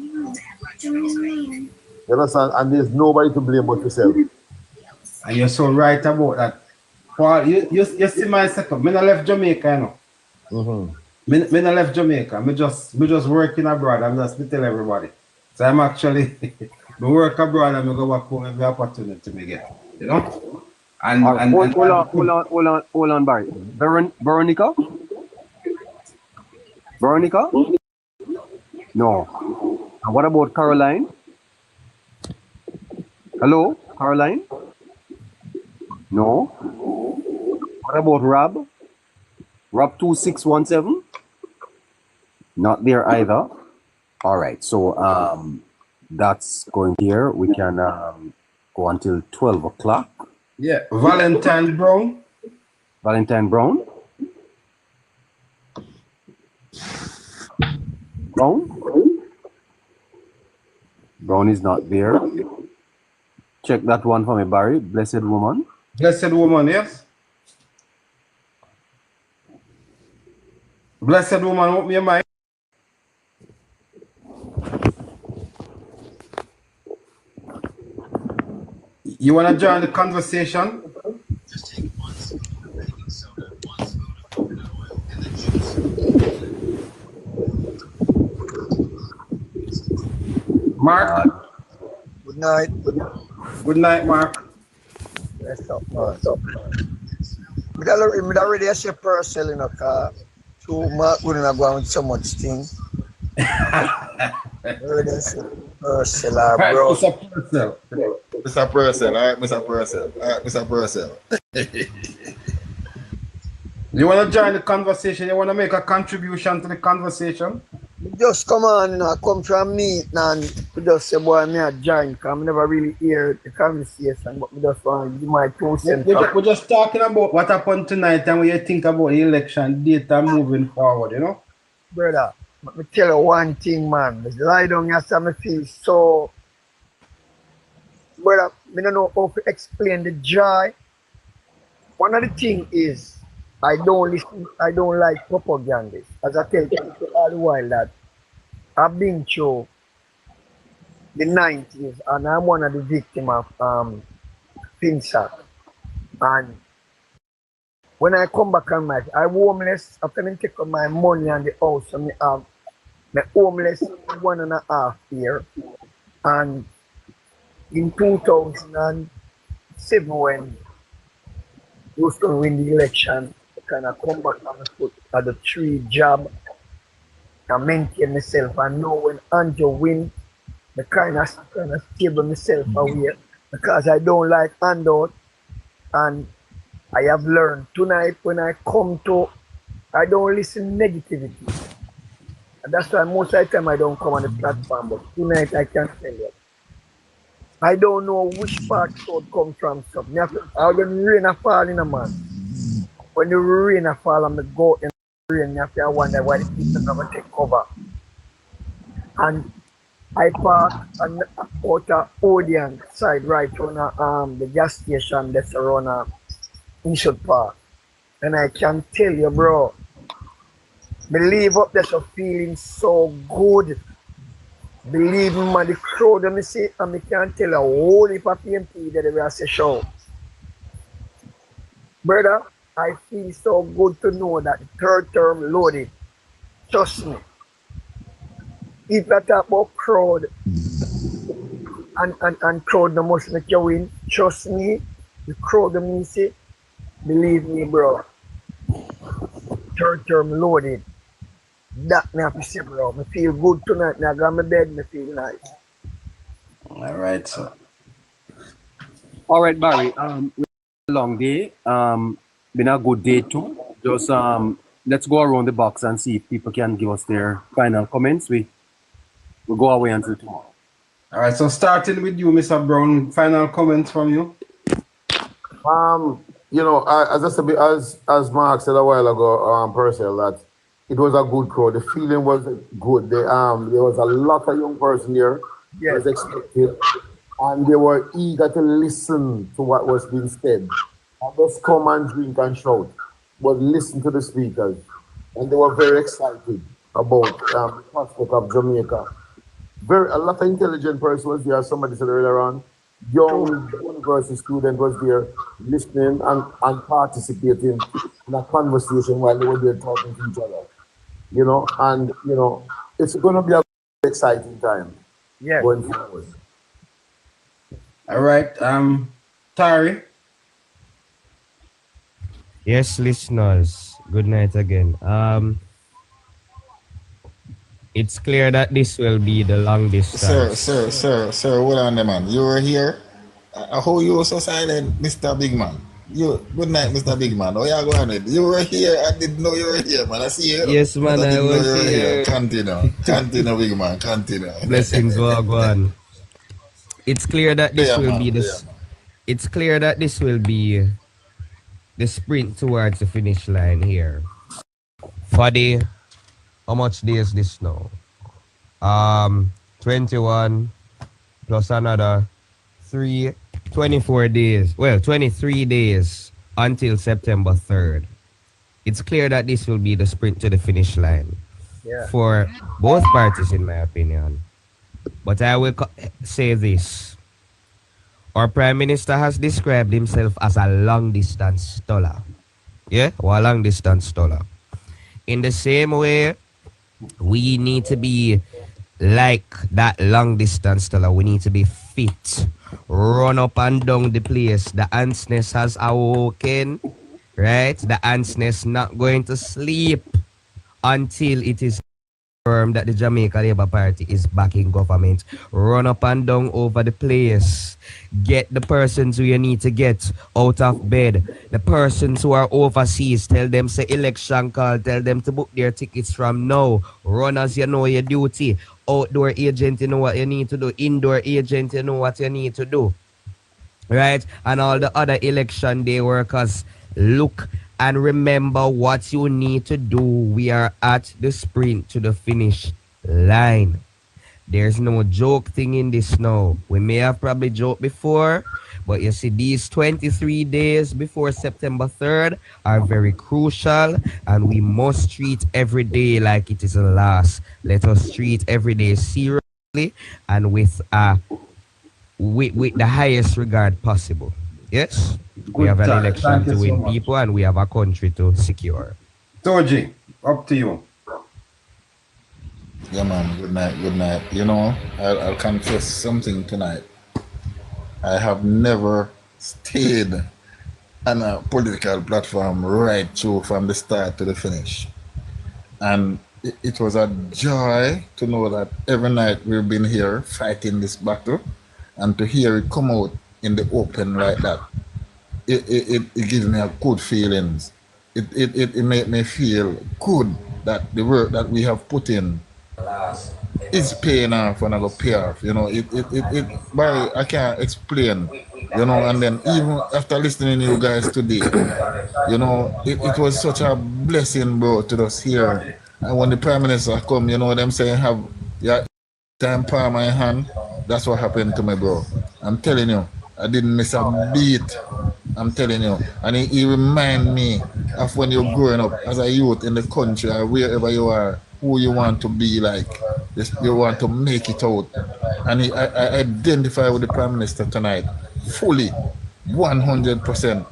Speaker 17: You understand? And there's nobody to blame but yourself.
Speaker 13: And you're so right about that. Paul, you see my setup. I left Jamaica, you know. I left Jamaica. I just working abroad. I'm just tell everybody. So I'm actually I work abroad and I go back home every opportunity I get. You know? And,
Speaker 18: right.
Speaker 13: and
Speaker 18: hold on, Barry. Veronica? Veronica? No. And what about Caroline? Hello, Caroline? No. What about Rob? Rob 2617? Not there either. All right, so that's going here. We can go until 12 o'clock.
Speaker 13: Yeah, Valentine Brown.
Speaker 18: Valentine Brown. Brown is not there. Check that one for me, Barry. Blessed woman.
Speaker 13: Blessed woman, yes. Blessed woman, open your mic. You want to join the conversation? Mark?
Speaker 19: Good night.
Speaker 13: Good night, Mark.
Speaker 19: What's up? I already a share parcel in a car. So Mark wouldn't go with so much thing. Already a share parcel, bro.
Speaker 15: Mr. Purcell, all right, Mr. Purcell. All right, Mr. Purcell.
Speaker 13: You want to join the conversation? You want to make a contribution to the conversation?
Speaker 19: Just come on, come from me and just say, boy, me a join, because I never really hear the conversation, but me just want to give my 2 cents.
Speaker 13: We're just talking about what happened tonight and what you think about the election data moving forward, you know?
Speaker 19: Brother, let me tell you one thing, man. I lie down here and I feel so... Brother, I don't know how to explain the joy. One of the things is, I don't like propaganda. As I tell people all the while that I've been through the 90s and I'm one of the victims of FinSAC. And when I come back on my, I'm homeless after I take out my money and the house, and I'm homeless 1.5 years. And in 2007, when Houston win the election, I kind of come back on the foot at the 3 job and maintain myself. And now when Andrew win, I kind of stable myself away because I don't like handout. And I have learned tonight when I come to, I don't listen negativity. And that's why most of the time I don't come on the platform, but tonight I can tell you. I don't know which part should come from something. When the rain fall in a man. When the rain fall and the go in the rain, you have to wonder why the people never take cover. And I park on the outer Odeon side right on the gas station that's around Inshot Park. And I can tell you, bro, believe up there's a feeling so good. Believe me, man, the crowd that I see, and I can't tell a whole heap of PMP that they will say show. Brother, I feel so good to know that the 3rd term loaded. Trust me. If I talk about crowd and crowd no must make you win, trust me, the crowd of me say, believe me, bro. Third term loaded. That me have to say, bro. Me feel good tonight. Me I got my bed, me feel nice.
Speaker 18: All right, sir.
Speaker 20: All right, Barry. Long day. Been a good day too. Just let's go around the box and see if people can give us their final comments. We'll go away until tomorrow.
Speaker 13: All right. So starting with you, Mr. Brown. Final comments from you.
Speaker 17: You know, as I said, as Mark said a while ago, Purcell, that it was a good crowd. The feeling was good. There was a lot of young person there.
Speaker 19: Yes.
Speaker 17: As expected, and they were eager to listen to what was being said. Not just come and drink and shout, but listen to the speakers. And they were very excited about the prospect of Jamaica. A lot of intelligent person was there. Somebody said earlier on, young university student was there listening and participating in a conversation while they were there talking to each other. You know, and you know, it's going to be a exciting time.
Speaker 19: Yeah.
Speaker 17: Going forward.
Speaker 13: All right. Tari.
Speaker 11: Yes, listeners. Good night again. It's clear that this will be the long distance.
Speaker 15: Sir, hold on there, man. You were here. How you were so silent, Mr. Big Man? Good night, Mr. Big Man. Oh, yeah, go on it. You were here. I didn't know you were here, man. I see you.
Speaker 11: Yes, man, I was here.
Speaker 15: Continue, Big Man. Continue.
Speaker 11: Blessings, go on. It's clear that this will be this. It's clear that this will be the sprint towards the finish line here. For the how much days this now? 21 plus another 24 days. Well, 23 days until September 3rd. It's clear that this will be the sprint to the finish line for both parties, in my opinion. But I will say this. Our Prime Minister has described himself as a long-distance stoller. Yeah? Or a long-distance stoller. In the same way, we need to be like that long-distance stoller. We need to be fit. Run up and down the place. The antsness has awoken. Right? The antsness not going to sleep until it is confirmed that the Jamaica Labour Party is back in government. Run up and down over the place. Get the persons who you need to get out of bed. The persons who are overseas, tell them say election call. Tell them to book their tickets from now. Run as you know your duty. Outdoor agent, you know what you need to do. Indoor agent, you know what you need to do. Right? And all the other election day workers, look and remember what you need to do. We are at the sprint to the finish line. There's no joke thing in this now. We may have probably joked before, but you see, these 23 days before September 3rd are very crucial, and we must treat every day like it is the last. Let us treat every day seriously and with the highest regard possible. Yes? We have an election to win people, and we have a country to secure.
Speaker 13: Toji, up to you.
Speaker 15: Yeah, man. Good night. You know, I'll confess something tonight. I have never stayed on a political platform right through from the start to the finish. And it was a joy to know that every night we've been here fighting this battle, and to hear it come out in the open like that, it gives me a good feelings. It made me feel good that the work that we have put in is paying off and I go pay off. You know, Barry, I can't explain, you know, and then even after listening to you guys today, you know, it was such a blessing, bro, to us here. And when the Prime Minister come, you know, them saying have your time palm my hand, that's what happened to me, bro. I'm telling you, I didn't miss a beat. I'm telling you. And he remind me of when you're growing up as a youth in the country or wherever you are, who you want to be like. You want to make it out. And I identify with the Prime Minister tonight fully, 100%.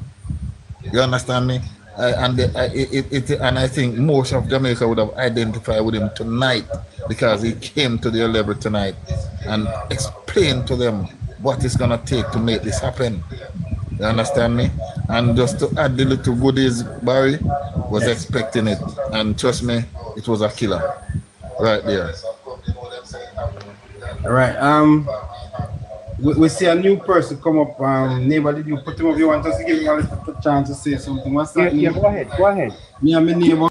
Speaker 15: You understand me? And I think most of Jamaica would have identified with him tonight because he came to their level tonight and explained to them what it's going to take to make this happen. You understand me? And just to add the little goodies, Barry was expecting it. And trust me, it was a killer. Right there.
Speaker 13: All right. We see a new person come up. Neighbor, did you put him up? You want us to give him a little chance to say something? What's that?
Speaker 20: Yeah, go ahead. Go ahead.
Speaker 13: Me and my neighbor.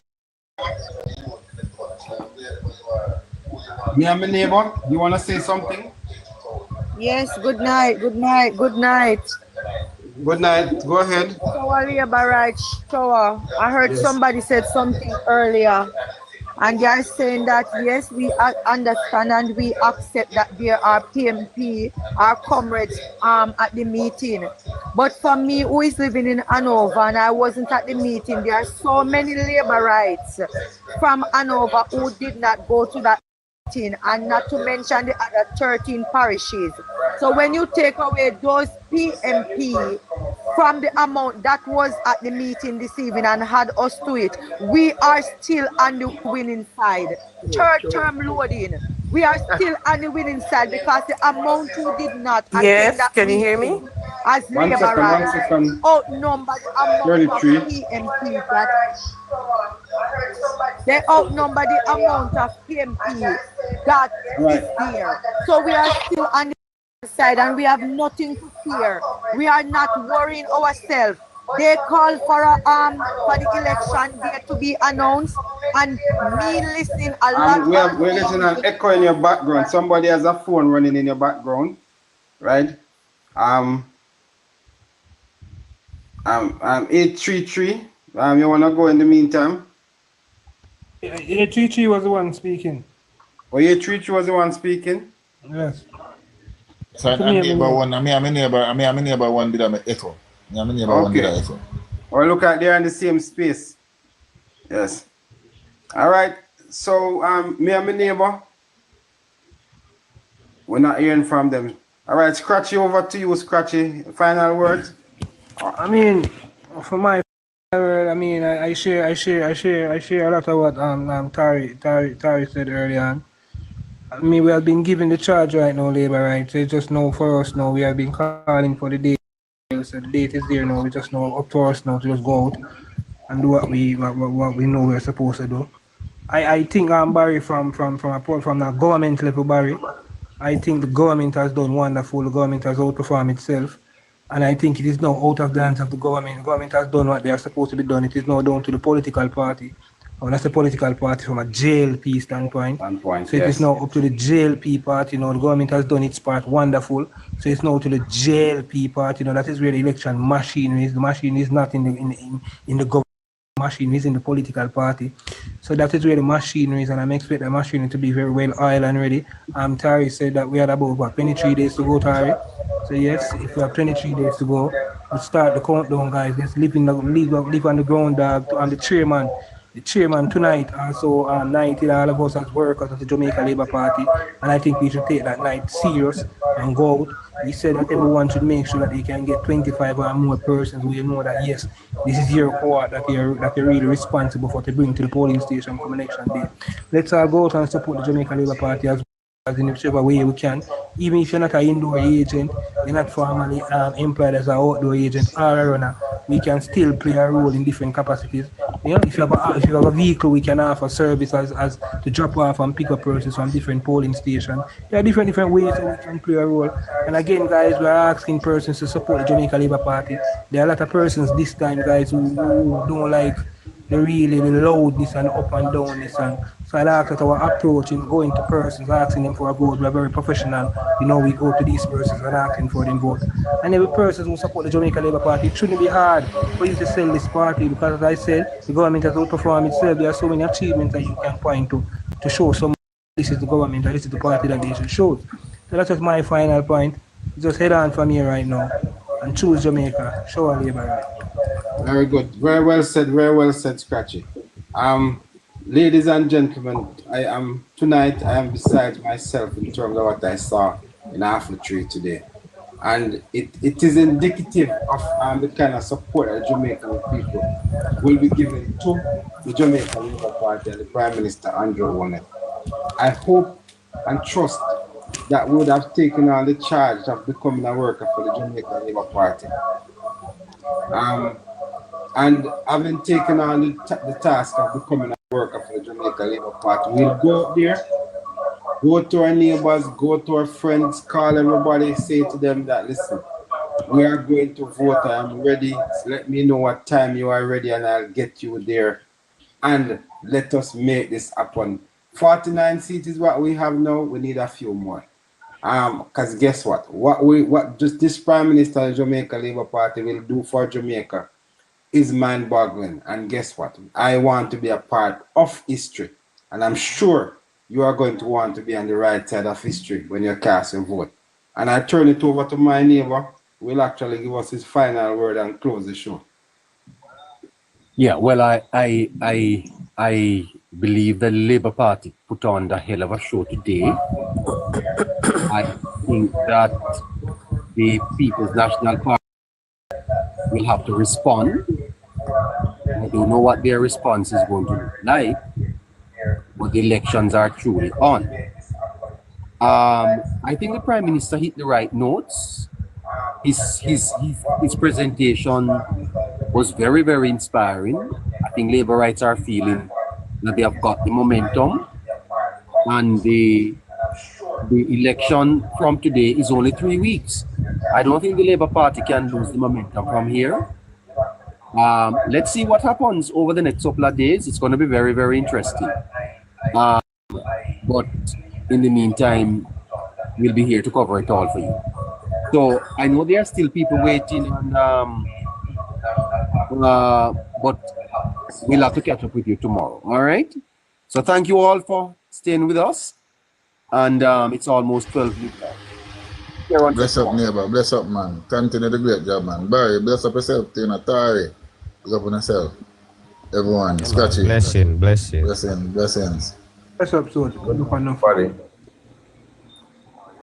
Speaker 13: Me and my neighbor, you want to say something?
Speaker 21: Yes, good night, good night, good night.
Speaker 13: Good night, go ahead.
Speaker 21: I heard somebody said something earlier, and they are saying that yes, we understand and we accept that there are PMP, our comrades at the meeting. But for me, who is living in Hanover and I wasn't at the meeting, there are so many labor rights from Hanover who did not go to that meeting, and not to mention the other 13 parishes. So when you take away those PMP from the amount that was at the meeting this evening and had us to it, we are still on the winning side. Third term loading, we are still on the winning side because the amount who did not attend that
Speaker 9: can you hear
Speaker 21: meeting
Speaker 9: me?
Speaker 21: as labor rights outnumber the amount of PMP that they outnumber the amount of PMP that is there. So we are still on the side and we have nothing to fear. We are not worrying ourselves. They call for the election date to be announced, and me listening a lot.
Speaker 13: We're getting an echo in your background. Somebody has a phone running in your background, right? 833. You wanna go in the meantime?
Speaker 1: 833 was the one speaking.
Speaker 13: Oh, 833 was the one speaking?
Speaker 1: Yes.
Speaker 15: So I'm neighbor one. I'm a neighbor one did I echo. I'm a neighbor one did I echo.
Speaker 13: Or look at they're in the same space. Yes. All right. So me and my neighbor, we're not hearing from them. All right, Scratchy, over to you, Scratchy. Final words.
Speaker 1: I mean, for my word, I mean, I share a lot of what Tari said earlier on. I mean, we have been given the charge right now, labor rights. It's just now for us now. We have been calling for the date. So the date is there now. We just know up to us now to just go out and do what we know we're supposed to do. I think Barry from the government level, Barry. I think the government has done wonderful. The government has outperformed itself. And I think it is now out of the hands of the government. The government has done what they are supposed to be done. It is now down to the political party. And that's the political party from a JLP standpoint. So it is now up to the JLP party. You know, the government has done its part wonderful. So it's now to the JLP party. You know, that is where the election machine is. The machine is not in the government. The machine is in the political party. So that is where the machinery is, and I'm expecting the machinery to be very well oiled and ready. Tari said that we had about 23 days to go, Tari. So yes, if we have 23 days to go, let's start the countdown, guys. Let's live on the ground, and the chairman tonight also knighted all of us as workers of the Jamaica Labour Party, and I think we should take that night serious and go out. He said that everyone should make sure that they can get 25 or more persons. We know that yes, this is your cohort that you're really responsible for to bring to the polling station come election day. Let's all go out and support the Jamaica Labour Party as in whichever way we can. Even if you're not an indoor agent, you're not formally employed as an outdoor agent or a runner, we can still play a role in different capacities. You know, if you have a vehicle, we can offer service as to drop off and pick up persons from different polling stations. There are different ways that we can play a role. And again, guys, we are asking persons to support the Jamaica Labour Party. There are a lot of persons this time, guys, who don't like the loudness and up and downness. And so I like that our approach in going to persons, asking them for a vote, we're very professional. You know, we go to these persons and asking for them vote. And every person who support the Jamaica Labour Party, it shouldn't be hard for you to sell this party because, as I said, the government has outperformed itself. There are so many achievements that you can point to show some this is the government and this is the party that they should show. So that's just my final point. Just head on from here right now and choose Jamaica. Show our labor right.
Speaker 13: Very good. Very well said, Scratchy. Ladies and gentlemen, tonight I am beside myself in terms of what I saw in Half Tree today. And it is indicative of the kind of support that Jamaican people will be given to the Jamaica Labour Party and the Prime Minister Andrew Holness. I hope and trust that we would have taken on the charge of becoming a worker for the Jamaica Labour Party. And having taken on the task of becoming a worker for the Jamaica Labour Party, we'll go up there, go to our neighbors, go to our friends, call everybody, say to them that, listen, we are going to vote. I'm ready. Let me know what time you are ready and I'll get you there. And let us make this happen. 49 seats is what we have now. We need a few more. Because guess what? What just this Prime Minister of the Jamaica Labour Party will do for Jamaica is mind-boggling. And guess what? I want to be a part of history. And I'm sure you are going to want to be on the right side of history when you cast your vote. And I turn it over to my neighbor, who will actually give us his final word and close the show.
Speaker 20: Yeah, well, I believe the Labour Party put on the hell of a show today. I think that the People's National Party will have to respond. I don't know what their response is going to look like, but the elections are truly on. I think the Prime Minister hit the right notes. His presentation was very, very inspiring. I think Labour rights are feeling that they have got the momentum, and the election from today is only 3 weeks. I don't think the Labour Party can lose the momentum from here. Let's see what happens over the next couple of days. It's going to be very, very interesting. But in the meantime, we'll be here to cover it all for you. So I know there are still people waiting, and but we'll have to catch up with you tomorrow. All right. So thank you all for staying with us, and it's almost 12 midnight.
Speaker 15: Bless up, neighbor. Bless up, man. Continue the great job, man. Barry, bless up yourself. Tina, Tari, bless up on yourself. Everyone, Scratchy.
Speaker 11: Blessings.
Speaker 15: Blessings.
Speaker 1: Bless up, so. Good look on nobody.